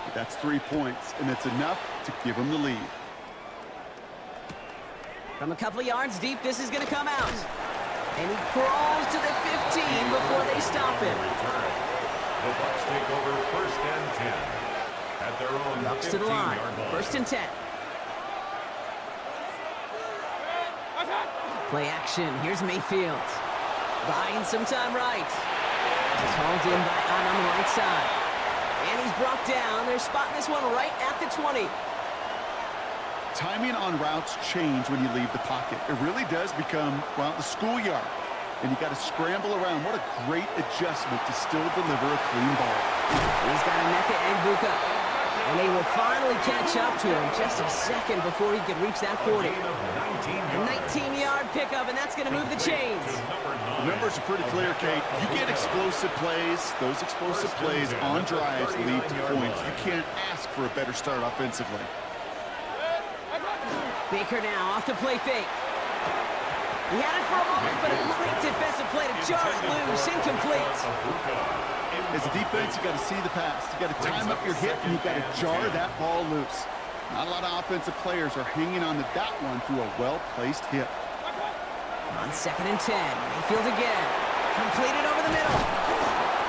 Speaker 7: But that's 3 points, and it's enough to give them the lead.
Speaker 6: From a couple of yards deep, this is going to come out. And he crawls to the 15 before they stop him.
Speaker 3: The Bucs take over 1st and 10 at their own
Speaker 6: Bucs to the line. 1st and 10. Play action. Here's Mayfield. Buying some time right. He's hauled in by on the right side. And he's brought down. They're spotting this one right at the 20.
Speaker 7: timing on routes change when you leave the pocket. It really does become, well, the schoolyard. And you got to scramble around. What a great adjustment to still deliver a clean ball.
Speaker 6: He's got Emeka and Buccaneers. And they will finally catch up to him just a second before he could reach that 40. A 19-yard pickup, and that's going to move the chains.
Speaker 7: The numbers are pretty clear, Kate. You get explosive plays. Those explosive plays on drives lead to points. You can't ask for a better start offensively.
Speaker 6: Baker now off to play fake. He had it for a moment, but a great defensive play to jar it loose. Incomplete.
Speaker 7: As a defense, you got to see the pass. You got to time up your hit, and you got to jar that ball loose. Not a lot of offensive players are hanging on to that one through a well-placed hit.
Speaker 6: On 2nd and 10, Mayfield again. Completed over the middle.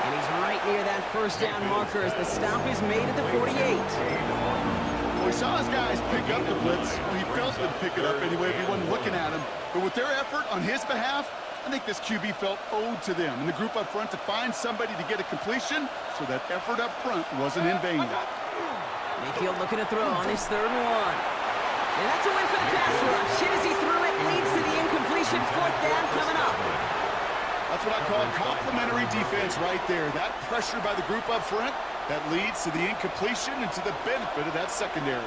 Speaker 6: And he's right near that first down marker as the stop is made at the 48.
Speaker 7: Well, we saw his guys pick up the blitz. He felt them pick it up anyway if he wasn't looking at him. But with their effort on his behalf, I think this QB felt owed to them and the group up front to find somebody to get a completion, so that effort up front wasn't in vain.
Speaker 6: Mayfield looking to throw on his 3rd and 1. And that's a win for the pass rush. Hit as he threw it, leads to the incompletion. 4th down coming up.
Speaker 7: That's what I call complimentary defense right there. That pressure by the group up front, that leads to the incompletion and to the benefit of that secondary.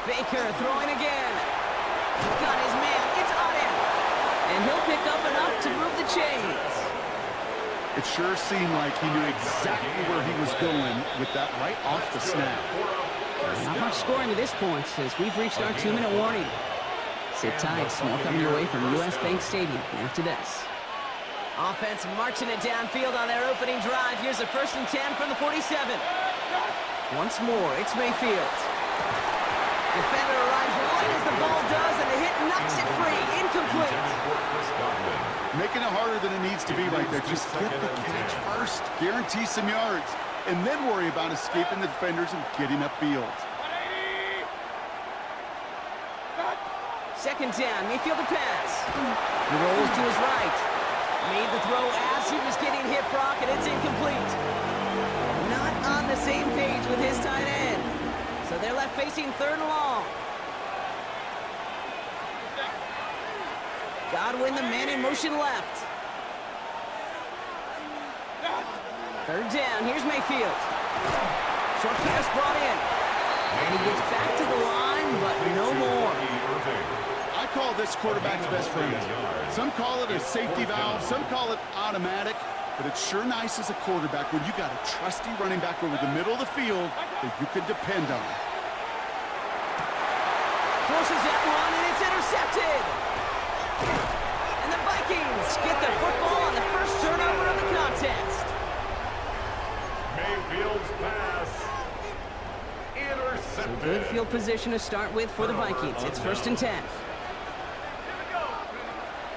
Speaker 6: Baker throwing again. Got his man. It's on in. And he'll pick up enough to move the chains.
Speaker 7: It sure seemed like he knew exactly where he was going with that right off the snap.
Speaker 6: Not much scoring to this point as we've reached our 2-minute warning. Sit tight, small coming your way from US Bank Stadium after this. Offense marching it downfield on their opening drive. Here's a 1st and 10 from the 47. Once more, it's Mayfield. Defender arrives right as the ball does, and the hit knocks it free. Incomplete.
Speaker 7: Making it harder than it needs to be right there. Just get the catch first. Guarantee some yards. And then worry about escaping the defenders and getting upfield.
Speaker 6: 2nd down, Mayfield to pass. He rolls to his right. Made the throw as he was getting hit, Brock, and it's incomplete. Not on the same page with his tight end. So they're left facing 3rd and long. Godwin, the man in motion left. 3rd down, here's Mayfield. Short pass brought in. And he gets back to the line, but no more.
Speaker 7: I call this quarterback's best friend. Some call it a safety valve, some call it automatic, but it's sure nice as a quarterback when you got a trusty running back over the middle of the field that you can depend on.
Speaker 6: Forces that run, and it's intercepted. And the Vikings get the football on the first turnover of the contest.
Speaker 3: Mayfield's pass. Intercepted.
Speaker 6: So good field position to start with for the Vikings. It's 1st and 10.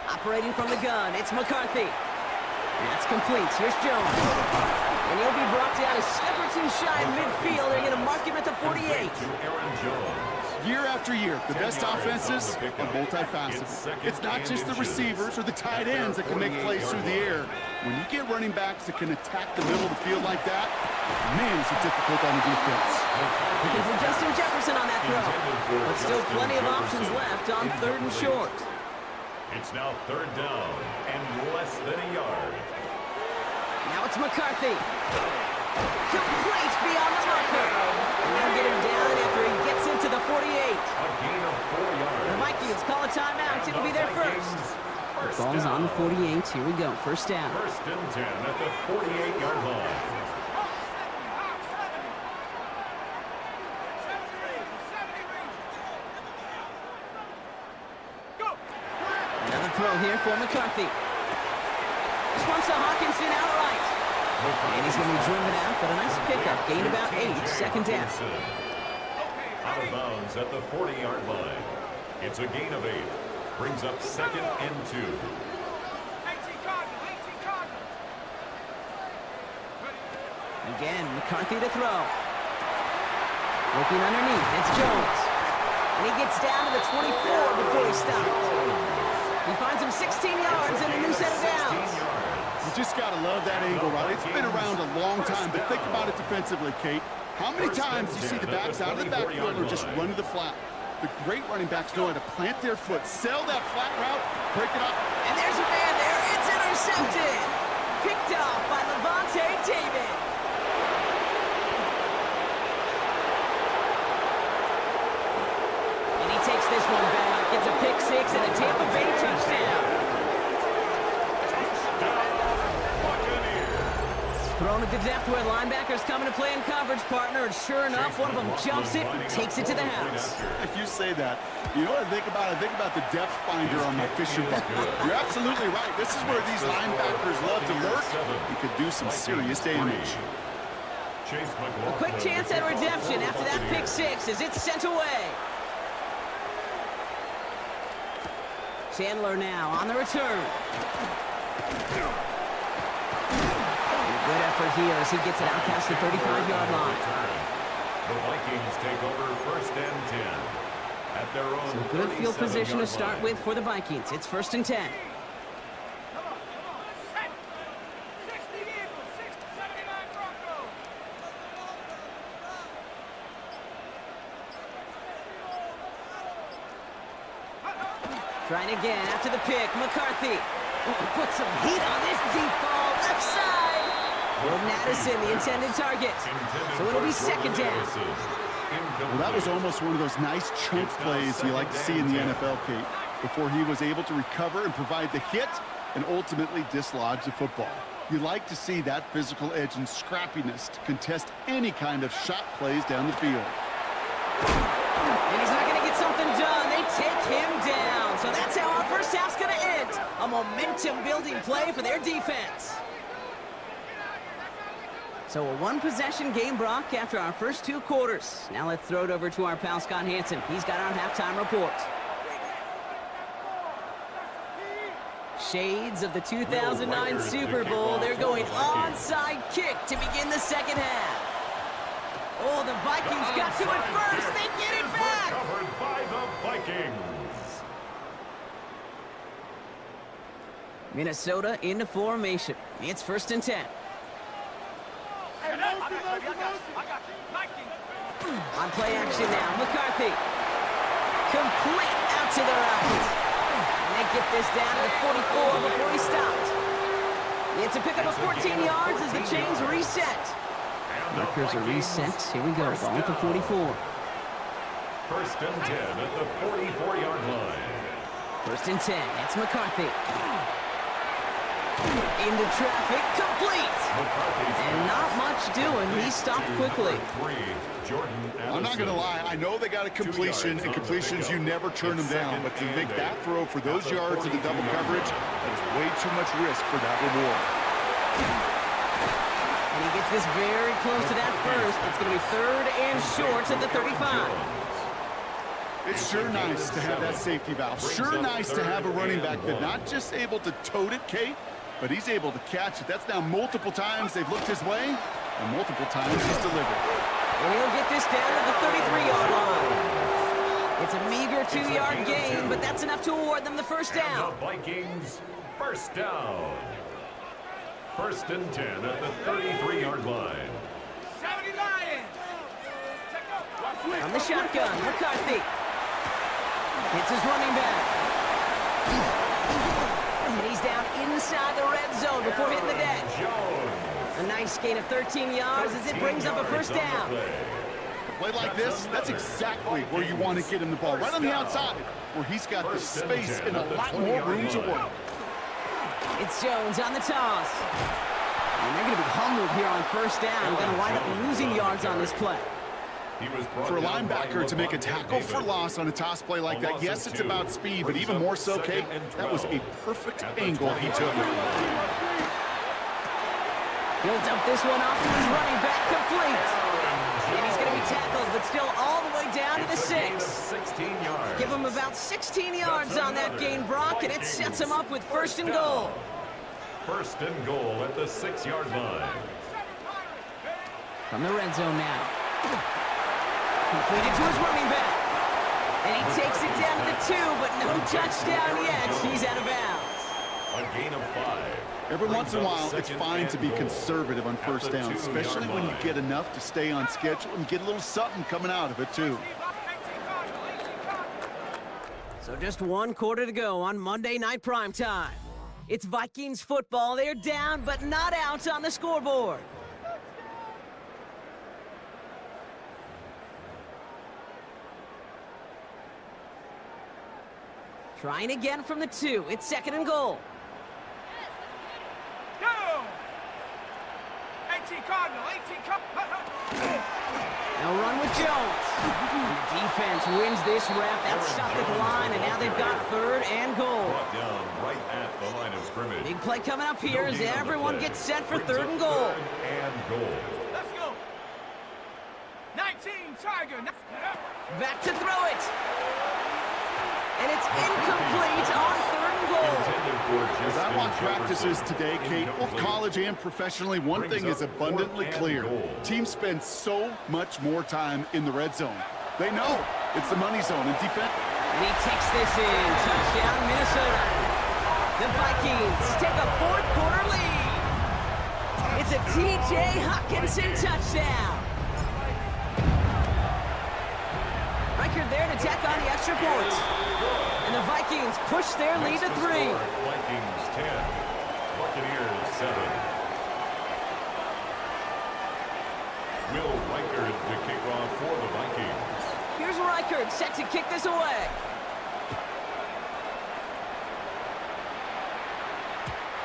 Speaker 6: Operating from the gun, it's McCarthy. That's complete. Here's Jones. And he'll be brought down a step or two shy of midfield. They're going to mark him at the 48.
Speaker 7: Year after year, the best offenses are multifaceted. It's not just the receivers or the tight ends that can make plays through the air. When you get running backs that can attack the middle of the field like that, man, is it difficult on the defense.
Speaker 6: Looking for Justin Jefferson on that throw. But still plenty of options left on 3rd and short.
Speaker 3: It's now 3rd down and less than a yard.
Speaker 6: Now it's McCarthy. Complete beyond the marker. And they'll get him down after he gets into the 48.
Speaker 3: A gain of 4 yards.
Speaker 6: The Vikings call a timeout. It'll be their first. The ball's on the 48. Here we go. 1st down.
Speaker 3: 1st and 10 at the 48-yard line.
Speaker 6: Another throw here for McCarthy. This one's to Hawkinson outright. And he's going to be driven out, but a nice pickup. Gain about 8. 2nd down.
Speaker 3: Out of bounds at the 40-yard line. It's a gain of 8. Brings up 2nd and 2.
Speaker 6: Again, McCarthy to throw. Looking underneath, it's Jones. And he gets down to the 24 before he stopped. He finds him 16 yards and a new set of downs.
Speaker 7: You just got to love that angle, right? It's been around a long time, but think about it defensively, Kate. How many times do you see the backs out of the backfield or just run to the flat? The great running backs know how to plant their foot, sell that flat route, break it up.
Speaker 6: And there's a man there. It's intercepted. Picked off by Levante David. And he takes this one back. It's a pick six and a Tampa Bay touchdown. Thrown at the depth where linebackers coming to play in coverage, partner, and sure enough, one of them jumps it and takes it to the house.
Speaker 7: You say that. You know what I think about? I think about the depth finder on my fishing boat. You're absolutely right. This is where these linebackers love to lurk. You could do some serious damage.
Speaker 6: A quick chance at redemption after that pick six as it's sent away. Chandler now on the return. Good effort here as he gets it out past the 35-yard line.
Speaker 3: The Vikings take over first and 10 at their own.
Speaker 6: So good field position to start with for the Vikings. It's first and 10.
Speaker 5: Come on, 60 Eagles, 79 Broncos.
Speaker 6: Trying again after the pick. McCarthy. Oh, put some heat on this deep ball. Left side. Jordan Addison, the intended target. So it'll be second down.
Speaker 7: Well, that was almost one of those nice chunk plays you like to see in the NFL, Kate, before he was able to recover and provide the hit and ultimately dislodge the football. You like to see that physical edge and scrappiness to contest any kind of shot plays down the field.
Speaker 6: And he's not going to get something done. They take him down. So that's how our first half's going to end. A momentum-building play for their defense. So a one-possession game, Brock, after our first two quarters. Now let's throw it over to our pal Scott Hansen. He's got our halftime report. Shades of the 2009 Super Bowl. They're going onside kick to begin the second half. Oh, the Vikings got to it first. They get it back.
Speaker 3: Covered by the Vikings.
Speaker 6: Minnesota into formation. It's first and 10. On play action now, McCarthy. Complete out to the right. And they get this down to the 44 before he stopped. It's a pickup of 14 yards as the chains reset. Markers are reset. Here we go, ball at the 44.
Speaker 3: First and 10 at the 44-yard line.
Speaker 6: First and 10, it's McCarthy. Into traffic, complete. And not much doing. He stopped quickly.
Speaker 7: I'm not going to lie. I know they got a completion, and completions, you never turn them down. But to make that throw for those yards in the double coverage, that is way too much risk for that reward.
Speaker 6: And he gets this very close to that first. It's going to be third and short at the 35.
Speaker 7: It's sure nice to have that safety valve. Sure nice to have a running back that's not just able to tote it, Kate, but he's able to catch it. That's now multiple times they've looked his way, and multiple times he's delivered.
Speaker 6: And he'll get this down to the 33-yard line. It's a meager 2-yard gain, but that's enough to award them the first down.
Speaker 3: And the Vikings, first down. First and 10 at the 33-yard line.
Speaker 5: 70 Lions.
Speaker 6: On the shotgun, McCarthy. Hits his running back. And he's down inside the red zone before hitting the deck. A nice gain of 13 yards as it brings up a first down.
Speaker 7: A play like this, that's exactly where you want to get him the ball. Right on the outside, where he's got the space and a lot more room to work.
Speaker 6: It's Jones on the toss. And they're going to be humbled here on first down. Going to wind up losing yards on this play.
Speaker 7: For a linebacker to make a tackle for loss on a toss play like that, yes, it's about speed, but even more so, Kate, that was a perfect angle he took.
Speaker 6: He'll dump this one off to his running back, complete. And he's going to be tackled, but still all the way down to the 6. Give him about 16 yards on that gain, Brock, and it sets him up with first and goal.
Speaker 3: First and goal at the 6-yard line.
Speaker 6: From the red zone now. Completed to his running back. And he takes it down to the 2, but no touchdown yet. He's out of bounds.
Speaker 3: A gain of 5.
Speaker 7: Every once in a while, it's fine to be conservative on first down, especially when you get enough to stay on schedule and get a little something coming out of it, too.
Speaker 6: So just 1 quarter to go on Monday Night Primetime. It's Vikings football. They're down, but not out on the scoreboard. Trying again from the 2. It's 2nd and goal.
Speaker 5: Go! 18 Cardinal, 18 Cardinal.
Speaker 6: They'll run with Jones. And the defense wins this rep. That's stopped at the line, and now they've got 3rd and goal.
Speaker 3: Brought down right at the line of scrimmage.
Speaker 6: Big play coming up here as everyone gets set for 3rd and goal.
Speaker 3: 3rd and goal.
Speaker 5: Let's go. 19 Tiger.
Speaker 6: Back to throw it. And it's incomplete on 3rd and goal.
Speaker 7: As I watch practices today, Kate, both college and professionally, one thing is abundantly clear. Teams spend so much more time in the red zone. They know it's the money zone and defense.
Speaker 6: And he takes this in. Touchdown, Minnesota. The Vikings take a 4th quarter lead. It's a T.J. Hockenson touchdown. Riker there to tack on the extra point. And the Vikings push their lead to 3.
Speaker 3: Vikings 10, Buccaneers 7. Will Reichard to kick off for the Vikings.
Speaker 6: Here's Reichard set to kick this away.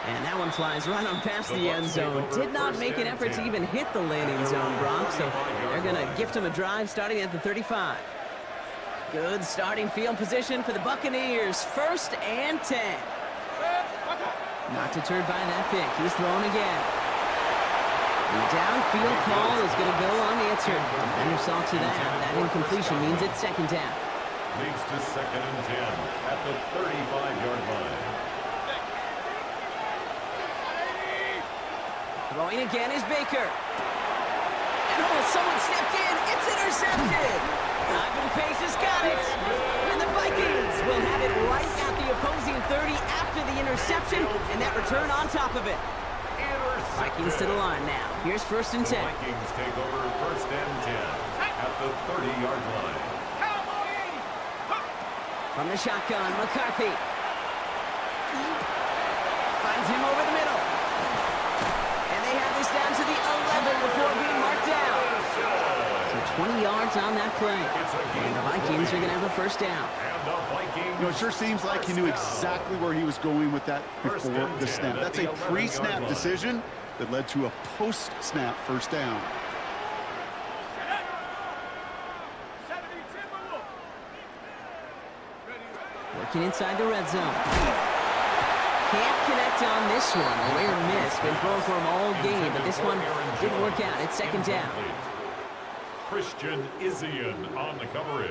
Speaker 6: And that one flies right on past the end zone. Did not make an effort to even hit the landing zone, Bronx, so they're going to gift him a drive starting at the 35. Good starting field position for the Buccaneers. 1st and 10. Not deterred by that pick. He's throwing again. And the downfield call is going to go unanswered. Defender saw to that. That incompletion means it's 2nd down.
Speaker 3: Leads to 2nd and 10 at the 35-yard line.
Speaker 6: Throwing again is Baker. And someone stepped in. It's intercepted. Ivan Pace has got it. And the Vikings will have it right at the opposing 30 after the interception, and that return on top of it. Vikings to the line now. Here's 1st and 10.
Speaker 3: Vikings take over 1st and 10 at the 30-yard line.
Speaker 6: From the shotgun, McCarthy. Finds him over the middle. And they have this down to the 11 before being marked down. So 20 yards on that play. And the Vikings are going to have a 1st down.
Speaker 7: You know, it sure seems like he knew exactly where he was going with that before the snap. That's a pre-snap decision that led to a post-snap 1st down.
Speaker 6: Working inside the red zone. Can't connect on this one. A rare miss. Been thrown for him all game, but this one didn't work out. It's 2nd down.
Speaker 3: Christian Isian on the coverage.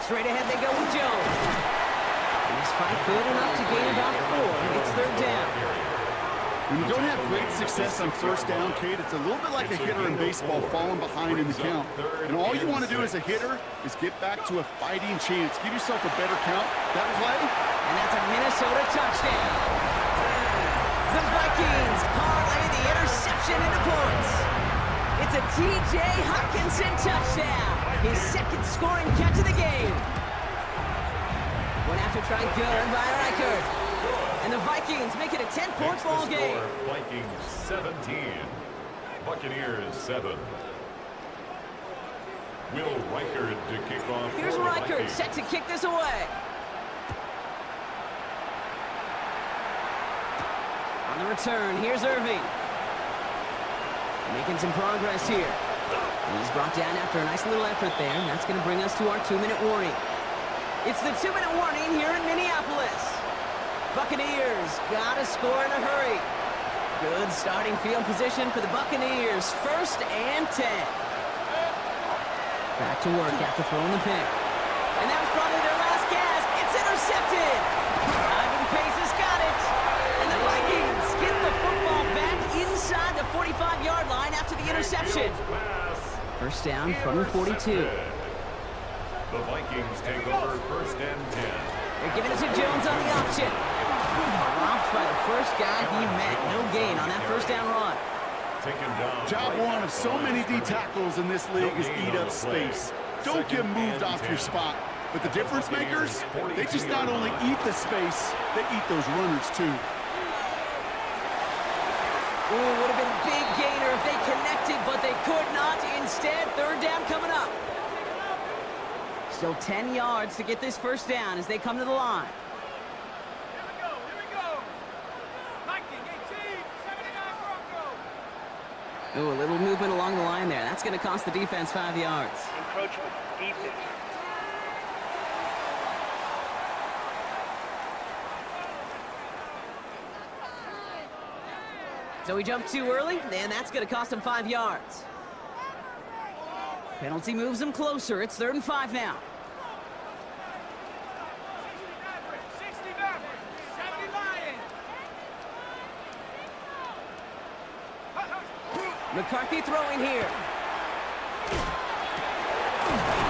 Speaker 6: Straight ahead they go with Jones. And this fight good enough to gain about 4. It's 3rd down.
Speaker 7: When you don't have great success on 1st down, Kate, it's a little bit like a hitter in baseball falling behind in the count. And all you want to do as a hitter is get back to a fighting chance. Give yourself a better count. That play.
Speaker 6: And that's a Minnesota touchdown. The Vikings parlay the interception into points. It's a T.J. Hockenson touchdown. His 2nd scoring catch of the game. Went after try good by Reichard. And the Vikings make it a 10-point ball game.
Speaker 3: Vikings 17, Buccaneers 7. Will Reichard to kick off.
Speaker 6: Here's Reichard set to kick this away. On the return, here's Irving. Making some progress here. He's brought down after a nice little effort there, and that's going to bring us to our 2-minute warning. It's the 2-minute warning here in Minneapolis. Buccaneers got to score in a hurry. Good starting field position for the Buccaneers. 1st and 10. Back to work after throwing the pick. And that was probably their last gasp. It's intercepted. Ivan Pace has got it. And the Vikings get the football back inside the 45-yard line after the interception. 1st down from the 42.
Speaker 3: The Vikings take over 1st and 10.
Speaker 6: They're giving it to Jones on the option. Dropped by the first guy he met. No gain on that 1st down run.
Speaker 3: Taken down.
Speaker 7: Job one of so many D tackles in this league is eat up space. Don't get moved off your spot. But the difference makers, they just not only eat the space, they eat those runners too.
Speaker 6: Ooh, would have been a big gainer if they connected, but they could not. Instead, third down coming up. Still 10 yards to get this first down as they come to the line.
Speaker 5: Here we go. Viking 18, 79 Broncos.
Speaker 6: Ooh, a little movement along the line there. That's going to cost the defense 5 yards.
Speaker 4: Encroachment. Defense.
Speaker 6: So he jumped too early, and that's going to cost him 5 yards. Penalty moves him closer. It's 3rd and 5 now.
Speaker 5: 60 Maverick, 70 Lion.
Speaker 6: McCarthy throwing here.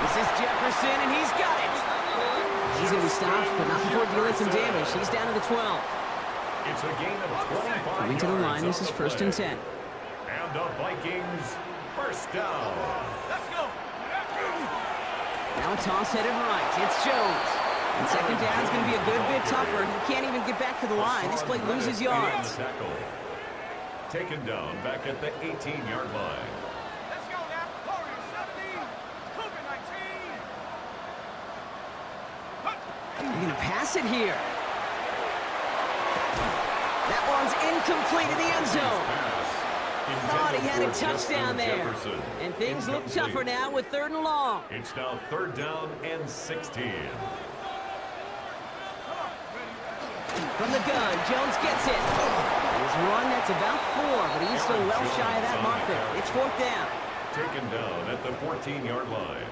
Speaker 6: This is Jefferson, and he's got it. He's going to be stopped, but not before dealing some damage. He's down to the 12.
Speaker 3: It's a gain of 25
Speaker 6: Coming to the line, this is 1st and 10.
Speaker 3: And the Vikings first down.
Speaker 5: Let's go.
Speaker 6: Now a toss headed right. It's Jones. And second down is going to be a good bit tougher. He can't even get back to the line. This play loses yards.
Speaker 3: Tackle. Taken down back at the 18-yard line.
Speaker 5: Let's go now. Warriors 17, Cougar 19.
Speaker 6: You're going to pass it here. That one's incomplete in the end zone. Thought he had a touchdown there. And things look tougher now with 3rd and long.
Speaker 3: It's now 3rd down and 16.
Speaker 6: From the gun, Jones gets it. His run, that's about 4, but he's still well shy of that marker. It's 4th down.
Speaker 3: Taken down at the 14-yard line.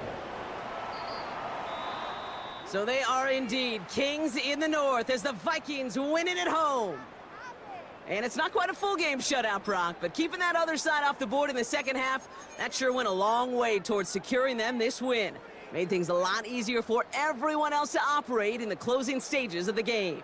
Speaker 6: So they are indeed kings in the north as the Vikings win it at home. And it's not quite a full game shutout, Brock, but keeping that other side off the board in the second half, that sure went a long way towards securing them this win. Made things a lot easier for everyone else to operate in the closing stages of the game.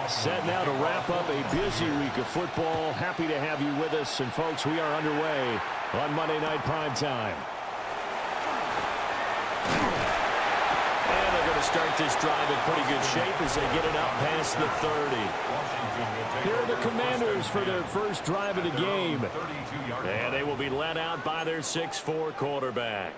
Speaker 1: Set now to wrap up a busy week of football. Happy to have you with us. And, folks, we are underway on Monday Night Primetime. And they're going to start this drive in pretty good shape as they get it up past the 30. Here are the Commanders for their first drive of the game. And they will be led out by their 6'4" quarterback.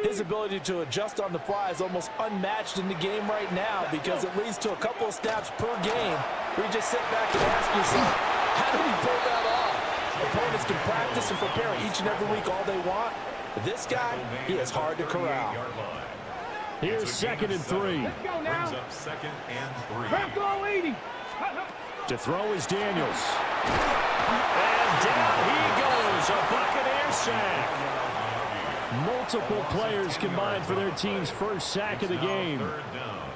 Speaker 2: His ability to adjust on the fly is almost unmatched in the game right now because it leads to a couple of snaps per game where you just sit back and ask yourself, how did he pull that off? Opponents can practice and prepare each and every week all they want. But this guy, he is hard to corral.
Speaker 1: Here's 2nd and 3.
Speaker 3: Brings up 2nd and 3.
Speaker 1: To throw is Daniels. And down he goes, a Buccaneer sack. Multiple players combined for their team's first sack of the game.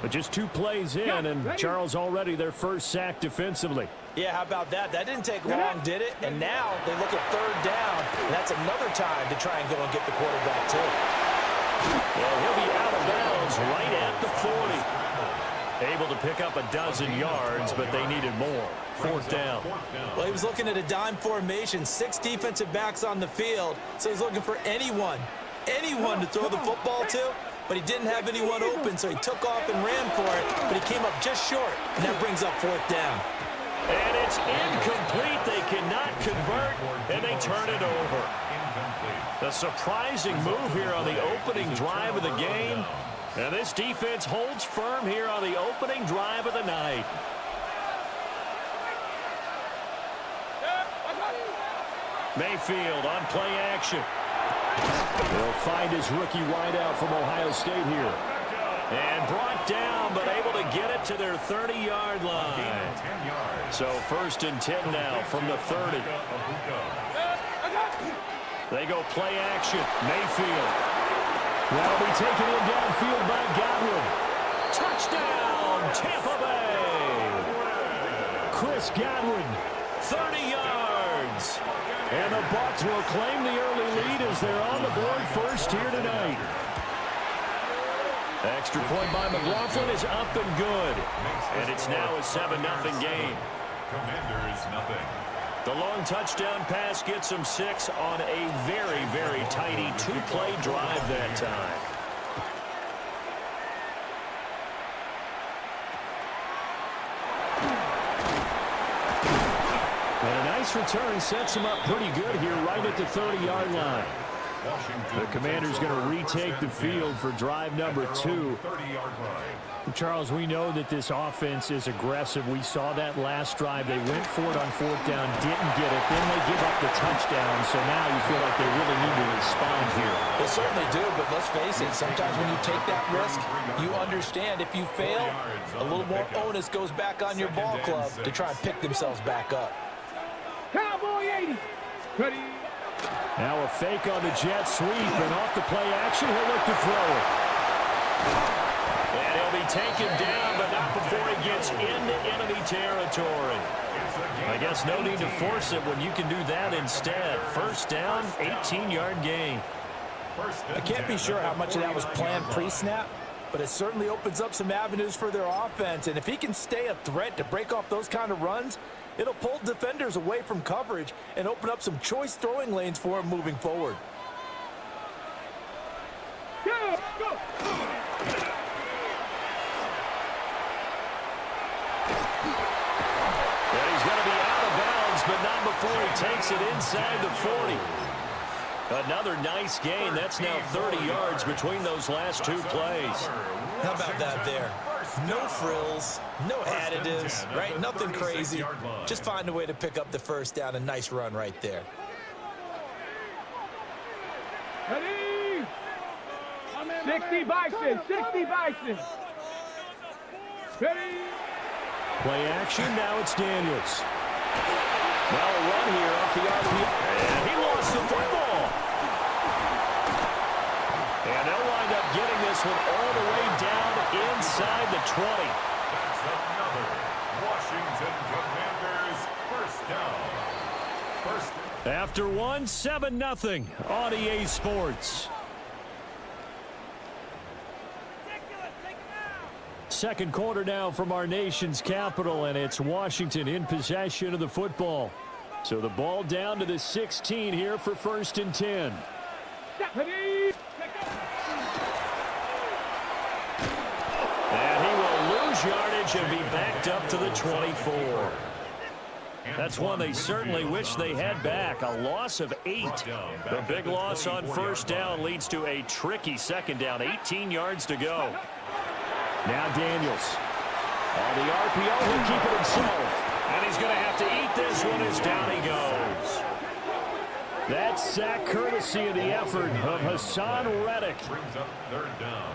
Speaker 1: But just 2 plays in, and Charles already their first sack defensively.
Speaker 2: Yeah, how about that? That didn't take long, did it? And now they look at 3rd down, and that's another time to try and go and get the quarterback, too.
Speaker 1: Well, he'll be out of bounds right at the 40. Able to pick up a dozen yards, but they needed more. 4th down.
Speaker 2: Well, he was looking at a dime formation, 6 defensive backs on the field, so he's looking for anyone to throw the football to, but he didn't have anyone open, so he took off and ran for it, but he came up just short, and that brings up 4th down.
Speaker 1: And it's incomplete. They cannot convert, and they turn it over. A surprising move here on the opening drive of the game. And this defense holds firm here on the opening drive of the night. Mayfield on play action. He'll find his rookie wideout from Ohio State here. And brought down, but able to get it to their 30-yard line. So 1st and 10 now from the 30. They go play action. Mayfield. That'll be taken in downfield by Godwin. Touchdown, Tampa Bay. Chris Godwin, 30 yards. And the Bucs will claim the early lead as they're on the board first here tonight. Extra point by McLaughlin is up and good. And it's now a 7-0 game.
Speaker 3: Commanders nothing.
Speaker 1: The long touchdown pass gets them 6 on a very, very tidy 2-play drive that time. And a nice return sets them up pretty good here right at the 30-yard line. The Commanders going to retake the field for drive number 2. Charles, we know that this offense is aggressive. We saw that last drive. They went for it on 4th down, didn't get it. Then they give up the touchdown. So now you feel like they really need to respond here.
Speaker 2: They certainly do, but let's face it. Sometimes when you take that risk, you understand if you fail, a little more onus goes back on your ball club to try and pick themselves back up.
Speaker 5: Cowboy 80. Ready.
Speaker 1: Now a fake on the jet sweep, and off the play action, he'll look to throw it. And he'll be taken down, but not before he gets into enemy territory. I guess no need to force it when you can do that instead. 1st down, 18-yard gain.
Speaker 2: I can't be sure how much of that was planned pre-snap, but it certainly opens up some avenues for their offense. And if he can stay a threat to break off those kind of runs, it'll pull defenders away from coverage and open up some choice throwing lanes for him moving forward.
Speaker 5: Go, go.
Speaker 1: And he's going to be out of bounds, but not before he takes it inside the 40. Another nice gain. That's now 30 yards between those last 2 plays.
Speaker 2: How about that there? No frills, no additives, right? Nothing crazy. Just find a way to pick up the 1st down. A nice run right there.
Speaker 5: Ready. 60 Bison. 60 Bison. Ready.
Speaker 1: Play action. Now it's Daniels. Now a run here off the RPO. And he lost the football. And they'll wind up getting this one all the way down inside the 20.
Speaker 3: That's another Washington Commanders 1st down.
Speaker 1: After 1, 7-0 on EA Sports. second quarter now from our nation's capital, and it's Washington in possession of the football. So the ball down to the 16 here for 1st and 10. And he will lose yardage and be backed up to the 24. That's one they certainly wish they had back. A loss of 8. The big loss on 1st down leads to a tricky 2nd down. 18 yards to go. Now Daniels. On the RPO, he'll keep it himself. And he's going to have to eat this one as down he goes. That sack courtesy of the effort of Hassan Reddick.
Speaker 3: Brings up 3rd down.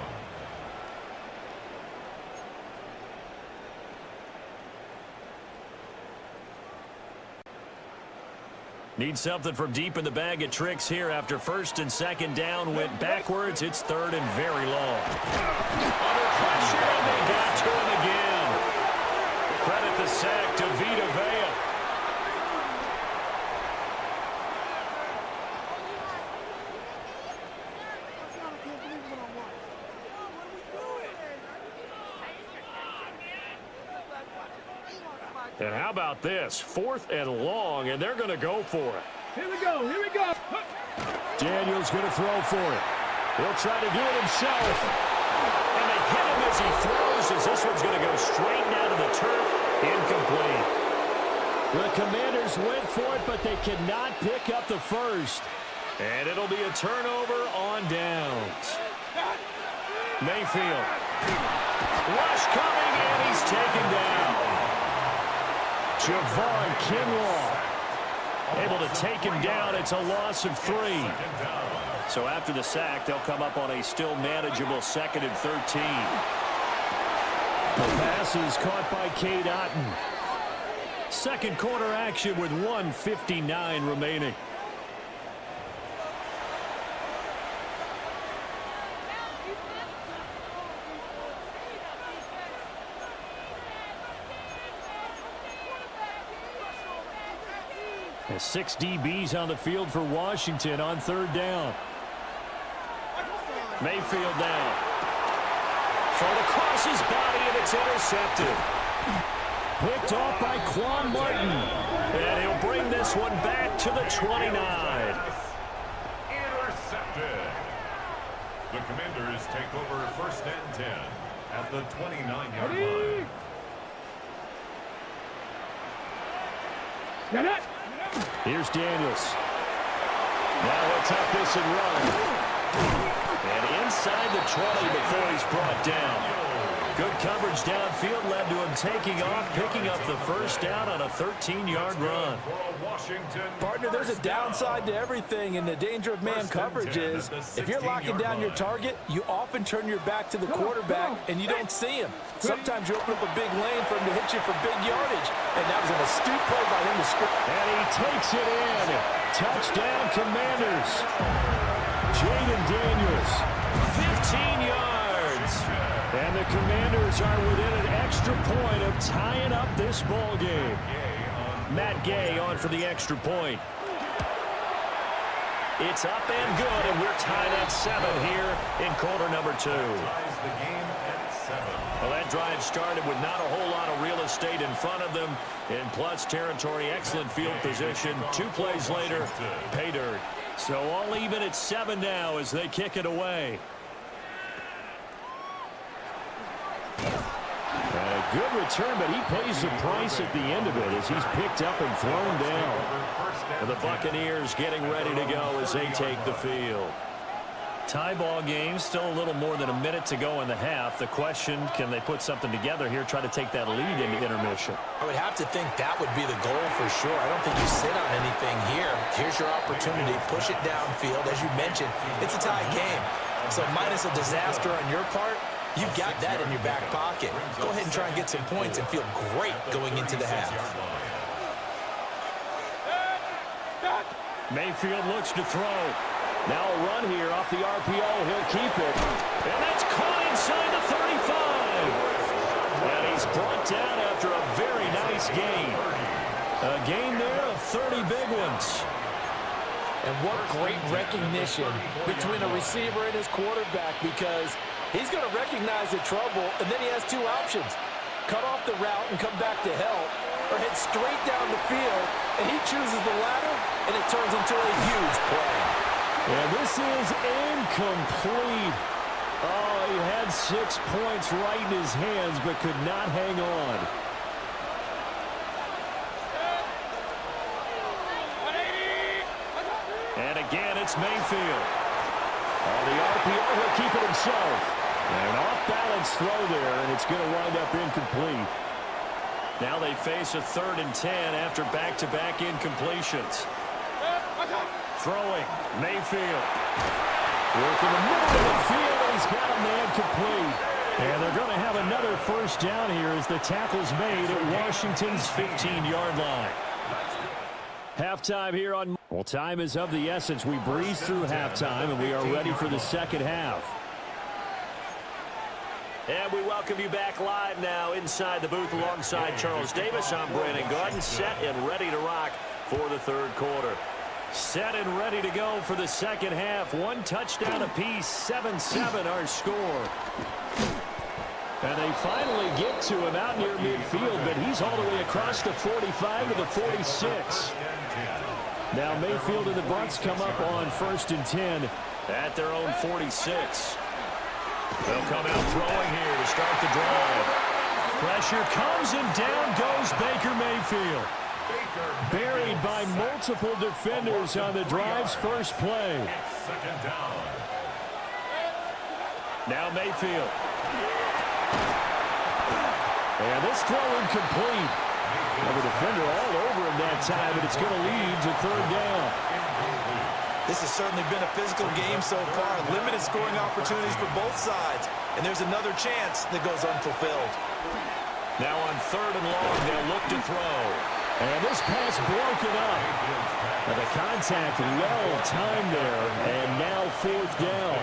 Speaker 1: Need something from deep in the bag of tricks here after 1st and 2nd down went backwards. It's 3rd and very long. Under pressure, and they got to him again. Credit the sack to Vita Vea. And how about this? 4th and long, and they're going to go for it.
Speaker 8: Here we go, here we go.
Speaker 1: Daniels going to throw for it. He'll try to do it himself. And they hit him as he throws, as this one's going to go straight down to the turf. Incomplete. The Commanders went for it, but they could not pick up the 1st. And it'll be a turnover on downs. Mayfield. Rush coming, and he's taken down. Javon Kinlaw able to take him down. It's a loss of 3. So after the sack, they'll come up on a still manageable 2nd and 13. The pass is caught by Cade Otton. Second quarter action with 1:59 remaining. And 6 DBs on the field for Washington on 3rd down. Mayfield down. Thrown across his body, and it's intercepted. Picked off by Quan Martin. And he'll bring this one back to the 29.
Speaker 3: Intercepted. The Commanders take over 1st and 10 at the 29-yard line.
Speaker 8: Get it!
Speaker 1: Here's Daniels. Now he'll tuck this and run. And inside the 20 before he's brought down. Good coverage downfield led to him taking off, picking up the 1st down on a 13-yard run.
Speaker 2: Partner, there's a downside to everything, and the danger of man coverage is if you're locking down your target, you often turn your back to the quarterback, and you don't see him. Sometimes you open up a big lane for him to hit you for big yardage, and that was an astute play by him to score.
Speaker 1: And he takes it in. Touchdown, Commanders. Jaden Daniels, 15 yards. And the Commanders are within an extra point of tying up this ball game. Matt Gay on for the extra point. It's up and good, and we're tied at 7 here in quarter number 2. Well, that drive started with not a whole lot of real estate in front of them. In plus territory, excellent field position. 2 plays later, pay dirt. So all even at 7 now as they kick it away. And a good return, but he pays the price at the end of it as he's picked up and thrown down. And the Buccaneers getting ready to go as they take the field. Tie ball game, still a little more than a minute to go in the half. The question, can they put something together here, try to take that lead into intermission?
Speaker 2: I would have to think that would be the goal for sure. I don't think you sit on anything here. Here's your opportunity. Push it downfield. As you mentioned, it's a tie game. So minus a disaster on your part, you've got that in your back pocket. Go ahead and try and get some points and feel great going into the half.
Speaker 1: Mayfield looks to throw. Now a run here off the RPO. He'll keep it. And that's caught inside the 35. And he's brought down after a very nice gain. A gain there of 30 big ones.
Speaker 2: And what great recognition between a receiver and his quarterback, because He's going to recognize the trouble, and then he has two options. Cut off the route and come back to help, or head straight down the field, and he chooses the latter, and it turns into a huge play.
Speaker 1: And this is incomplete. Oh, he had 6 points right in his hands, but could not hang on. And again, it's Mayfield. On the RPO, he'll keep it himself. An off-balance throw there, and it's going to wind up incomplete. Now they face a 3rd and 10 after back-to-back incompletions. Throwing, Mayfield. Working the middle of the field, and he's got a man complete. And they're going to have another first down here as the tackle's made at Washington's 15-yard line. Halftime here on... Well, time is of the essence. We breeze through halftime, and we are ready for the second half. And we welcome you back live now inside the booth alongside Charles Davis. I'm Brandon Gordon, set and ready to rock for the third quarter. Set and ready to go for the second half. 1 touchdown apiece, 7-7 our score. And they finally get to him out near midfield, but he's all the way across the 45 to the 46. Now Mayfield and the Bucs come up on 1st and 10 at their own 46. They'll come out throwing here to start the drive. Pressure comes and down goes Baker Mayfield. Buried by multiple defenders on the drive's first play. Now Mayfield. And this throw incomplete. Have a defender all over him that time, and it's going to lead to 3rd down.
Speaker 2: This has certainly been a physical game so far. Limited scoring opportunities for both sides. And there's another chance that goes unfulfilled.
Speaker 1: Now on 3rd and long, they'll look to throw. And this pass broken up. And the contact well timed there. And now 4th down.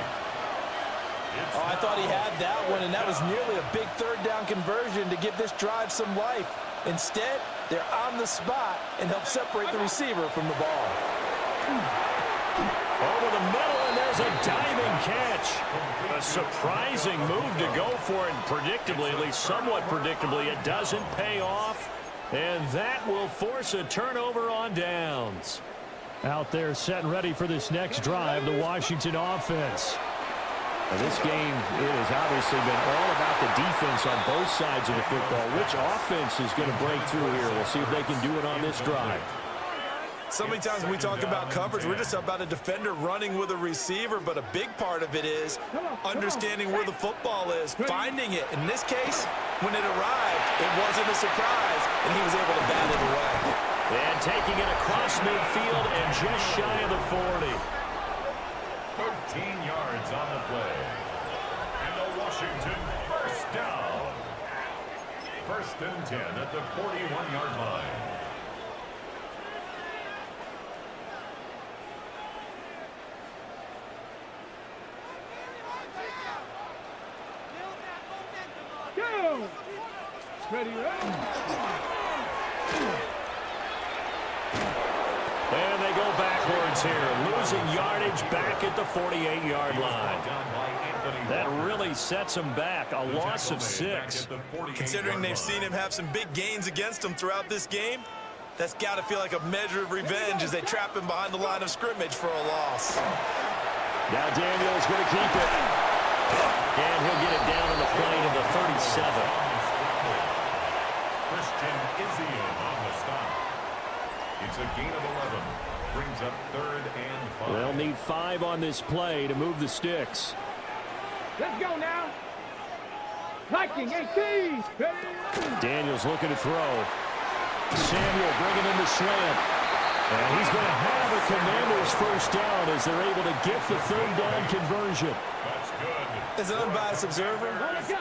Speaker 2: Oh, I thought he had that one, and that was nearly a big 3rd down conversion to give this drive some life. Instead, they're on the spot and help separate the receiver from the ball.
Speaker 1: Over the middle, and there's a diving catch. A surprising move to go for it, and predictably, at least somewhat predictably, it doesn't pay off. And that will force a turnover on downs. Out there set and ready for this next drive, the Washington offense. Now this game, it has obviously been all about the defense on both sides of the football. Which offense is going to break through here? We'll see if they can do it on this drive.
Speaker 2: So many times when we talk about coverage, we're just about a defender running with a receiver, but a big part of it is understanding where the football is, finding it. In this case, when it arrived, it wasn't a surprise, and he was able to bat it away.
Speaker 1: And taking it across midfield and just shy of the 40.
Speaker 3: 13 yards on the play. And the Washington first down. 1st and 10 at the 41-yard line.
Speaker 5: Go! Ready,
Speaker 1: And they go backwards here, losing yardage back at the 48-yard line. That really sets them back, a loss of 6.
Speaker 2: Considering they've seen him have some big gains against them throughout this game, that's got to feel like a measure of revenge as they trap him behind the line of scrimmage for a loss.
Speaker 1: Now Daniel's going to keep it. And he'll get it down on the plane of the 37.
Speaker 3: Christian Izzy on the stop. It's a gain of 11. Brings up 3rd and 5.
Speaker 1: They'll need 5 on this play to move the sticks.
Speaker 5: Let's go now. Viking 18.
Speaker 1: Daniel's looking to throw. Samuel bringing in the slant. And he's going to have a Commanders first down as they're able to get the 3rd down conversion.
Speaker 3: That's good.
Speaker 2: As an unbiased observer,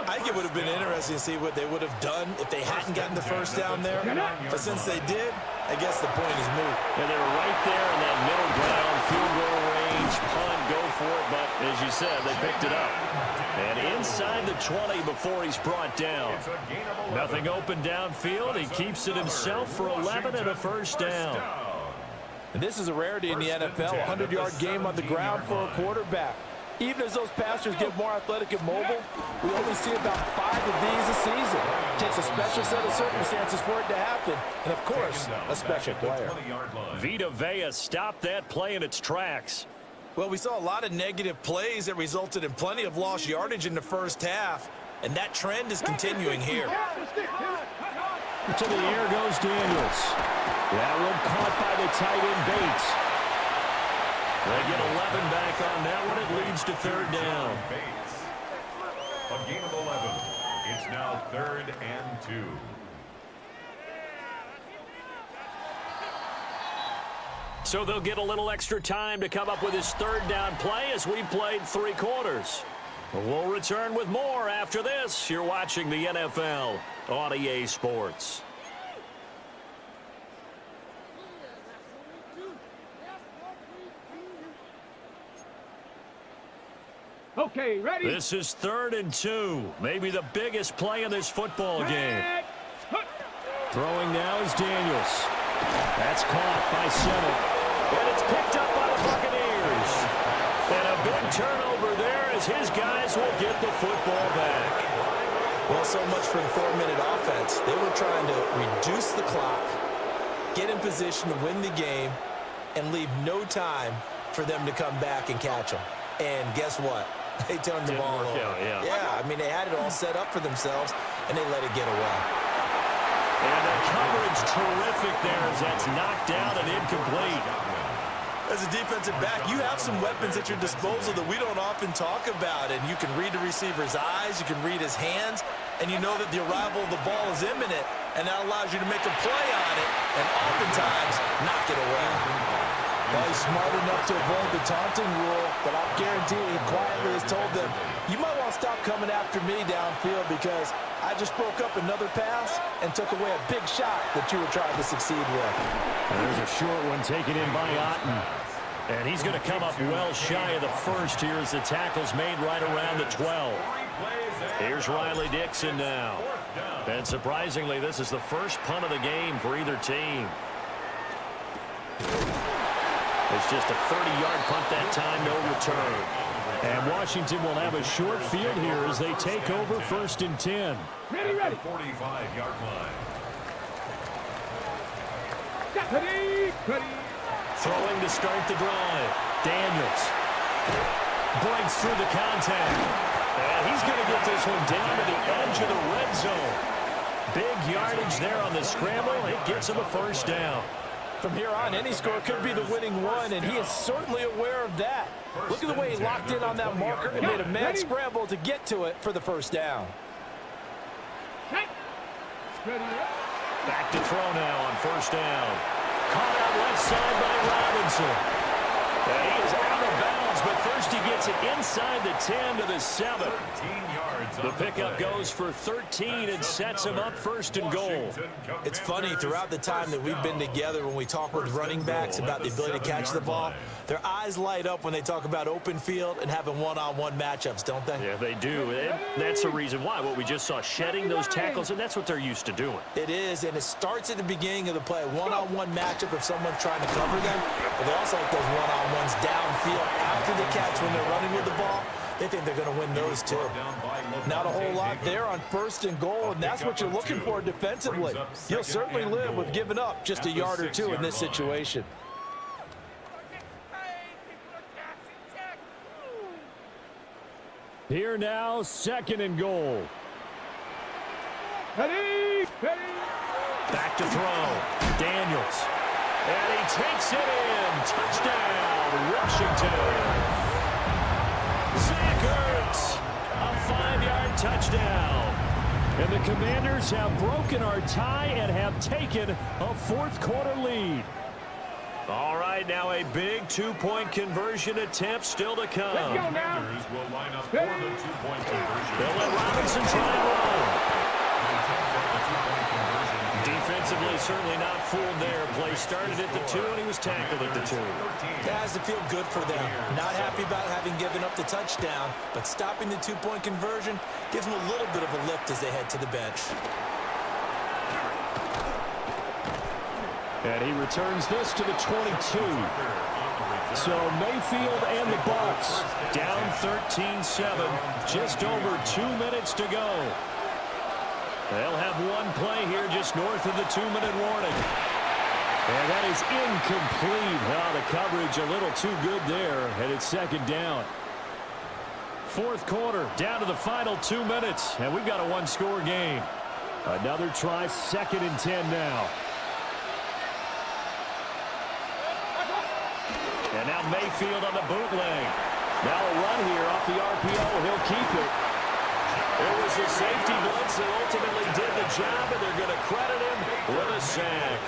Speaker 2: I think it would have been interesting to see what they would have done if they hadn't gotten the first down there. But since they did, I guess the point is moot.
Speaker 1: And they're right there in that middle ground, field goal range, punt, go for it. But as you said, they picked it up. And inside the 20 before he's brought down. Nothing open downfield. He keeps it himself for 11 and a first down.
Speaker 2: And this is a rarity in the NFL, a 100-yard game on the ground for a quarterback. Even as those passers get more athletic and mobile, we only see about 5 of these a season. It takes a special set of circumstances for it to happen, and of course, a special player.
Speaker 1: Vita Vea stopped that play in its tracks.
Speaker 2: Well, we saw a lot of negative plays that resulted in plenty of lost yardage in the first half, and that trend is continuing here.
Speaker 1: To the air goes Daniels. That one caught by the tight end Bates. They get 11 back on that one. It leads to third down.
Speaker 3: A gain of 11. It's now 3rd and 2.
Speaker 1: So they'll get a little extra time to come up with his third down play as we played 3 quarters. We'll return with more after this. You're watching the NFL on EA Sports.
Speaker 5: Okay, ready?
Speaker 1: This is 3rd and 2. Maybe the biggest play in this football game. Throwing now is Daniels. That's caught by 7. And it's picked up by the Buccaneers. And a big turnover there as his guys will get the football back.
Speaker 2: Well, so much for the 4-minute offense. They were trying to reduce the clock, get in position to win the game, and leave no time for them to come back and catch them. And guess what? They turned the ball over. Yeah, I mean, they had it all set up for themselves, and they let it get away.
Speaker 1: And the coverage terrific there as that's knocked down and incomplete.
Speaker 2: As a defensive back, you have some weapons at your disposal that we don't often talk about, and you can read the receiver's eyes, you can read his hands, and you know that the arrival of the ball is imminent, and that allows you to make a play on it, and oftentimes knock it away. Well, he's smart enough to avoid the taunting rule, but I guarantee he quietly has told them, you might want to stop coming after me downfield because I just broke up another pass and took away a big shot that you were trying to succeed with.
Speaker 1: And there's a short one taken in by Otten. And he's going to come up well shy of the first here as the tackle's made right around the 12. Here's Riley Dixon now. And surprisingly, this is the first punt of the game for either team. It's just a 30-yard punt that time, no return. And Washington will have a short field here as they take over 1st and 10.
Speaker 5: Ready, ready.
Speaker 3: 45-yard line.
Speaker 5: Ready, ready.
Speaker 1: Throwing to start the drive. Daniels breaks through the contact. And he's going to get this one down to the edge of the red zone. Big yardage there on the scramble. It gets him a first down.
Speaker 2: From here on, any score could be the winning one, and he is certainly aware of that. Look at the way he locked in on that marker and made a mad scramble to get to it for the first down.
Speaker 1: Back to throw now on first down. Caught out left side by Robinson. And he is out of bounds, but first he gets it inside the 10 to the 7. The pickup goes for 13 and sets him up 1st and goal.
Speaker 2: It's funny, throughout the time that we've been together, when we talk with running backs about the ability to catch the ball, their eyes light up when they talk about open field and having one-on-one matchups, don't they?
Speaker 1: Yeah, they do. And that's the reason why. What we just saw, shedding those tackles, and that's what they're used to doing.
Speaker 2: It is, and it starts at the beginning of the play. One-on-one matchup if someone's trying to cover them, but they also like those one-on-ones downfield after the catch when they're running with the ball. They think they're going to win those, too. Not a whole lot there on 1st and goal, and that's what you're looking for defensively. You'll certainly live with giving up just a yard or 2 in this situation.
Speaker 1: Here now, 2nd and goal.
Speaker 5: Ready, ready.
Speaker 1: Back to throw. Daniels. And he takes it in. Touchdown, Washington. Zach Ertz, a 5-yard touchdown. And the Commanders have broken our tie and have taken a 4th quarter lead. All right, now a big 2-point conversion attempt still to come.
Speaker 5: Let's go now.
Speaker 3: Will line up for the 2-point conversion.
Speaker 1: They'll let Robinson try and run. Defensively, certainly not fooled there. Play started at the 2, and he was tackled at the 2.
Speaker 2: That has to feel good for them. Not happy about having given up the touchdown, but stopping the 2-point conversion gives them a little bit of a lift as they head to the bench.
Speaker 1: And he returns this to the 22. So Mayfield and the Bucs down 13-7, just over 2 minutes to go. They'll have one play here just north of the 2-minute warning. And that is incomplete. The coverage a little too good there, and it's second down. Fourth quarter, down to the final 2 minutes, and we've got a one-score game. Another try, 2nd and 10 now. And now Mayfield on the bootleg. Now a run here off the RPO. He'll keep it. It was the safety blitz that ultimately did the job, and they're going to credit him with a sack.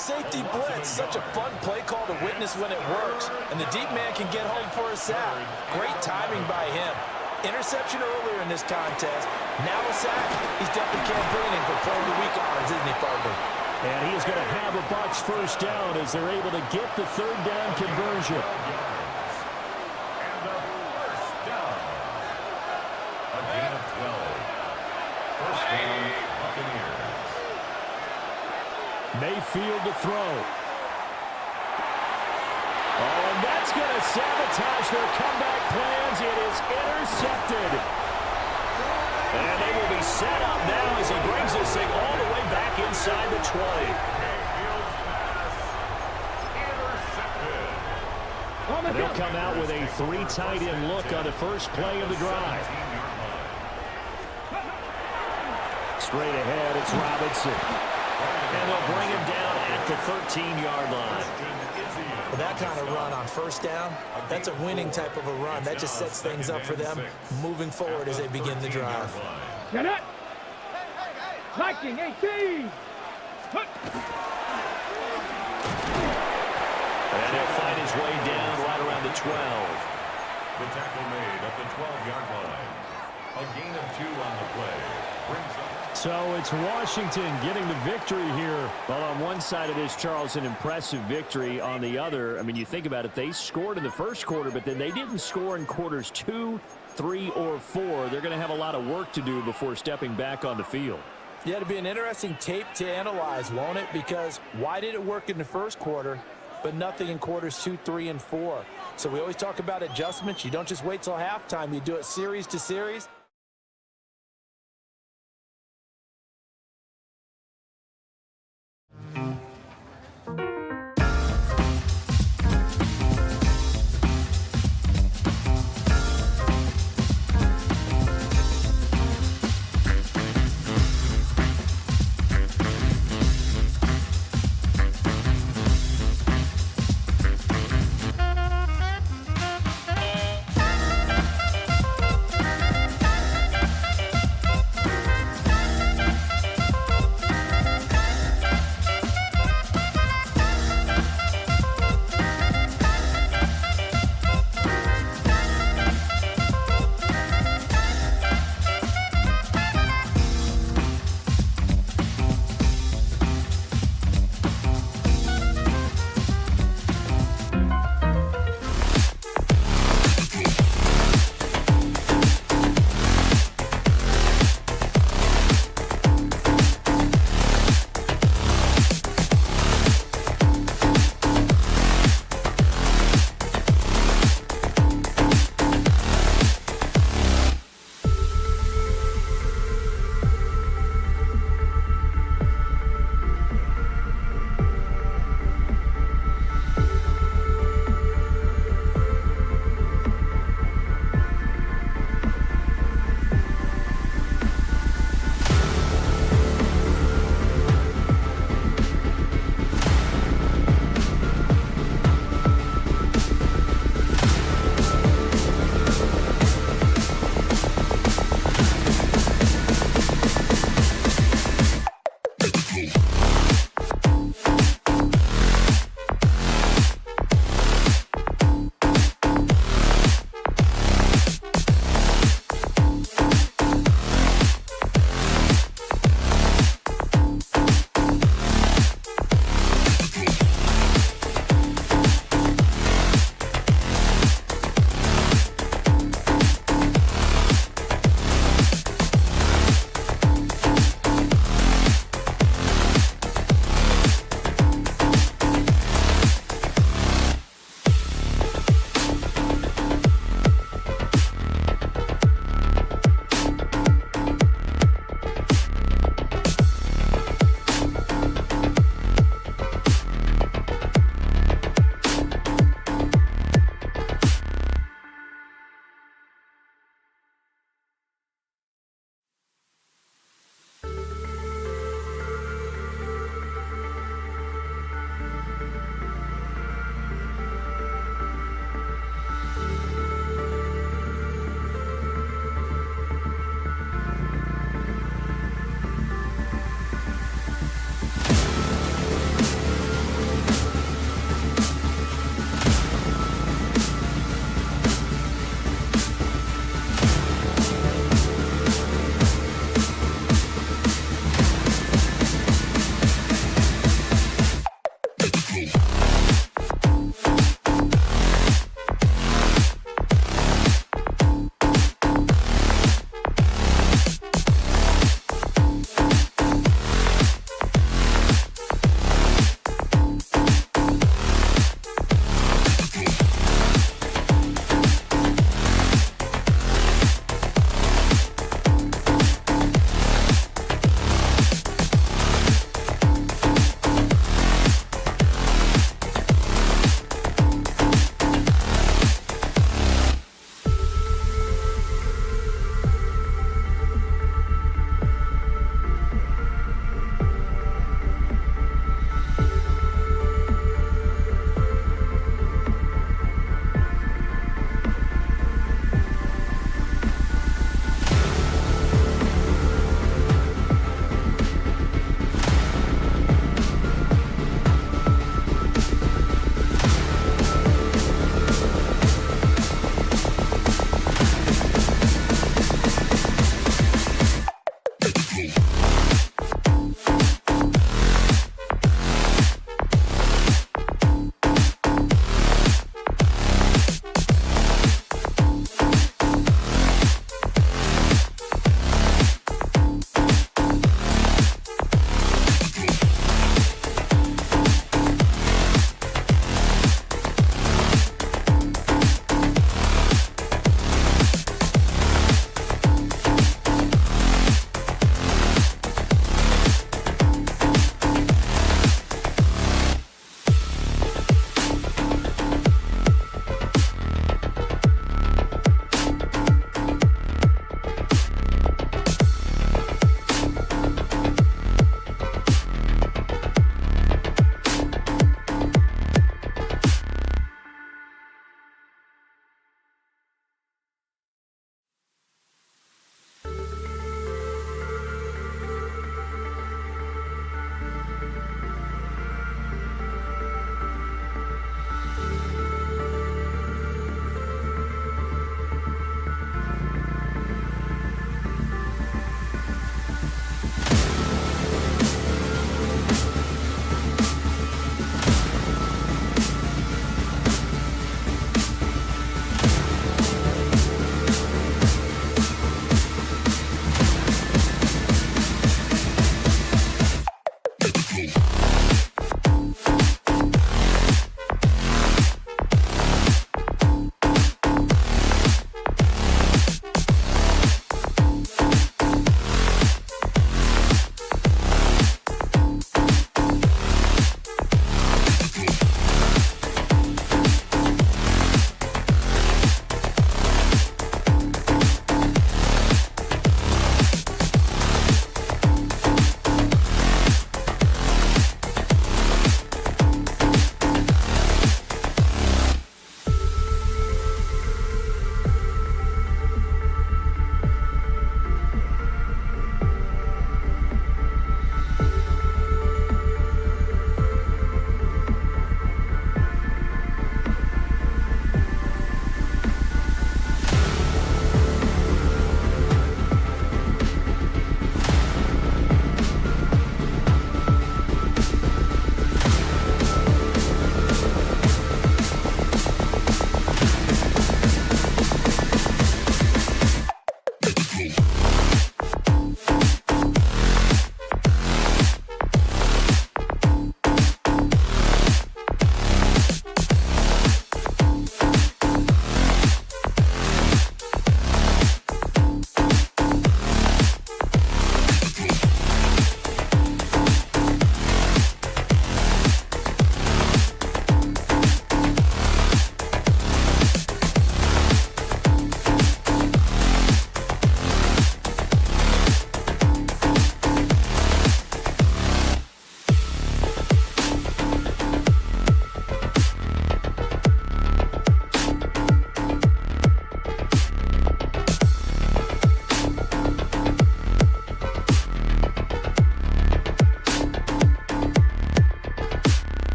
Speaker 2: Safety blitz, such a fun play call to witness when it works. And the deep man can get home for a sack. Great timing by him. Interception earlier in this contest. Now a sack. He's definitely campaigning for Player of the Week honors, isn't he, partner?
Speaker 1: And he is going to have a Bucs first down as they're able to get the third down conversion.
Speaker 3: And the first down. A gain of 12. First down, Buccaneers.
Speaker 1: Mayfield to throw. Oh, and that's going to sabotage their comeback plans. It is intercepted. And they will be set up now as he brings this thing all the way back inside the 20.
Speaker 3: Mayfield's pass intercepted.
Speaker 1: And they'll come out with a 3 tight end look on the first play of the drive. Straight ahead, it's Robinson. And they'll bring him down at the 13-yard line.
Speaker 2: Well, that kind of run on first down, that's a winning type of a run. That just sets things up for them moving forward as they begin the drive.
Speaker 5: Get it! Viking 18!
Speaker 1: And he'll find his way down right around the 12.
Speaker 3: The tackle made at the 12-yard line. A gain of 2 on the play. Brings up.
Speaker 1: So it's Washington getting the victory here. Well, on one side of this, Charles, an impressive victory. On the other, I mean, you think about it, they scored in the first quarter, but then they didn't score in quarters 2, 3, or 4. They're going to have a lot of work to do before stepping back on the field.
Speaker 2: Yeah, it'll be an interesting tape to analyze, won't it? Because why did it work in the first quarter, but nothing in quarters 2, 3, and 4? So we always talk about adjustments. You don't just wait till halftime. You do it series to series.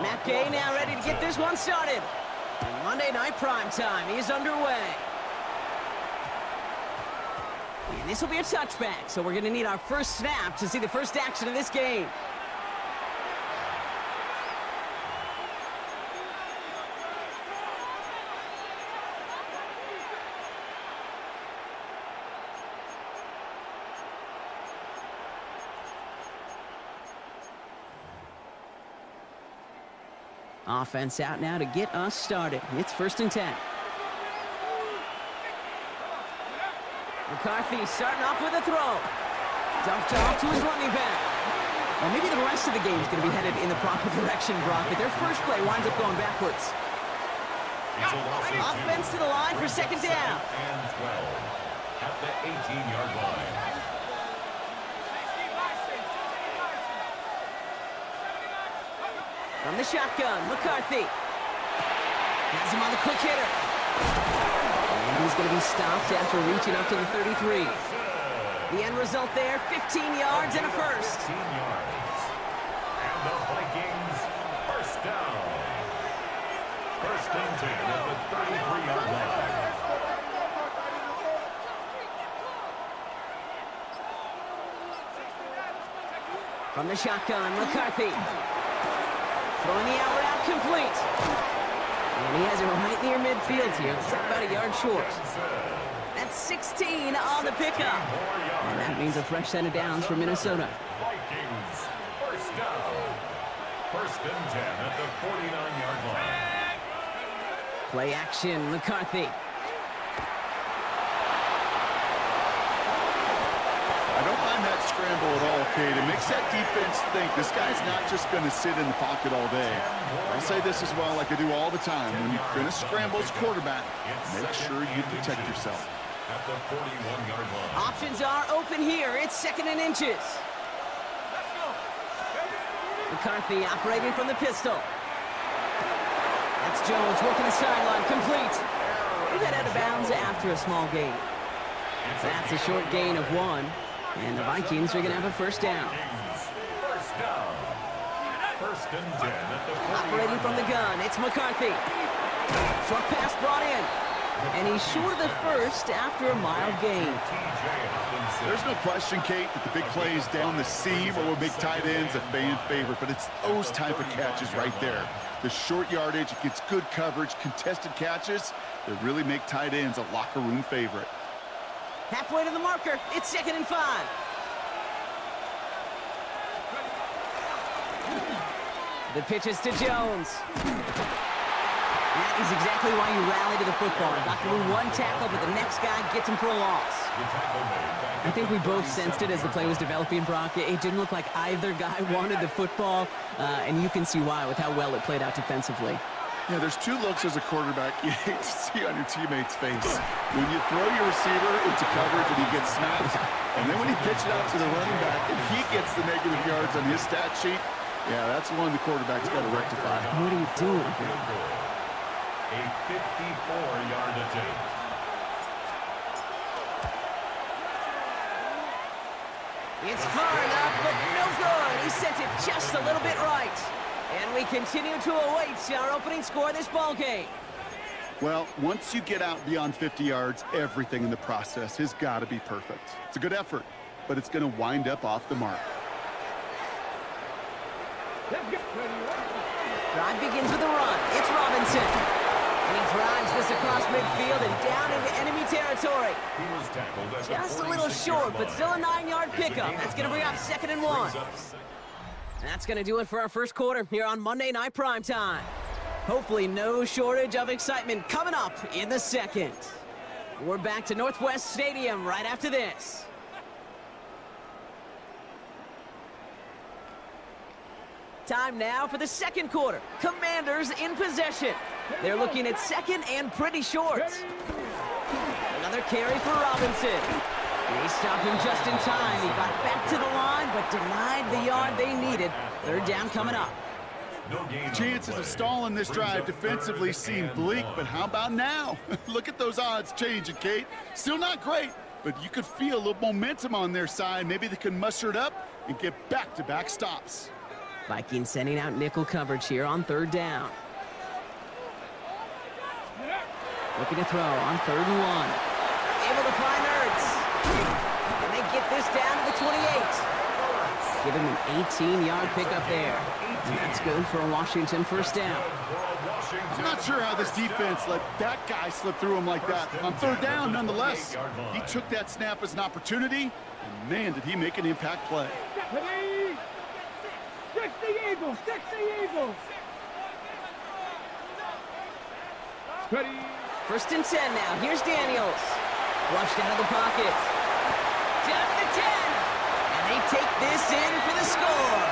Speaker 6: Matt Gay now ready to get this one started. And Monday Night Primetime is underway. And this will be a touchback, so we're going to need our first snap to see the first action of this game. Offense out now to get us started. It's 1st and 10. McCarthy starting off with a throw. Dumped off to his running back. Well, maybe the rest of the game is going to be headed in the proper direction, Brock, but their first play winds up going backwards. Offense to the line for 2nd down.
Speaker 3: And 12 at the 18-yard line.
Speaker 6: From the shotgun, McCarthy. Has him on the quick hitter. And he's going to be stopped after reaching up to the 33. The end result there, 15 yards and a first.
Speaker 3: 15 yards. And the Vikings, first down. 1st and 10 at the 33-yard line.
Speaker 6: From the shotgun, McCarthy. Throwing the out route complete. And he has it right near midfield here. It's about a yard short. That's 16 on the pickup. And that means a fresh set of downs for Minnesota.
Speaker 3: Vikings, first down. 1st and 10 at the 49-yard line.
Speaker 6: Play action, McCarthy.
Speaker 7: I don't mind that scramble at all, Kate. It makes that defense think this guy's not just going to sit in the pocket all day. I'll say this as well, like I do all the time. When you're going to scramble as quarterback, make sure you protect yourself.
Speaker 3: At the 41-yard line.
Speaker 6: Options are open here. It's 2nd and inches. McCarthy operating from the pistol. That's Jones working the sideline. Complete. We got out of bounds after a small gain. That's a short gain of 1. And the Vikings are going to have a first down.
Speaker 3: First down. 1st and 10 at the 40.
Speaker 6: Operating from the gun, it's McCarthy. Short pass brought in. And he's short of the first after a mild gain.
Speaker 7: There's no question, Kate, that the big plays down the seam or with big tight ends a fan favorite, but it's those type of catches right there. The short yardage, it gets good coverage, contested catches that really make tight ends a locker room favorite.
Speaker 6: Halfway to the marker, it's 2nd and 5. The pitch is to Jones. That is exactly why you rally to the football. Got through one tackle, but the next guy gets him for a loss. I think we both sensed it as the play was developing, Brock. It didn't look like either guy wanted the football, and you can see why with how well it played out defensively.
Speaker 7: Yeah, there's 2 looks as a quarterback you hate to see on your teammate's face. When you throw your receiver into coverage and he gets smacked, and then when you pitch it out to the running back and he gets the negative yards on his stat sheet, yeah, that's one the quarterback's got to rectify.
Speaker 6: What are you doing?
Speaker 3: A 54-yard attempt.
Speaker 6: It's far enough, but no good. He sent it just a little bit right. And we continue to await our opening score of this ball game.
Speaker 7: Well, once you get out beyond 50 yards, everything in the process has got to be perfect. It's a good effort, but it's going to wind up off the mark.
Speaker 6: Drive begins with a run. It's Robinson. And he drives this across midfield and down into enemy territory.
Speaker 3: He was tackled at the
Speaker 6: Just a little
Speaker 3: 46-yard
Speaker 6: short, but
Speaker 3: line.
Speaker 6: still a 9-yard pickup. That's going to bring up 2nd and 1. That's going to do it for our first quarter here on Monday Night Primetime. Hopefully no shortage of excitement coming up in the second. We're back to Northwest Stadium right after this. Time now for the second quarter. Commanders in possession. They're looking at 2nd and pretty short. Another carry for Robinson. They stopped him just in time. He got back to the line, but denied the yard they needed. 3rd down coming up.
Speaker 7: Chances of stalling this drive defensively seem bleak, but how about now? Look at those odds changing, Kate. Still not great, but you could feel a little momentum on their side. Maybe they can muster it up and get back-to-back stops.
Speaker 6: Vikings sending out nickel coverage here on 3rd down. Looking to throw on 3rd and 1. Able to find Ertz. And they get this down to the 28. Give him an 18-yard pickup there. And that's good for a Washington 1st down.
Speaker 7: I'm not sure how this defense let that guy slip through him like that. On 3rd down, nonetheless, he took that snap as an opportunity, and man, did he make an impact play.
Speaker 5: Fix the Eagles! Fix the Eagles! Ready?
Speaker 6: 1st and 10 now. Here's Daniels. Flushed out of the pocket. Down to the 10. And they take this in for the score.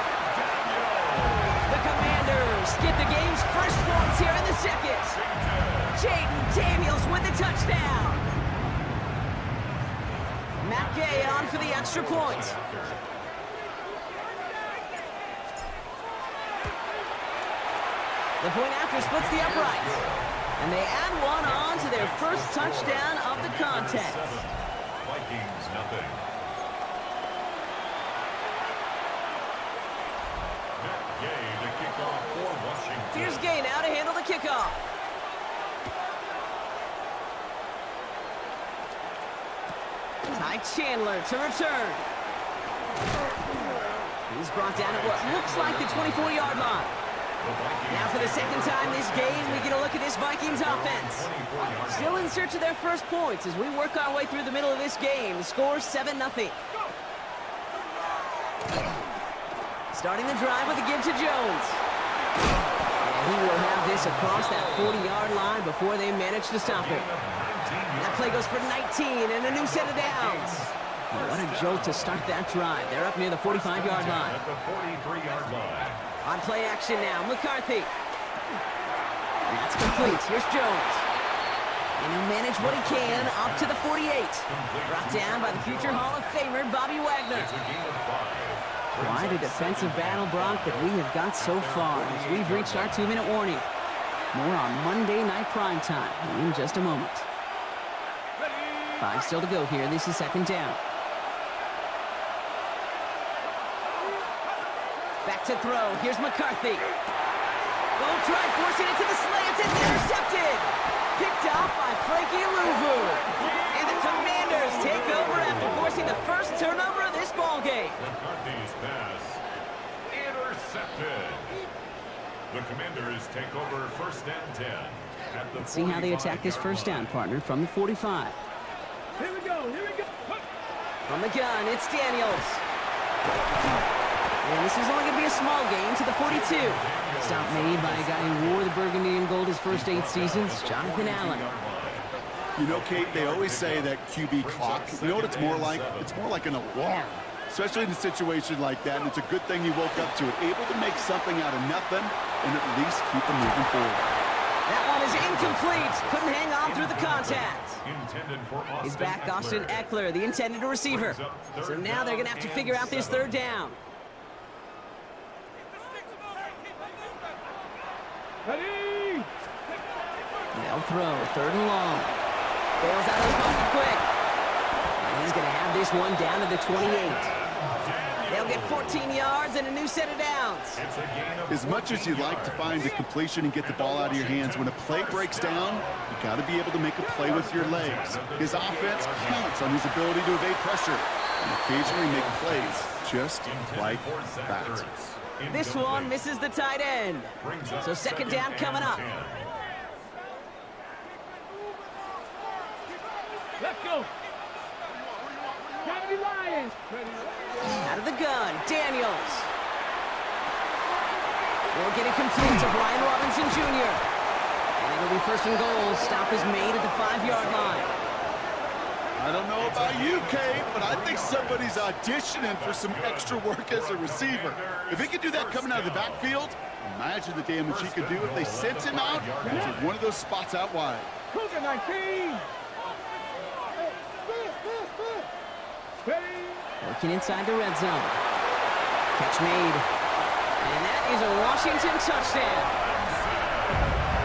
Speaker 6: The Commanders get the game's first points here in the 2nd. Jaden Daniels with the touchdown. Matt Gay on for the extra point. The point after splits the uprights. And they add one on to their first touchdown of the contest.
Speaker 3: Vikings nothing. Matt Gay to kick off for Washington.
Speaker 6: Here's Gay now to handle the kickoff. Ty Chandler to return. He's brought down at what looks like the 24-yard line. Now for the 2nd time this game, we get a look at this Vikings offense. Still in search of their first points as we work our way through the middle of this game. The score 7-0. Starting the drive with a give to Jones. And he will have this across that 40-yard line before they manage to stop him. That play goes for 19 and a new set of downs. What a jolt to start that drive. They're up near the 45-yard line.
Speaker 3: At the 43-yard line.
Speaker 6: On play action now, McCarthy. That's complete. Here's Jones. And he'll manage what he can up to the 48. Brought down by the future Hall of Famer, Bobby Wagner.
Speaker 3: It's a gain of 5.
Speaker 6: Quite a defensive battle, Brock, that we have got so far as we've reached our 2-minute warning. More on Monday Night Primetime in just a moment. 5 still to go here. This is 2nd down. Back to throw. Here's McCarthy. Go try forcing it to the slants. It's intercepted. Picked off by Frankie Louvu. And the Commanders take over after forcing the first turnover of this ballgame.
Speaker 3: McCarthy's pass intercepted. The Commanders take over 1st and 10.
Speaker 6: Let's see how they attack this 1st down, partner, from the 45.
Speaker 5: Here we go, here we go.
Speaker 6: From the gun, it's Daniels. And this is only going to be a small gain to the 42. Stop made by a guy who wore the burgundy and gold his first 8 seasons, Jonathan Allen.
Speaker 7: You know, Kate, they always say that QB clock, you know what it's more like? It's more like an alarm, especially in a situation like that. And it's a good thing you woke up to it, able to make something out of nothing and at least keep them moving forward.
Speaker 6: That one is incomplete. Couldn't hang on through the contact. He's back, Austin Eckler, the intended receiver. So now they're going to have to figure out this 3rd down.
Speaker 5: Ready?
Speaker 6: They'll throw, 3rd and long. Bails out of the pocket quick. And he's going to have this one down to the 28. They'll get 14 yards and a new set of downs.
Speaker 7: As much as you like to find the completion and get the ball out of your hands, when a play breaks down, you got to be able to make a play with your legs. His offense counts on his ability to evade pressure and occasionally make plays just like that.
Speaker 6: This one misses the tight end. So 2nd down coming up.
Speaker 5: Let's go. Gravity Lions.
Speaker 6: Out of the gun, Daniels. Will get it complete to Brian Robinson Jr. And it'll be 1st and goal. Stop is made at the 5-yard line.
Speaker 7: I don't know about you, Kate, but I think somebody's auditioning for some extra work as a receiver. If he could do that coming out of the backfield, imagine the damage he could do if they sent him out to one of those spots out wide.
Speaker 5: Cougar 19. Ready?
Speaker 6: Working inside the red zone. Catch made. And that is a Washington touchdown.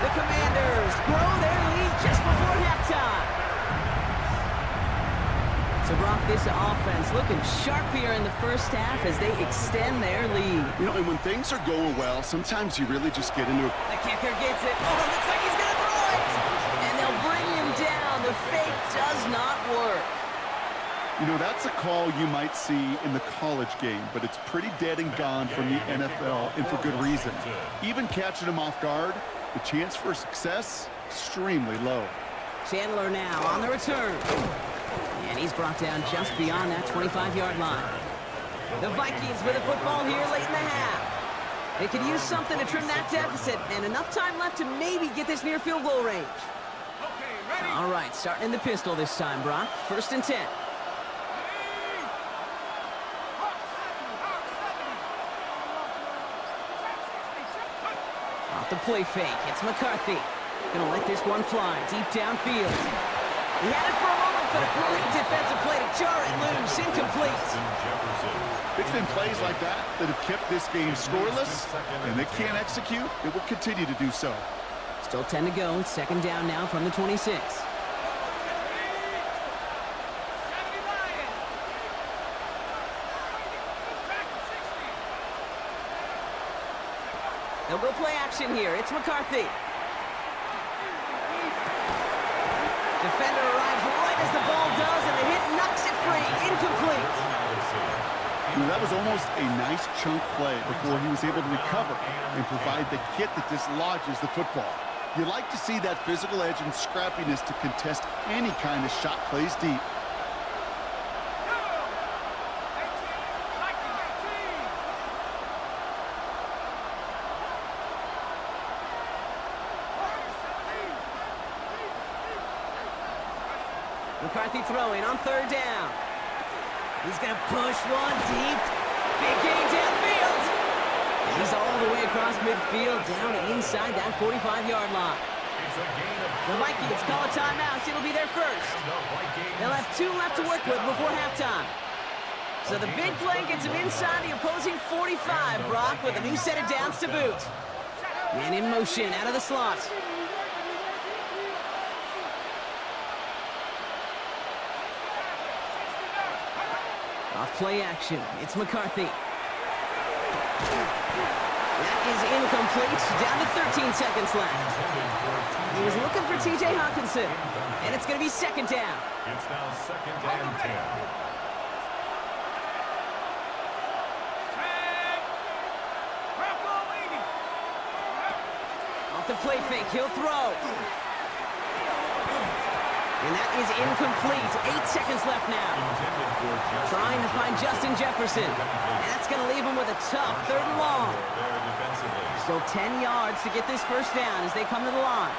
Speaker 6: The Commanders grow their lead just before halftime. So, Brock, this offense looking sharp here in the first half as they extend their lead.
Speaker 7: You know, and when things are going well, sometimes you really just get into it.
Speaker 6: The kicker gets it. Oh, it looks like he's going to throw it. And they'll bring him down. The fake does not work.
Speaker 7: You know, that's a call you might see in the college game, but it's pretty dead and gone from the NFL, and for good reason. Even catching him off guard, the chance for success, extremely low.
Speaker 6: Chandler now on the return. And he's brought down just beyond that 25-yard line. The Vikings with a football here late in the half. They could use something to trim that deficit, and enough time left to maybe get this near field goal range. All right, starting in the pistol this time, Brock. 1st and 10. Off the play fake, it's McCarthy. Gonna let this one fly deep downfield. He had it for a moment, but a great defensive play to jar it loose. Incomplete.
Speaker 7: It's been plays like that that have kept this game scoreless, and they can't execute. It will continue to do so.
Speaker 6: Still 10 to go. It's 2nd down now from the 26. They'll go play action here. It's McCarthy. Defender arrives right as the ball does, and the hit knocks it free. Incomplete.
Speaker 7: You know, that was almost a nice chunk play before he was able to recover and provide the hit that dislodges the football. You like to see that physical edge and scrappiness to contest any kind of shot plays deep.
Speaker 6: McCarthy throwing on 3rd down. He's going to push one deep. Big gain downfield. And he's all the way across midfield down inside that 45-yard line. The Vikings call a timeout. It'll be their first. They'll have 2 left to work with before halftime. So the big play gets him inside the opposing 45, Brock, with a new set of downs to boot. Man in motion out of the slot. Off play action, it's McCarthy. That is incomplete, down to 13 seconds left. He was looking for T.J. Hawkinson, and it's going to be 2nd down.
Speaker 3: It's now 2nd and 10.
Speaker 6: Off the play fake, he'll throw. And that is incomplete. 8 seconds left now. Trying to find Justin Jefferson. And that's going to leave him with a tough 3rd and long. Still 10 yards to get this first down as they come to the line.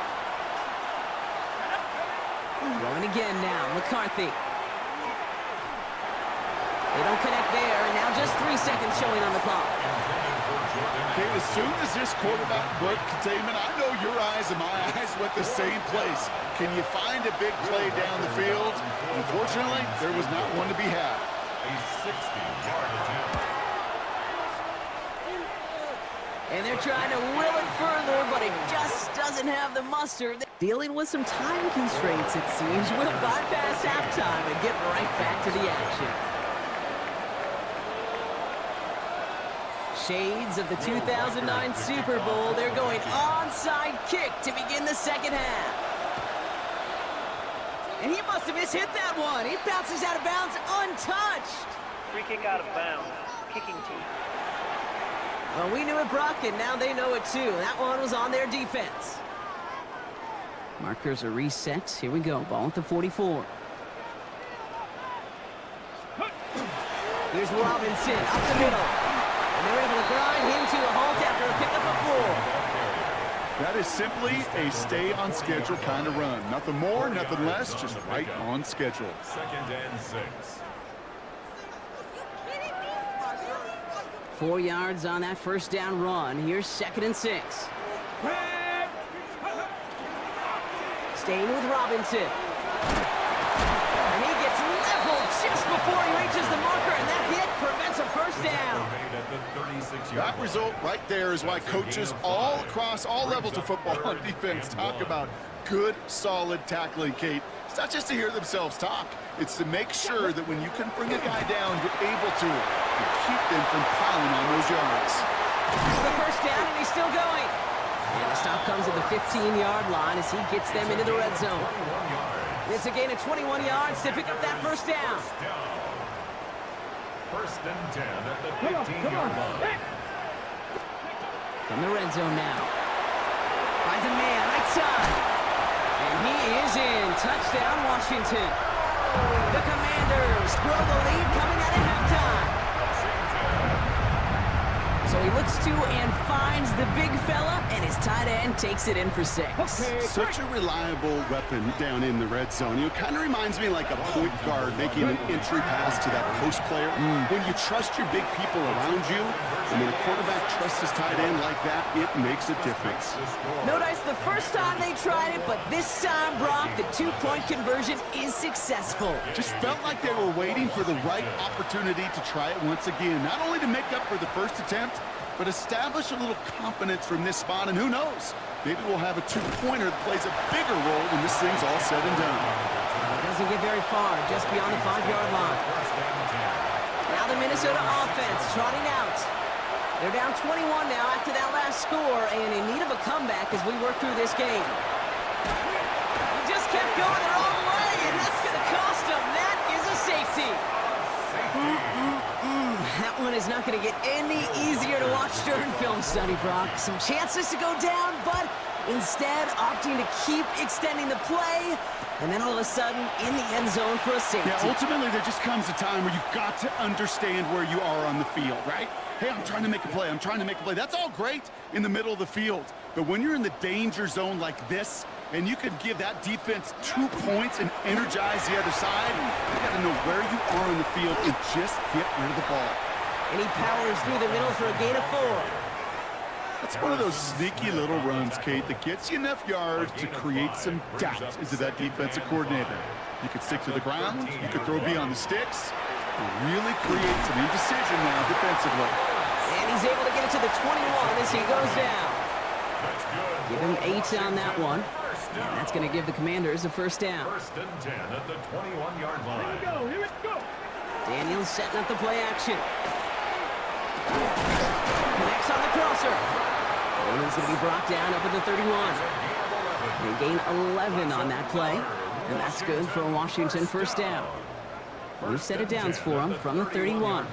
Speaker 6: Throwing again now, McCarthy. They don't connect there, and now just 3 seconds showing on the clock.
Speaker 7: Okay, as soon as this quarterback broke containment, I know your eyes and my eyes went the same place. Can you find a big play down the field? Unfortunately, there was not one to be had.
Speaker 3: A 60-yard attempt.
Speaker 6: And they're trying to will it further, but it just doesn't have the muster. Dealing with some time constraints, it seems. We'll bypass halftime and get right back to the action. Shades of the 2009 Super Bowl. They're going onside kick to begin the 2nd half. And he must have mishit that one. He bounces out of bounds untouched.
Speaker 4: Free kick out of bounds. Kicking team.
Speaker 6: Well, we knew it, Brock, and now they know it too. That one was on their defense. Markers are reset. Here we go. Ball at the 44. Here's Robinson up the middle. And they're able to grind him to a halt after a pickup of 4.
Speaker 7: That is simply a stay-on-schedule kind of run. Nothing more, nothing less, just right on schedule.
Speaker 3: 2nd and 6.
Speaker 6: 4 yards on that first down run. Here's 2nd and 6. Staying with Robinson. And he gets leveled just before he reaches the marker, and that hit prevents a first down.
Speaker 7: That result right there is why coaches all across all levels of football on defense talk about good, solid tackling, Kate. It's not just to hear themselves talk. It's to make sure that when you can bring a guy down, you're able to and keep them from piling on those yards.
Speaker 6: It's the first down, and he's still going. And the stop comes at the 15-yard line as he gets them into the red zone. It's a gain of 21 yards to pick up that first down.
Speaker 3: First and 10 at the 15-yard line.
Speaker 6: From the red zone now. Finds a man, right side. And he is in. Touchdown, Washington. The Commanders grow the lead coming out of halftime. So he looks to and finds the big fella, and his tight end takes it in for 6.
Speaker 7: Such a reliable weapon down in the red zone. You know, it kind of reminds me like a point guard making an entry pass to that post player. When you trust your big people around you, and when a quarterback trusts his tight end like that, it makes a difference.
Speaker 6: No dice the first time they tried it, but this time, Brock, the two-point conversion is successful.
Speaker 7: Just felt like they were waiting for the right opportunity to try it once again. Not only to make up for the first attempt, but establish a little confidence from this spot, and who knows? Maybe we'll have a two-pointer that plays a bigger role when this thing's all said and done.
Speaker 6: It doesn't get very far, just beyond the 5-yard line. Now the Minnesota offense trotting out. They're down 21 now after that last score, and in need of a comeback as we work through this game. He just kept going the wrong way, and that's going to cost them. That is a safety. That one is not going to get any easier to watch during film study, Brock. Some chances to go down, but instead opting to keep extending the play, and then all of a sudden in the end zone for a safety.
Speaker 7: Yeah, ultimately there just comes a time where you've got to understand where you are on the field, right? Hey, I'm trying to make a play. I'm trying to make a play. That's all great in the middle of the field. But when you're in the danger zone like this, and you can give that defense 2 points and energize the other side, you got to know where you are on the field and just get rid of the ball.
Speaker 6: And he powers through the middle for a gain of 4.
Speaker 7: That's one of those sneaky little runs, Kate, that gets you enough yards to create some doubt into that defensive coordinator. You could stick to the ground, you could throw beyond the sticks, and really create some indecision now defensively.
Speaker 6: And he's able to get it to the 21 as he goes down. Give him 8 on that one. And that's going to give the Commanders a first down.
Speaker 3: First and 10 at the 21-yard line.
Speaker 5: Here we go.
Speaker 6: Daniels setting up the play action. Connects on the crosser. And he's going to be brought down up at the 31. They gain 11 on that play. And that's good for a Washington first down. We've set it downs for him from the 31.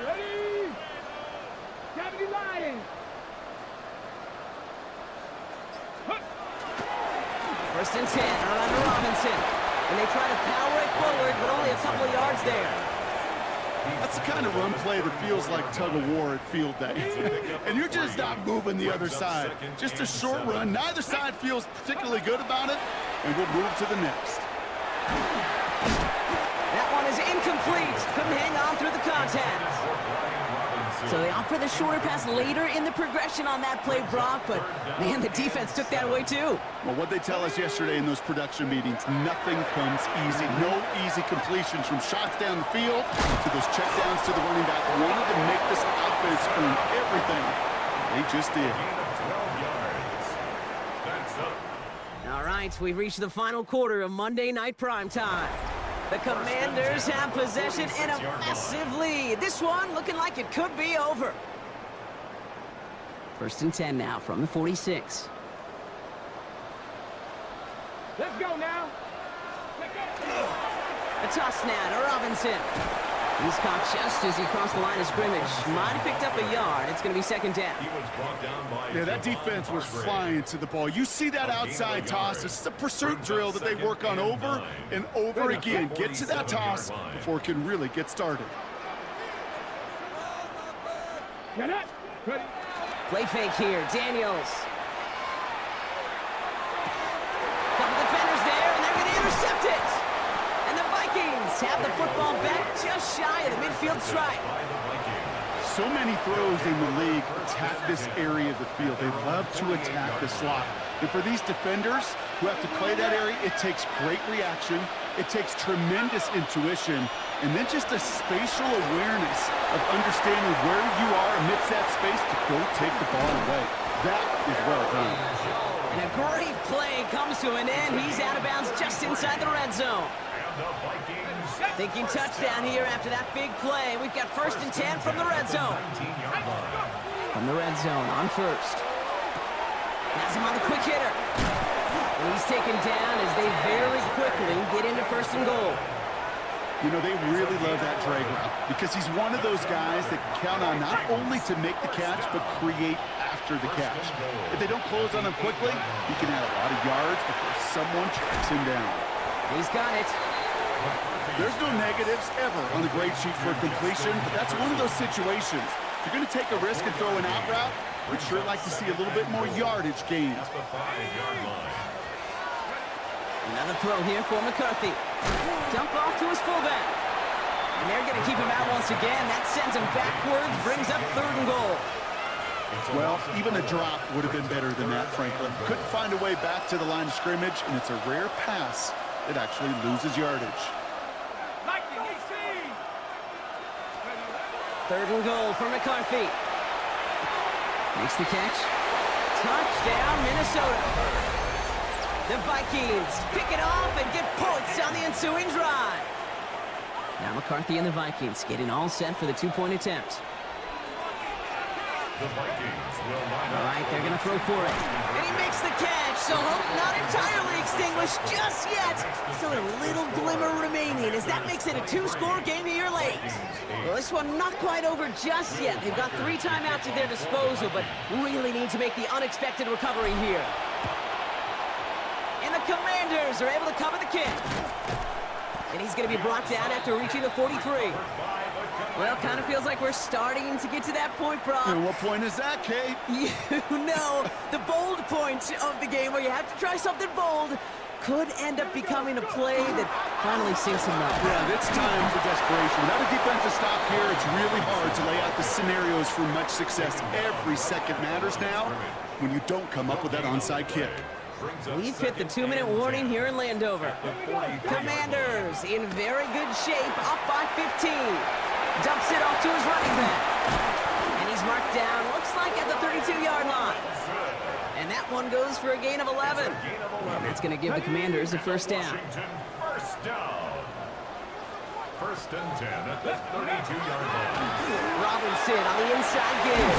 Speaker 5: Ready. Gravity line.
Speaker 6: First and 10 around to Robinson. And they try to power it forward, but only a couple of yards there.
Speaker 7: That's the kind of run play that feels like tug-of-war at field day. And you're just not moving the other side. Just a short run. Neither side feels particularly good about it, and we'll move to the next.
Speaker 6: That one is incomplete. Couldn't hang on through the contact. So they opt for the shorter pass later in the progression on that play, Brock, but man, the defense took that away too.
Speaker 7: Well, what they tell us yesterday in those production meetings, nothing comes easy. No easy completions from shots down the field to those checkdowns to the running back. Wanted to make this offense earn everything. They just did.
Speaker 6: All right, we've reached the final quarter of Monday Night Primetime. The Commanders have possession and a massive lead. This one looking like it could be over. First and 10 now from the 46.
Speaker 5: Let's go now.
Speaker 6: A toss now to Robinson. He's caught just as he crossed the line of scrimmage. Might have picked up a yard. It's going to be second down.
Speaker 7: Yeah, that defense was flying to the ball. You see that outside toss. This is a pursuit drill that they work on over and over again. Get to that toss before it can really get started.
Speaker 5: Ready.
Speaker 6: Play fake here. Daniels. Couple defenders there, and they're going to intercept it. And the Vikings have the football back just shy of the midfield stripe.
Speaker 7: So many throws in the league attack this area of the field. They love to attack the slot. And for these defenders who have to play that area, it takes great reaction. It takes tremendous intuition. And then just a spatial awareness of understanding where you are amidst that space to go take the ball away. That is well done.
Speaker 6: And a great play comes to an end. He's out of bounds just inside the red zone. Thinking touchdown here after that big play. We've got 1st and 10 from the red zone. From the red zone on first. Has him on the quick hitter. And he's taken down as they very quickly get into 1st and goal.
Speaker 7: You know, they really love that drag route because he's one of those guys that count on not only to make the catch, but create after the catch. If they don't close on him quickly, he can add a lot of yards before someone tracks him down.
Speaker 6: He's got it.
Speaker 7: There's no negatives ever on the grade sheet for a completion, but that's one of those situations. If you're going to take a risk and throw an out route, we'd sure like to see a little bit more yardage gained.
Speaker 6: Another throw here for McCarthy. Dump off to his fullback. And they're going to keep him out once again. That sends him backwards, brings up 3rd and goal.
Speaker 7: Well, even a drop would have been better than that, Franklin. Couldn't find a way back to the line of scrimmage, and it's a rare pass that actually loses yardage.
Speaker 6: 3rd and goal for McCarthy. Makes the catch. Touchdown, Minnesota. The Vikings pick it off and get points on the ensuing drive. Now McCarthy and the Vikings getting all set for the 2-point attempt. All right, they're going to throw for it. And he makes the catch, so hope not entirely extinguished just yet. Still a little glimmer remaining as that makes it a 2-score game here late. Well, this one not quite over just yet. They've got 3 timeouts at their disposal, but really need to make the unexpected recovery here. And the Commanders are able to cover the kick. And he's going to be brought down after reaching the 43. Well, kind of feels like we're starting to get to that point, Brock.
Speaker 7: And what point is that, Kate?
Speaker 6: You know, the bold point of the game where you have to try something bold could end up becoming a play that finally sinks him up.
Speaker 7: Yeah, it's time for desperation. Without a defensive stop here, it's really hard to lay out the scenarios for much success. Every second matters now when you don't come up with that onside kick.
Speaker 6: We've hit the 2-minute warning here in Landover. Commanders in very good shape, up by 15. Dumps it off to his running back. And he's marked down, looks like at the 32-yard line. And that one goes for a gain of 11. And that's going to give the Commanders a 1st down.
Speaker 3: First down. 1st and 10 at the 32-yard line.
Speaker 6: Robinson on the inside give.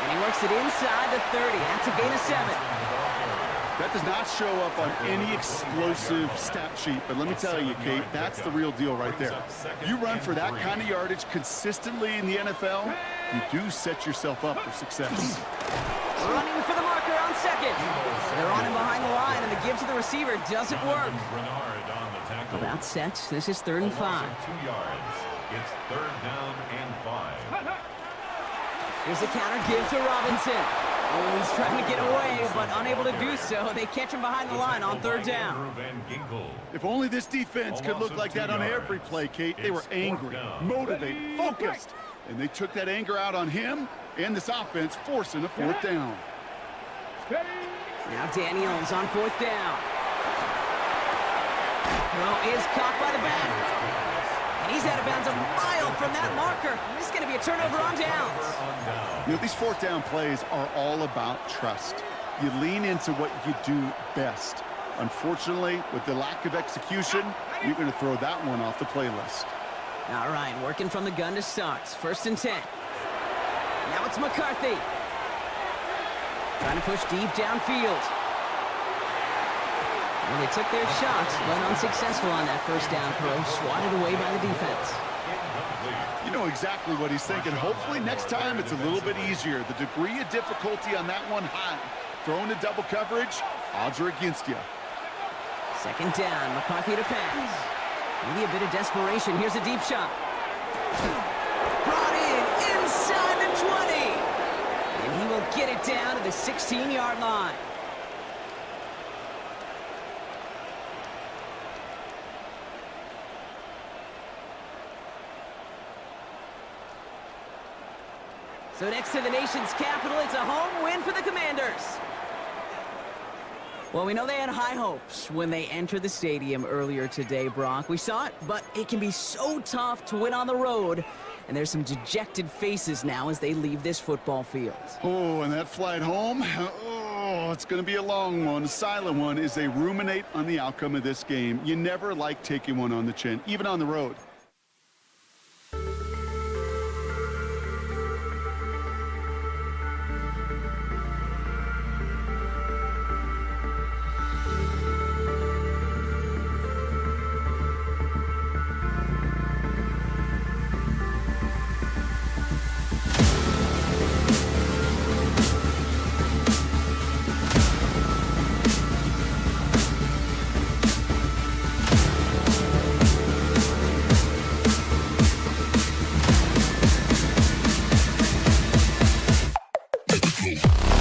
Speaker 6: And he works it inside the 30. That's a gain of 7.
Speaker 7: That does not show up on any explosive stat sheet, but let me tell you, Kate, that's the real deal right there. You run for that kind of yardage consistently in the NFL, you do set yourself up for success.
Speaker 6: Running for the marker on 2nd. They're on him behind the line, and the give to the receiver doesn't work. About set. This is 3rd and 5.
Speaker 3: 2 yards. It's 3rd down and 5.
Speaker 6: Here's a counter give to Robinson. Oh, he's trying to get away, but unable to do so. They catch him behind the line on 3rd down.
Speaker 7: If only this defense could look like that on every play, Kate. They were angry, motivated, focused, and they took that anger out on him and this offense, forcing a 4th down.
Speaker 6: Now Daniels on 4th down. Throw is caught by the back. And he's out of bounds a mile from that marker. This is going to be a turnover on downs.
Speaker 7: You know, these 4th down plays are all about trust. You lean into what you do best. Unfortunately, with the lack of execution, you're going to throw that one off the playlist.
Speaker 6: All right, working from the gun to start. 1st and 10. Now it's McCarthy. Trying to push deep downfield. Well, they took their shots, but unsuccessful on that 1st down throw. Swatted away by the defense.
Speaker 7: You know exactly what he's thinking. Hopefully next time it's a little bit easier. The degree of difficulty on that one high. Throwing to double coverage, odds are against you.
Speaker 6: 2nd down, McCarthy to pass. Maybe a bit of desperation. Here's a deep shot. Brought in inside the 20. And he will get it down to the 16-yard line. So next to the nation's capital, it's a home win for the Commanders. Well, we know they had high hopes when they entered the stadium earlier today, Brock. We saw it, but it can be so tough to win on the road and there's some dejected faces now as they leave this football field.
Speaker 7: Oh, and that flight home, oh, it's going to be a long one, a silent one, as they ruminate on the outcome of this game. You never like taking one on the chin, even on the road.
Speaker 10: Cool.